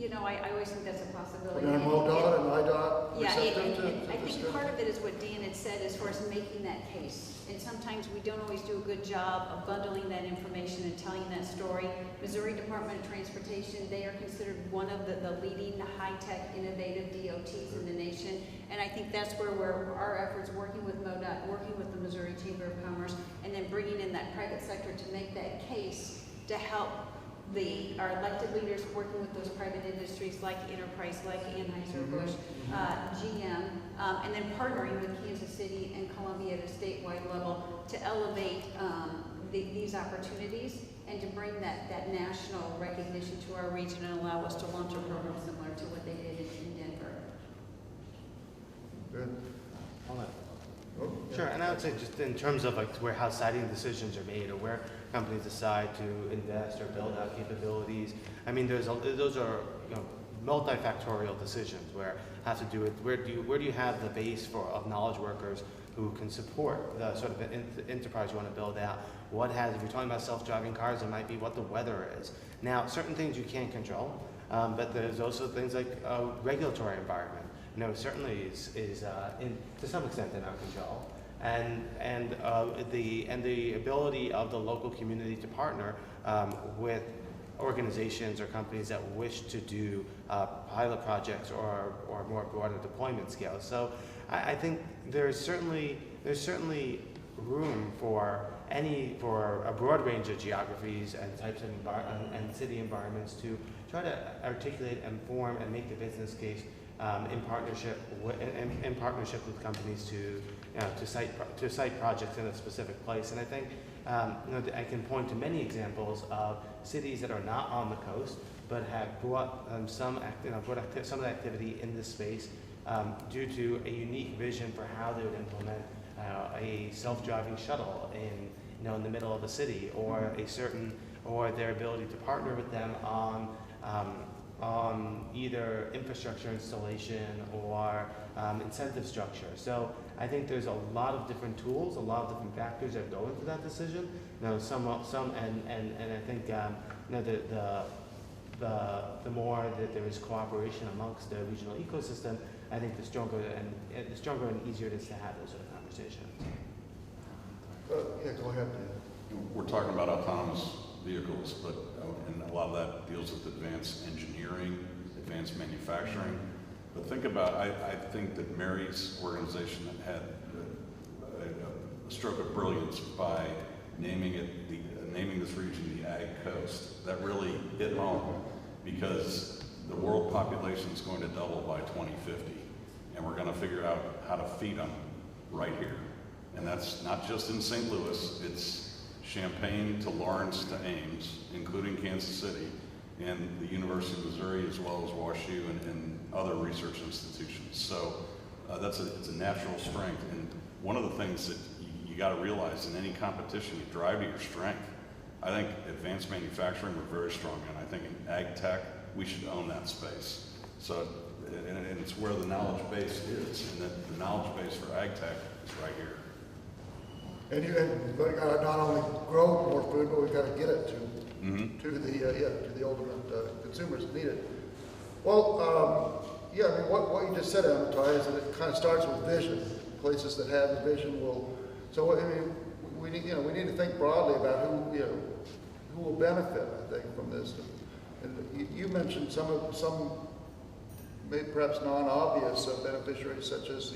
I always think that's a possibility. And MoDOT and IDOT. Yeah, I think part of it is what Dan had said as far as making that case. And sometimes we don't always do a good job of bundling that information and telling that story. Missouri Department of Transportation, they are considered one of the leading high-tech innovative DOTs in the nation. And I think that's where our efforts, working with MoDOT, working with the Missouri Chamber of Commerce, and then bringing in that private sector to make that case to help our elected leaders working with those private industries like Enterprise, like Anheuser-Busch, GM, and then partnering with Kansas City and Columbia at a statewide level to elevate these opportunities and to bring that national recognition to our region and allow us to launch a program similar to what they did in Denver. Good. Oh, yeah. Sure, and I would say just in terms of like where how siting decisions are made or where companies decide to invest or build out capabilities. I mean, those are multifactorial decisions where it has to do with where do you have the base of knowledge workers who can support the sort of enterprise you want to build out. If you're talking about self-driving cars, it might be what the weather is. Now, certain things you can't control, but there's also things like regulatory environment. Certainly is to some extent in our control, and the ability of the local community to partner with organizations or companies that wish to do pilot projects or more broader deployment scales. So I think there's certainly room for a broad range of geographies and types of and city environments to try to articulate, inform, and make the business case in partnership with companies to site projects in a specific place. And I think I can point to many examples of cities that are not on the coast but have brought some of the activity in this space due to a unique vision for how they would implement a self-driving shuttle in the middle of a city, or their ability to partner with them on either infrastructure installation or incentive structure. So I think there's a lot of different tools, a lot of different factors that go into that decision. And I think the more that there is cooperation amongst the regional ecosystem, I think the stronger and easier it is to have those sort of conversations. Yeah, go ahead. We're talking about autonomous vehicles, but and a lot of that deals with advanced engineering, advanced manufacturing. But think about, I think that Mary's organization had a stroke of brilliance by naming this region the Ag Coast. That really hit home, because the world population is going to double by 2050, and we're going to figure out how to feed them right here. And that's not just in St. Louis, it's Champaign to Lawrence to Ames, including Kansas City, and the University of Missouri, as well as WashU and other research institutions. So it's a natural strength. And one of the things that you got to realize in any competition, you drive to your strength. I think advanced manufacturing we're very strong in. I think in ag tech, we should own that space. So, and it's where the knowledge base is, and that the knowledge base for ag tech is right here. And we've got to not only grow more food, but we've got to get it to the ultimate consumers that need it. Well, I mean, what you just said, Amitai, is that it kind of starts with vision. Places that have a vision will. So I mean, we need to think broadly about who will benefit. I think from this. And you mentioned some maybe perhaps non-obvious beneficiaries, such as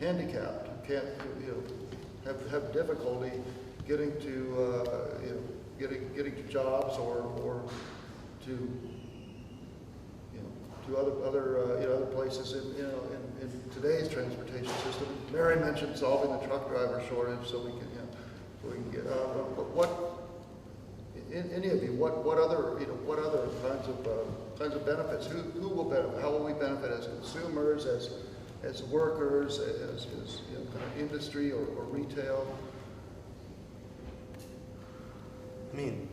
handicapped, who can't have difficulty getting to getting to jobs or to other places in today's transportation system. Mary mentioned solving the truck driver shortage, so we can get. But what any of you? What other kinds of benefits? Who will benefit? How will we benefit as consumers, as workers, as kind of industry or retail? I mean,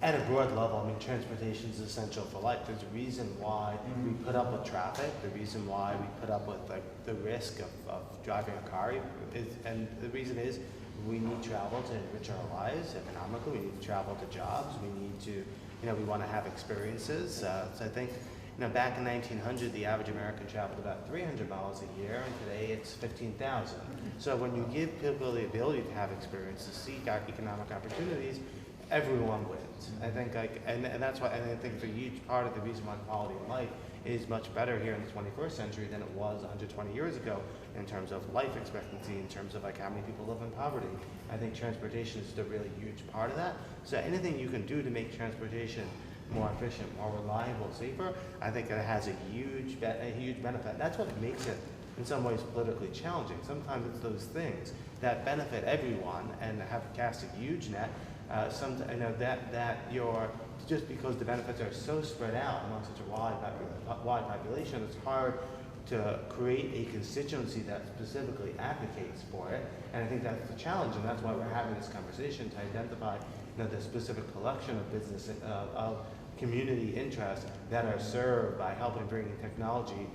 at a broad level, I mean, transportation is essential for life. There's a reason why we put up with traffic, the reason why we put up with the risk of driving a car, and the reason is we need travel to enrich our lives economically. We need to travel to jobs. We need to, we want to have experiences. So I think, back in 1900, the average American traveled about 300 miles a year, and today it's 15,000. So when you give people the ability to have experience, to seek out economic opportunities, everyone wins. I think and that's why, and I think it's a huge part of the reason why quality of life is much better here in the 21st century than it was 120 years ago in terms of life expectancy, in terms of like how many people live in poverty. I think transportation is a really huge part of that. So anything you can do to make transportation more efficient, more reliable, safer, I think it has a huge benefit. That's what makes it in some ways politically challenging. Sometimes it's those things that benefit everyone and have cast a huge net. That you're, just because the benefits are so spread out among such a wide population, it's hard to create a constituency that specifically advocates for it. And I think that's the challenge, and that's why we're having this conversation, to identify the specific collection of business of community interests that are served by helping bringing technology,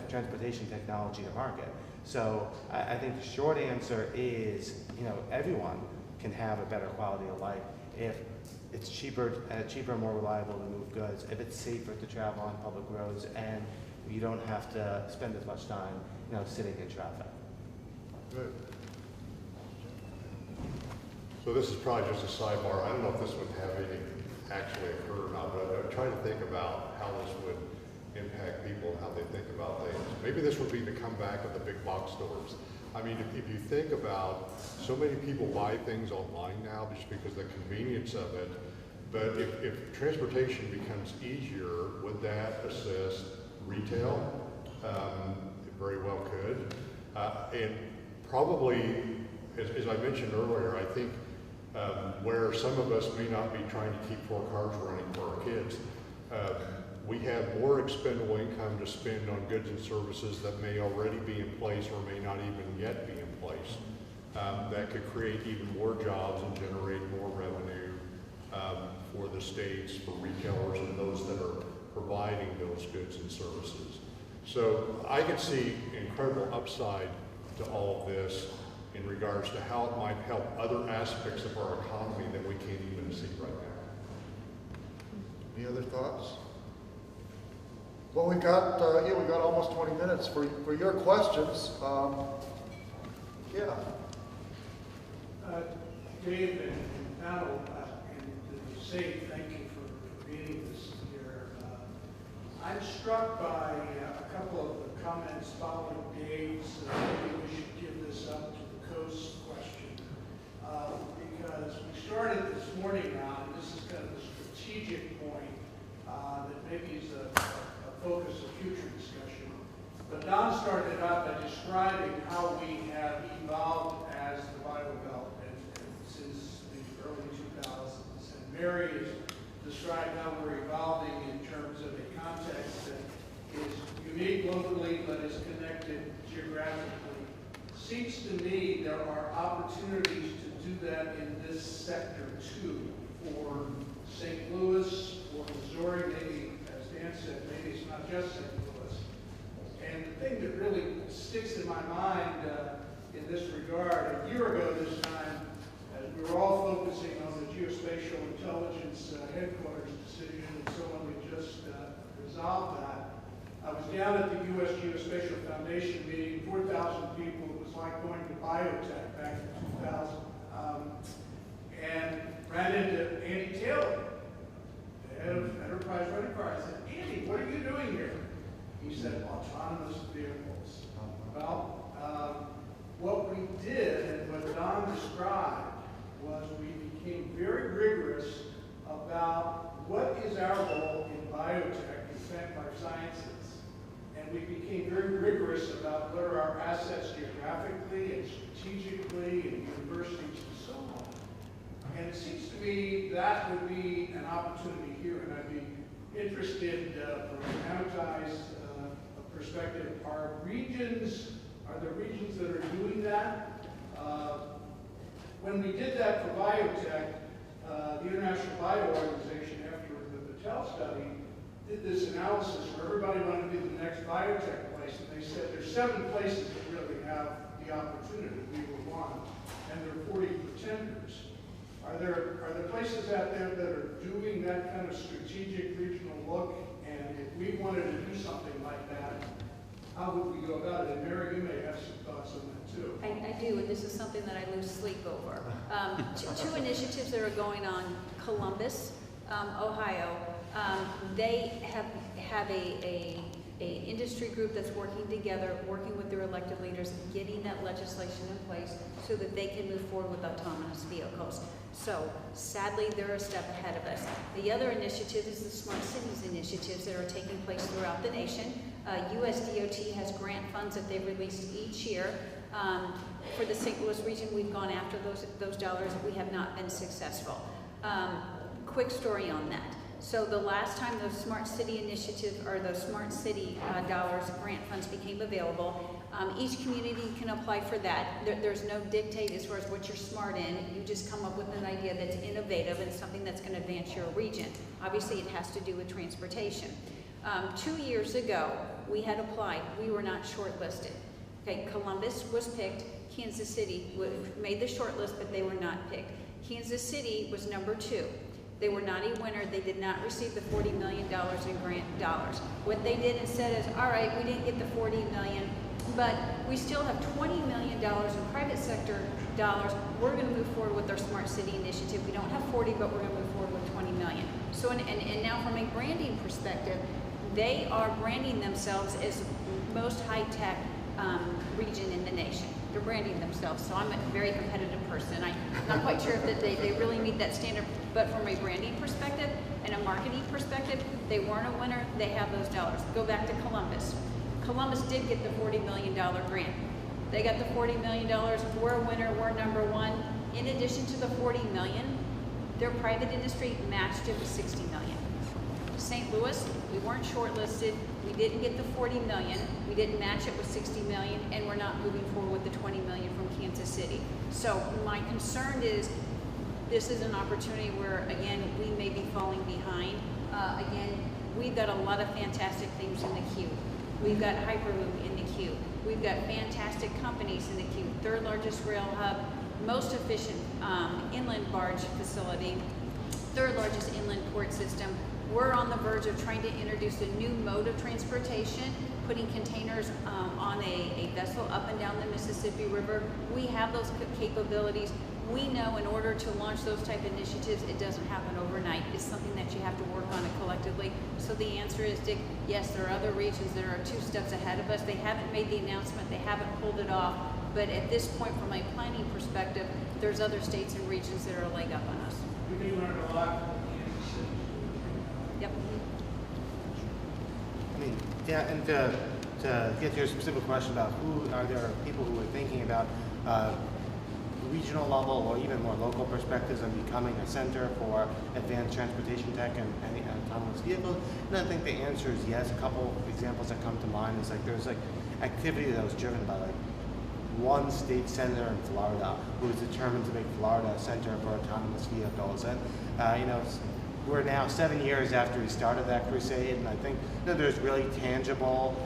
transportation technology to market. So I think the short answer is, everyone can have a better quality of life if it's cheaper, more reliable to move goods, if it's safer to travel on public roads, and you don't have to spend as much time, sitting in traffic. Good. So this is probably just a sidebar. I don't know if this would have anything actually occur or not, but I'm trying to think about how this would impact people and how they think about things. Maybe this would be the comeback of the big box stores. I mean, if you think about, so many people buy things online now just because of the convenience of it, but if transportation becomes easier, would that assist retail? It very well could. And probably, as I mentioned earlier, I think where some of us may not be trying to keep 4 cars running for our kids, we have more expendable income to spend on goods and services that may already be in place or may not even yet be in place. That could create even more jobs and generate more revenue for the states, for retailers, and those that are providing those goods and services. So I could see incredible upside to all of this in regards to how it might help other aspects of our economy that we can't even see right now. Any other thoughts? Well, we got almost 20 minutes for your questions. Yeah. Dave and panel, and to say thank you for being this here. I'm struck by a couple of the comments following Dave's. Maybe we should give this up to the coast question, because we started this morning on, and this is kind of a strategic point that maybe is a focus of future discussion. But Don started out by describing how we have evolved as the Bible Belt since the early 2000s. And Mary has described how we're evolving in terms of a context that is unique locally but is connected geographically. Seems to me there are opportunities to do that in this sector too, for St. Louis, for Missouri, maybe, as Dan said, maybe it's not just St. Louis. And the thing that really sticks in my mind in this regard, a year ago this time, as we were all focusing on the geospatial intelligence headquarters decision, and so when we just resolved that, I was down at the U.S. Geospatial Foundation meeting, 4,000 people. It was like going to biotech back in 2000. And ran into Andy Taylor, the head of Enterprise Rent-A-Car. I said, Andy, what are you doing here? He said, autonomous vehicles. Well, what we did, and what Don described, was we became very rigorous about what is our role in biotech, in fact, life sciences. And we became very rigorous about what are our assets geographically and strategically and universities and so on. And it seems to me that would be an opportunity here, and I'd be interested from an Amiti's perspective. Are there regions that are doing that? When we did that for biotech, the International Bio Organization, after the Patel study, did this analysis where everybody wanted to be the next biotech place, and they said there's 7 places that really have the opportunity. We were one, and there are 40 pretenders. Are there places out there that are doing that kind of strategic regional look? And if we wanted to do something like that, how would we go about it? And Mary, you may have some thoughts on that too. I do, and this is something that I lose sleep over. Two initiatives that are going on, Columbus, Ohio, they have a industry group that's working together, working with their elected leaders, getting that legislation in place so that they can move forward with autonomous vehicles. So sadly, they're a step ahead of us. The other initiative is the Smart Cities initiatives that are taking place throughout the nation. US DOT has grant funds that they released each year. For the St. Louis region, we've gone after those dollars. We have not been successful. Quick story on that. So the last time the Smart City initiative or the Smart City dollars grant funds became available, each community can apply for that. There's no dictate as far as what you're smart in. You just come up with an idea that's innovative and something that's going to advance your region. Obviously, it has to do with transportation. 2 years ago, we had applied. We were not shortlisted. Okay, Columbus was picked. Kansas City made the short list, but they were not picked. Kansas City was number 2. They were not a winner. They did not receive the $40 million in grant dollars. What they did instead is, all right, we didn't get the $40 million, but we still have $20 million in private sector dollars. We're going to move forward with our Smart City initiative. We don't have 40, but we're going to move forward with 20 million. So, and now from a branding perspective, they are branding themselves as most high-tech region in the nation. They're branding themselves, so I'm a very competitive person. I'm not quite sure if they really meet that standard, but from a branding perspective and a marketing perspective, they weren't a winner, they have those dollars. Go back to Columbus. Columbus did get the $40 million grant. They got the $40 million, we're a winner, we're number 1. In addition to the $40 million, their private industry matched it with $60 million. St. Louis, we weren't shortlisted, we didn't get the $40 million, we didn't match it with $60 million, and we're not moving forward with the $20 million from Kansas City. So my concern is this is an opportunity where, again, we may be falling behind. Again, we've got a lot of fantastic things in the queue. We've got Hyperloop in the queue. We've got fantastic companies in the queue. 3rd largest rail hub, most efficient inland barge facility, 3rd largest inland port system. We're on the verge of trying to introduce a new mode of transportation, putting containers on a vessel up and down the Mississippi River. We have those capabilities. We know in order to launch those type of initiatives, it doesn't happen overnight. It's something that you have to work on it collectively. So the answer is, Dick, yes, there are other regions that are 2 steps ahead of us. They haven't made the announcement, they haven't pulled it off, but at this point, from a planning perspective, there's other states and regions that are a leg up on us. We do learn a lot from Kansas City. Yep. I mean, yeah, and to get to your specific question about who are there people who are thinking about regional level or even more local perspectives on becoming a center for advanced transportation tech and autonomous vehicles, and I think the answer is yes. A couple examples that come to mind is like there's like activity that was driven by like one state senator in Florida who was determined to make Florida a center for autonomous vehicles, and you know, we're now 7 years after we started that crusade, and I think there's really tangible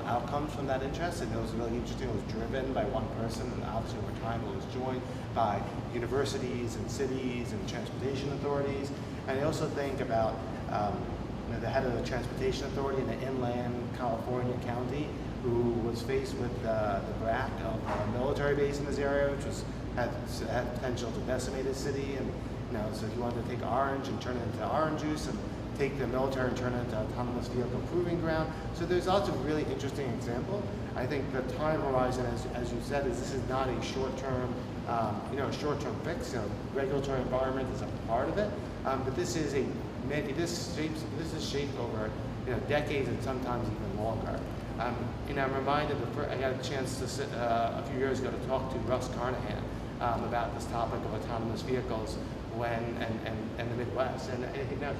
outcomes from that interest, and it was really interesting. It was driven by one person, and obviously over time it was joined by universities and cities and transportation authorities. And I also think about the head of the transportation authority in the inland California county who was faced with the BRAC of a military base in this area, which had potential to decimate his city, and so he wanted to take Orange and turn it into orange juice, and take the military and turn it into autonomous vehicle proving ground. So there's lots of really interesting examples. I think the time horizon, as you said, is this is not a short-term, short-term fix. Regulatory environment is a part of it, but this is shaped over decades and sometimes even longer. I'm reminded I got a chance to sit a few years ago to talk to Russ Carnahan about this topic of autonomous vehicles and the Midwest, and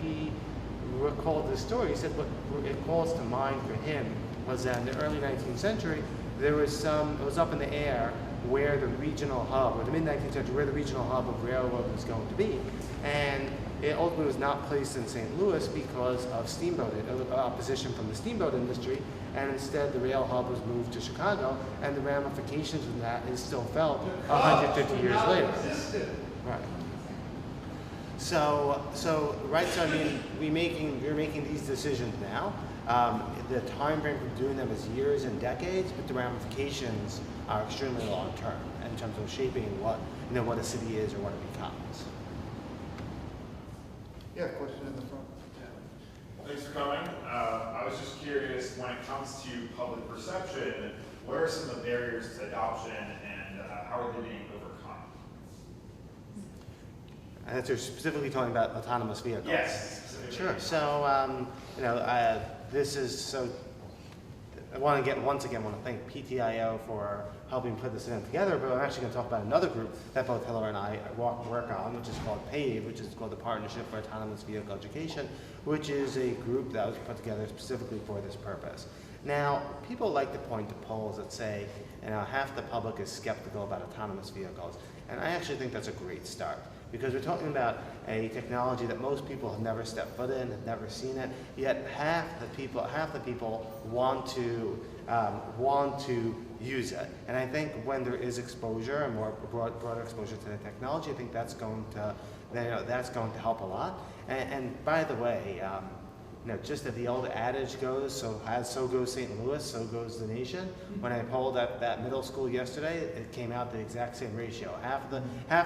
he recalled this story. He said what it calls to mind for him was that in the early 19th century, it was up in the air where the regional hub, or the mid-19th century, where the regional hub of railroad was going to be. And it ultimately was not placed in St. Louis because of opposition from the steamboat industry, and instead the rail hub was moved to Chicago, and the ramifications of that is still felt 150 years later. Right. So I mean, we're making these decisions now. The time frame for doing them is years and decades, but the ramifications are extremely long term in terms of shaping what a city is or what it becomes. Yeah, question in the front. Thanks for coming. I was just curious, when it comes to public perception, what are some of the barriers to adoption and how are they being overcome? And that's you're specifically talking about autonomous vehicles. Yes, specifically. Sure. So, this is so. I want to thank PTIO for helping put this event together, but I'm actually going to talk about another group that both Hillary and I work on, which is called PAVE, which is called the Partnership for Autonomous Vehicle Education, which is a group that was put together specifically for this purpose. Now, people like to point to polls that say, half the public is skeptical about autonomous vehicles, and I actually think that's a great start. Because we're talking about a technology that most people have never stepped foot in, have never seen it, yet half the people want to use it. And I think when there is exposure and more broader exposure to the technology, I think that's going to help a lot. And by the way, just as the old adage goes, so goes St. Louis, so goes the nation. When I polled at that middle school yesterday, it came out the exact same ratio. Half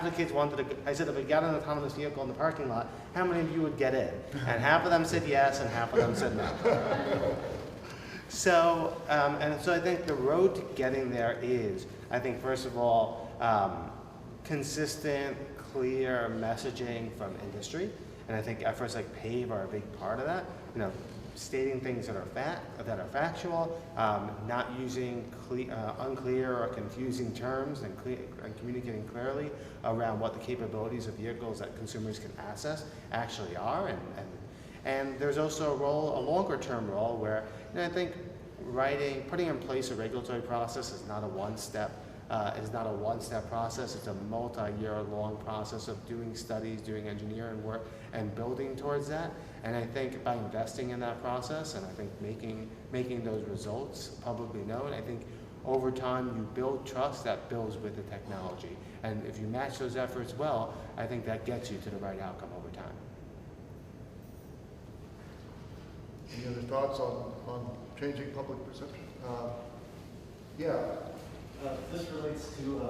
the kids wanted to. I said, if we got an autonomous vehicle in the parking lot, how many of you would get in? And half of them said yes, and half of them said no. So I think the road to getting there is, I think, first of all, consistent, clear messaging from industry. And I think efforts like PAVE are a big part of that. Stating things that are factual, not using unclear or confusing terms, and communicating clearly around what the capabilities of vehicles that consumers can access actually are. And there's also a longer-term role where I think putting in place a regulatory process is not a one-step process. It's a multi-year long process of doing studies, doing engineering work, and building towards that. And I think by investing in that process, and I think making those results publicly known, I think over time you build trust that builds with the technology. And if you match those efforts well, I think that gets you to the right outcome over time. Any other thoughts on changing public perception? This relates to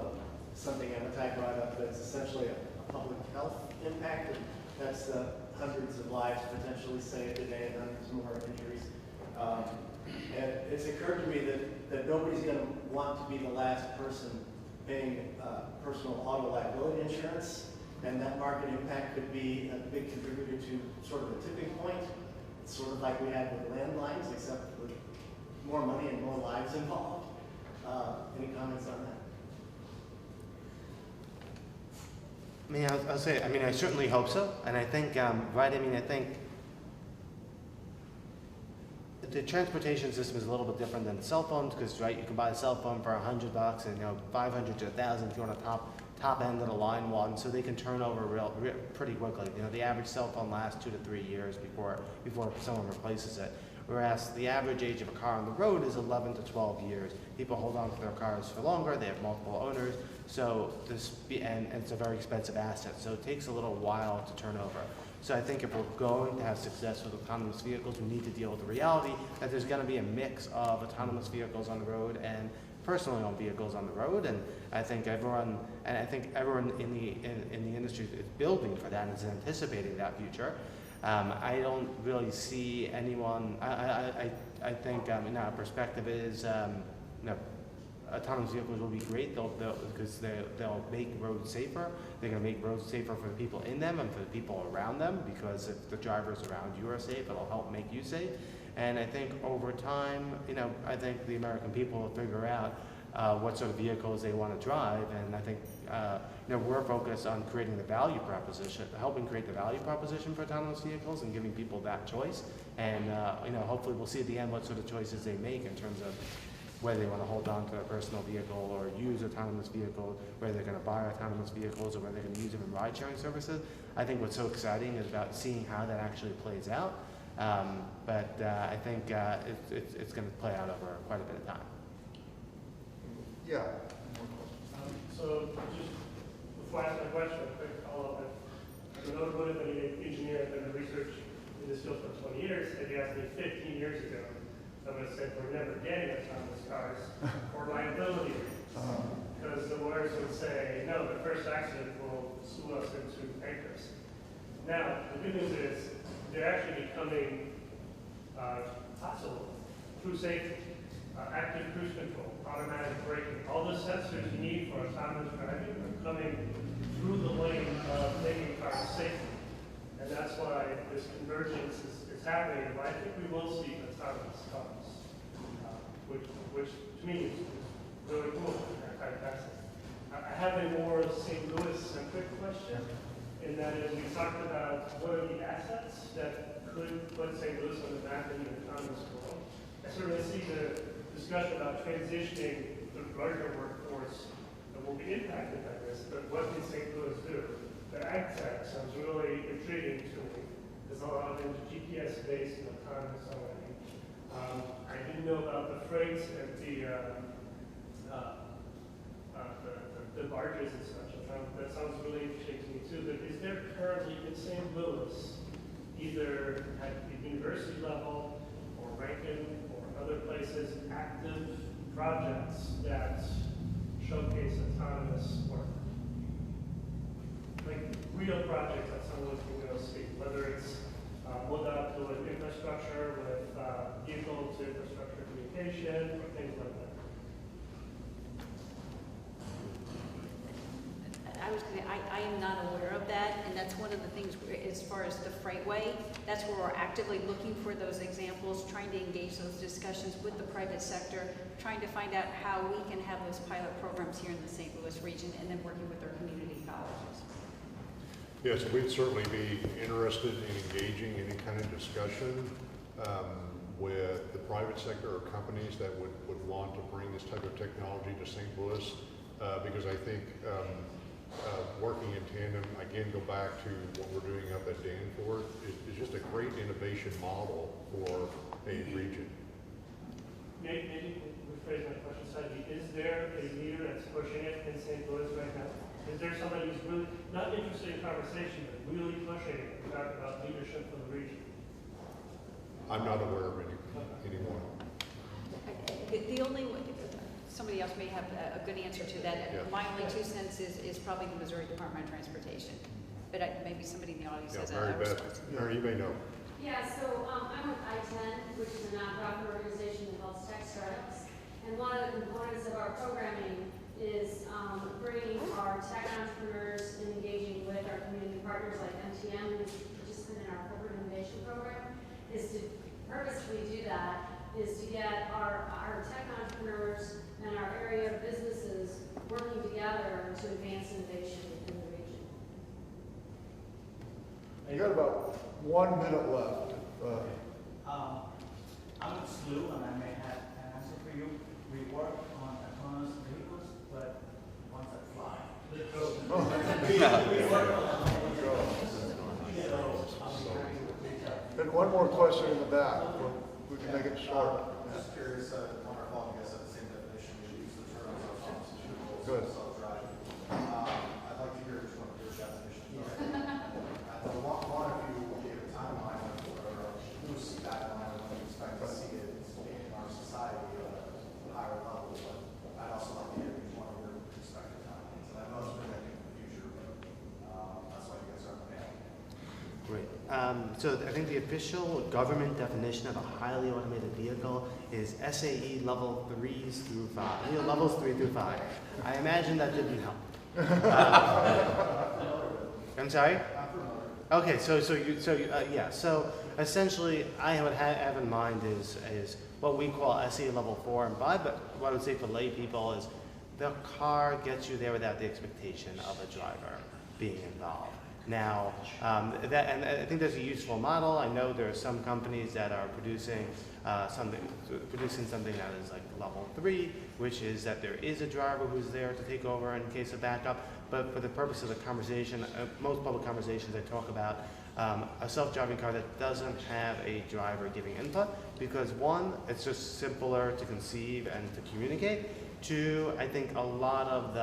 something Amitai brought up that's essentially a public health impact. That's hundreds of lives potentially saved a day and hundreds more injuries. And it's occurred to me that nobody's going to want to be the last person paying personal auto liability insurance, and that market impact could be a big contributor to sort of a tipping point. It's sort of like we had with landlines, except with more money and more lives involved. Any comments on that? I certainly hope so, and I think, I think the transportation system is a little bit different than cell phones, because, you can buy a cell phone for $100 and, 500 to 1,000 if you want a top end of the line one, so they can turn over pretty quickly. The average cell phone lasts 2 to 3 years before someone replaces it. Whereas the average age of a car on the road is 11 to 12 years. People hold on to their cars for longer, they have multiple owners, and it's a very expensive asset, so it takes a little while to turn over. So I think if we're going to have success with autonomous vehicles, we need to deal with the reality that there's going to be a mix of autonomous vehicles on the road and personally owned vehicles on the road, and I think everyone in the industry is building for that and is anticipating that future. I don't really see anyone. I think our perspective is autonomous vehicles will be great because they'll make roads safer. They're going to make roads safer for the people in them and for the people around them, because if the drivers around you are safe, it'll help make you safe. And I think over time, I think the American people will figure out what sort of vehicles they want to drive, and I think we're focused on creating the value proposition, helping create the value proposition for autonomous vehicles and giving people that choice. And hopefully we'll see at the end what sort of choices they make in terms of whether they want to hold on to a personal vehicle or use autonomous vehicles, whether they're going to buy autonomous vehicles or whether they're going to use them in ride-sharing services. I think what's so exciting is about seeing how that actually plays out. But I think it's going to play out over quite a bit of time. Yeah. So just before I ask my question, a quick follow-up. As an automotive engineer, I've been in research in this field for 20 years. If you asked me 15 years ago, I would have said we're never getting autonomous cars for liability reasons. Because the lawyers would say, no, the first accident will sue us into bankruptcy. Now, the good news is they're actually becoming possible through safety, active cruise control, automatic braking. All the sensors you need for autonomous driving are coming through the lane of making cars safer. And that's why this convergence is happening. And I think we will see autonomous cars, which to me is really cool. I have a more St. Louis-centric question, and that is we talked about what are the assets that could put St. Louis on the map in the autonomous world. I certainly see the discussion about transitioning the larger workforce that will be impacted by this, but what can St. Louis do? The ag tech sounds really intriguing to me. There's a lot of GPS-based and autonomous already. I didn't know about the freights and the barges and such. That sounds really interesting to me too. But is there currently in St. Louis, either at the university level or Rankin or other places, active projects that showcase autonomous work? Like real projects that someone can go see, whether it's Moto to an infrastructure with vehicle to infrastructure communication or things like that. I was going to, I am not aware of that, and that's one of the things as far as the freightway, that's where we're actively looking for those examples, trying to engage those discussions with the private sector, trying to find out how we can have those pilot programs here in the St. Louis region, and then working with our community colleges. Yes, we'd certainly be interested in engaging any kind of discussion with the private sector or companies that would want to bring this type of technology to St. Louis, because I think working in tandem, again, go back to what we're doing up at Danforth, is just a great innovation model for a region. Maybe rephrase my question slightly. Is there a leader that's pushing it in St. Louis right now? Is there somebody who's really not interested in conversation, but really pushing it about leadership for the region? I'm not aware of anyone. The only way, somebody else may have a good answer to that. Yeah. My only 2 cents is probably the Missouri Department of Transportation. But maybe somebody in the audience has Mary a Beth, response. Mary, you may know. Yeah, so I'm with I-10, which is a nonprofit organization that helps tech startups. And one of the components of our programming is bringing our tech entrepreneurs and engaging with our community partners like MTM, who's a participant in our corporate innovation program, is to purposefully do that, is to get our tech entrepreneurs and our area of businesses working together to advance innovation in the region. You got about 1 minute left. I'm Slew, and I may have an answer for you. We work on autonomous vehicles, but ones that fly. We work on And one more question in the back. We can make it short. Just curious, wonderful, I guess that's the same definition we use the term autonomous vehicles. Good. Self-driving. I'd like to hear just one of your definitions. One of you gave a timeline or loose guideline of when you expect to see it in our society at a higher level, but I'd also like to hear one of your perspective timelines. And I know it's been in the future, but that's why you guys are on the panel. Great. So I think the official government definition of a highly automated vehicle is SAE level 3s through 5. Levels 3 through 5. I imagine that didn't help. I'm sorry? Okay, so essentially I would have in mind is what we call SAE level 4 and 5, but what I would say for lay people is the car gets you there without the expectation of a driver being involved. Now, and I think there's a useful model. I know there are some companies that are producing something that is like level 3, which is that there is a driver who's there to take over in case of backup. But for the purpose of the conversation, most public conversations I talk about a self-driving car that doesn't have a driver giving input, because 1, it's just simpler to conceive and to communicate. 2, I think a lot of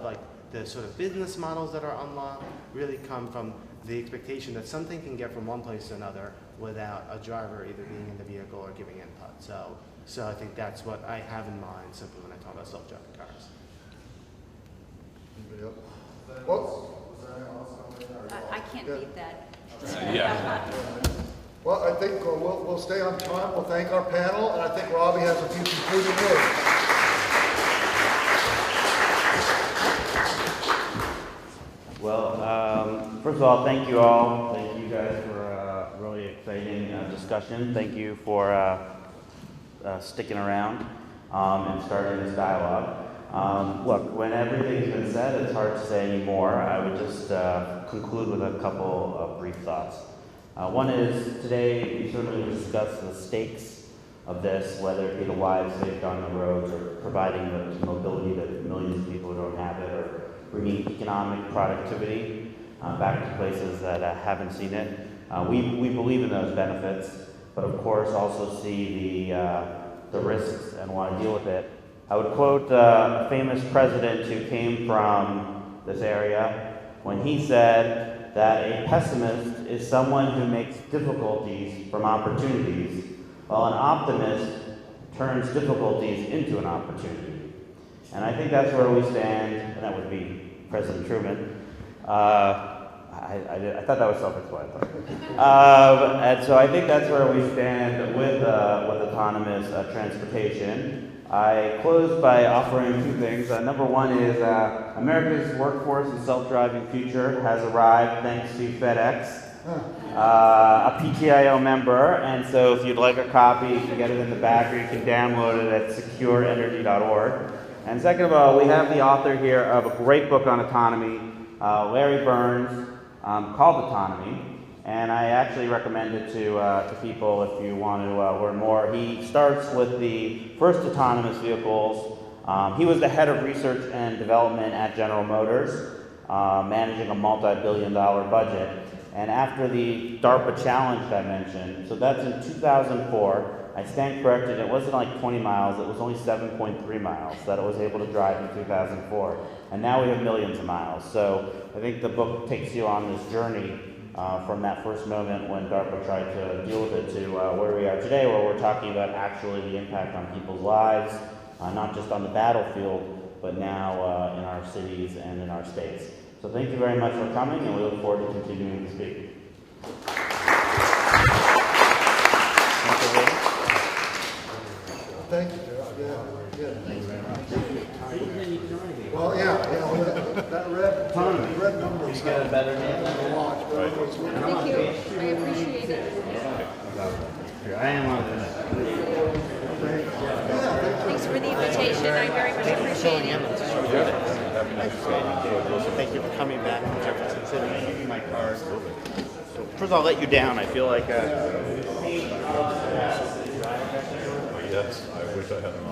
like the sort of business models that are unlocked really come from the expectation that something can get from one place to another without a driver either being in the vehicle or giving input. So I think that's what I have in mind simply when I talk about self-driving cars. Anybody else? Well, I can't beat that. well, I think we'll stay on time. We'll thank our panel, and I think Robbie has a few concluding words. Well, first of all, thank you all. Thank you guys for a really exciting discussion. Thank you for sticking around and starting this dialogue. Look, when everything's been said, it's hard to say anymore. I would just conclude with a couple of brief thoughts. One is, today we certainly discussed the stakes of this, whether it be the lives saved on the roads or providing the mobility that millions of people who don't have it, or bringing economic productivity back to places that haven't seen it. We believe in those benefits, but of course also see the risks and want to deal with it. I would quote a famous president who came from this area when he said that a pessimist is someone who makes difficulties from opportunities, while an optimist turns difficulties into an opportunity. And I think that's where we stand, and that would be President Truman. I thought that was self-explanatory. And so I think that's where we stand with autonomous transportation. I close by offering two things. Number one is America's workforce and self-driving future has arrived thanks to FedEx, a PTIO member, and so if you'd like a copy, you can get it in the back, or you can download it at secureenergy.org. And second of all, we have the author here of a great book on autonomy, Larry Burns, called Autonomy, and I actually recommend it to people if you want to learn more. He starts with the first autonomous vehicles. He was the head of research and development at General Motors, managing a multi-billion-dollar budget. And after the DARPA challenge I mentioned, so that's in 2004, I stand corrected, it wasn't like 20 miles, it was only 7.3 miles that it was able to drive in 2004. And now we have millions of miles. So I think the book takes you on this journey from that first moment when DARPA tried to deal with it to where we are today, where we're talking about actually the impact on people's lives, not just on the battlefield, but now in our cities and in our states. So thank you very much for coming, and we look forward to continuing to speak. Thank you, Joe. Yeah. Thanks very much. Well, that red number. You got a better name than watch. Thank you. I appreciate it. Here, I am on this. Thanks for the invitation. I very much appreciate it. Thank you for coming back from Jefferson City, using my car. So first I'll let you down. I feel like Yes, I wish I had an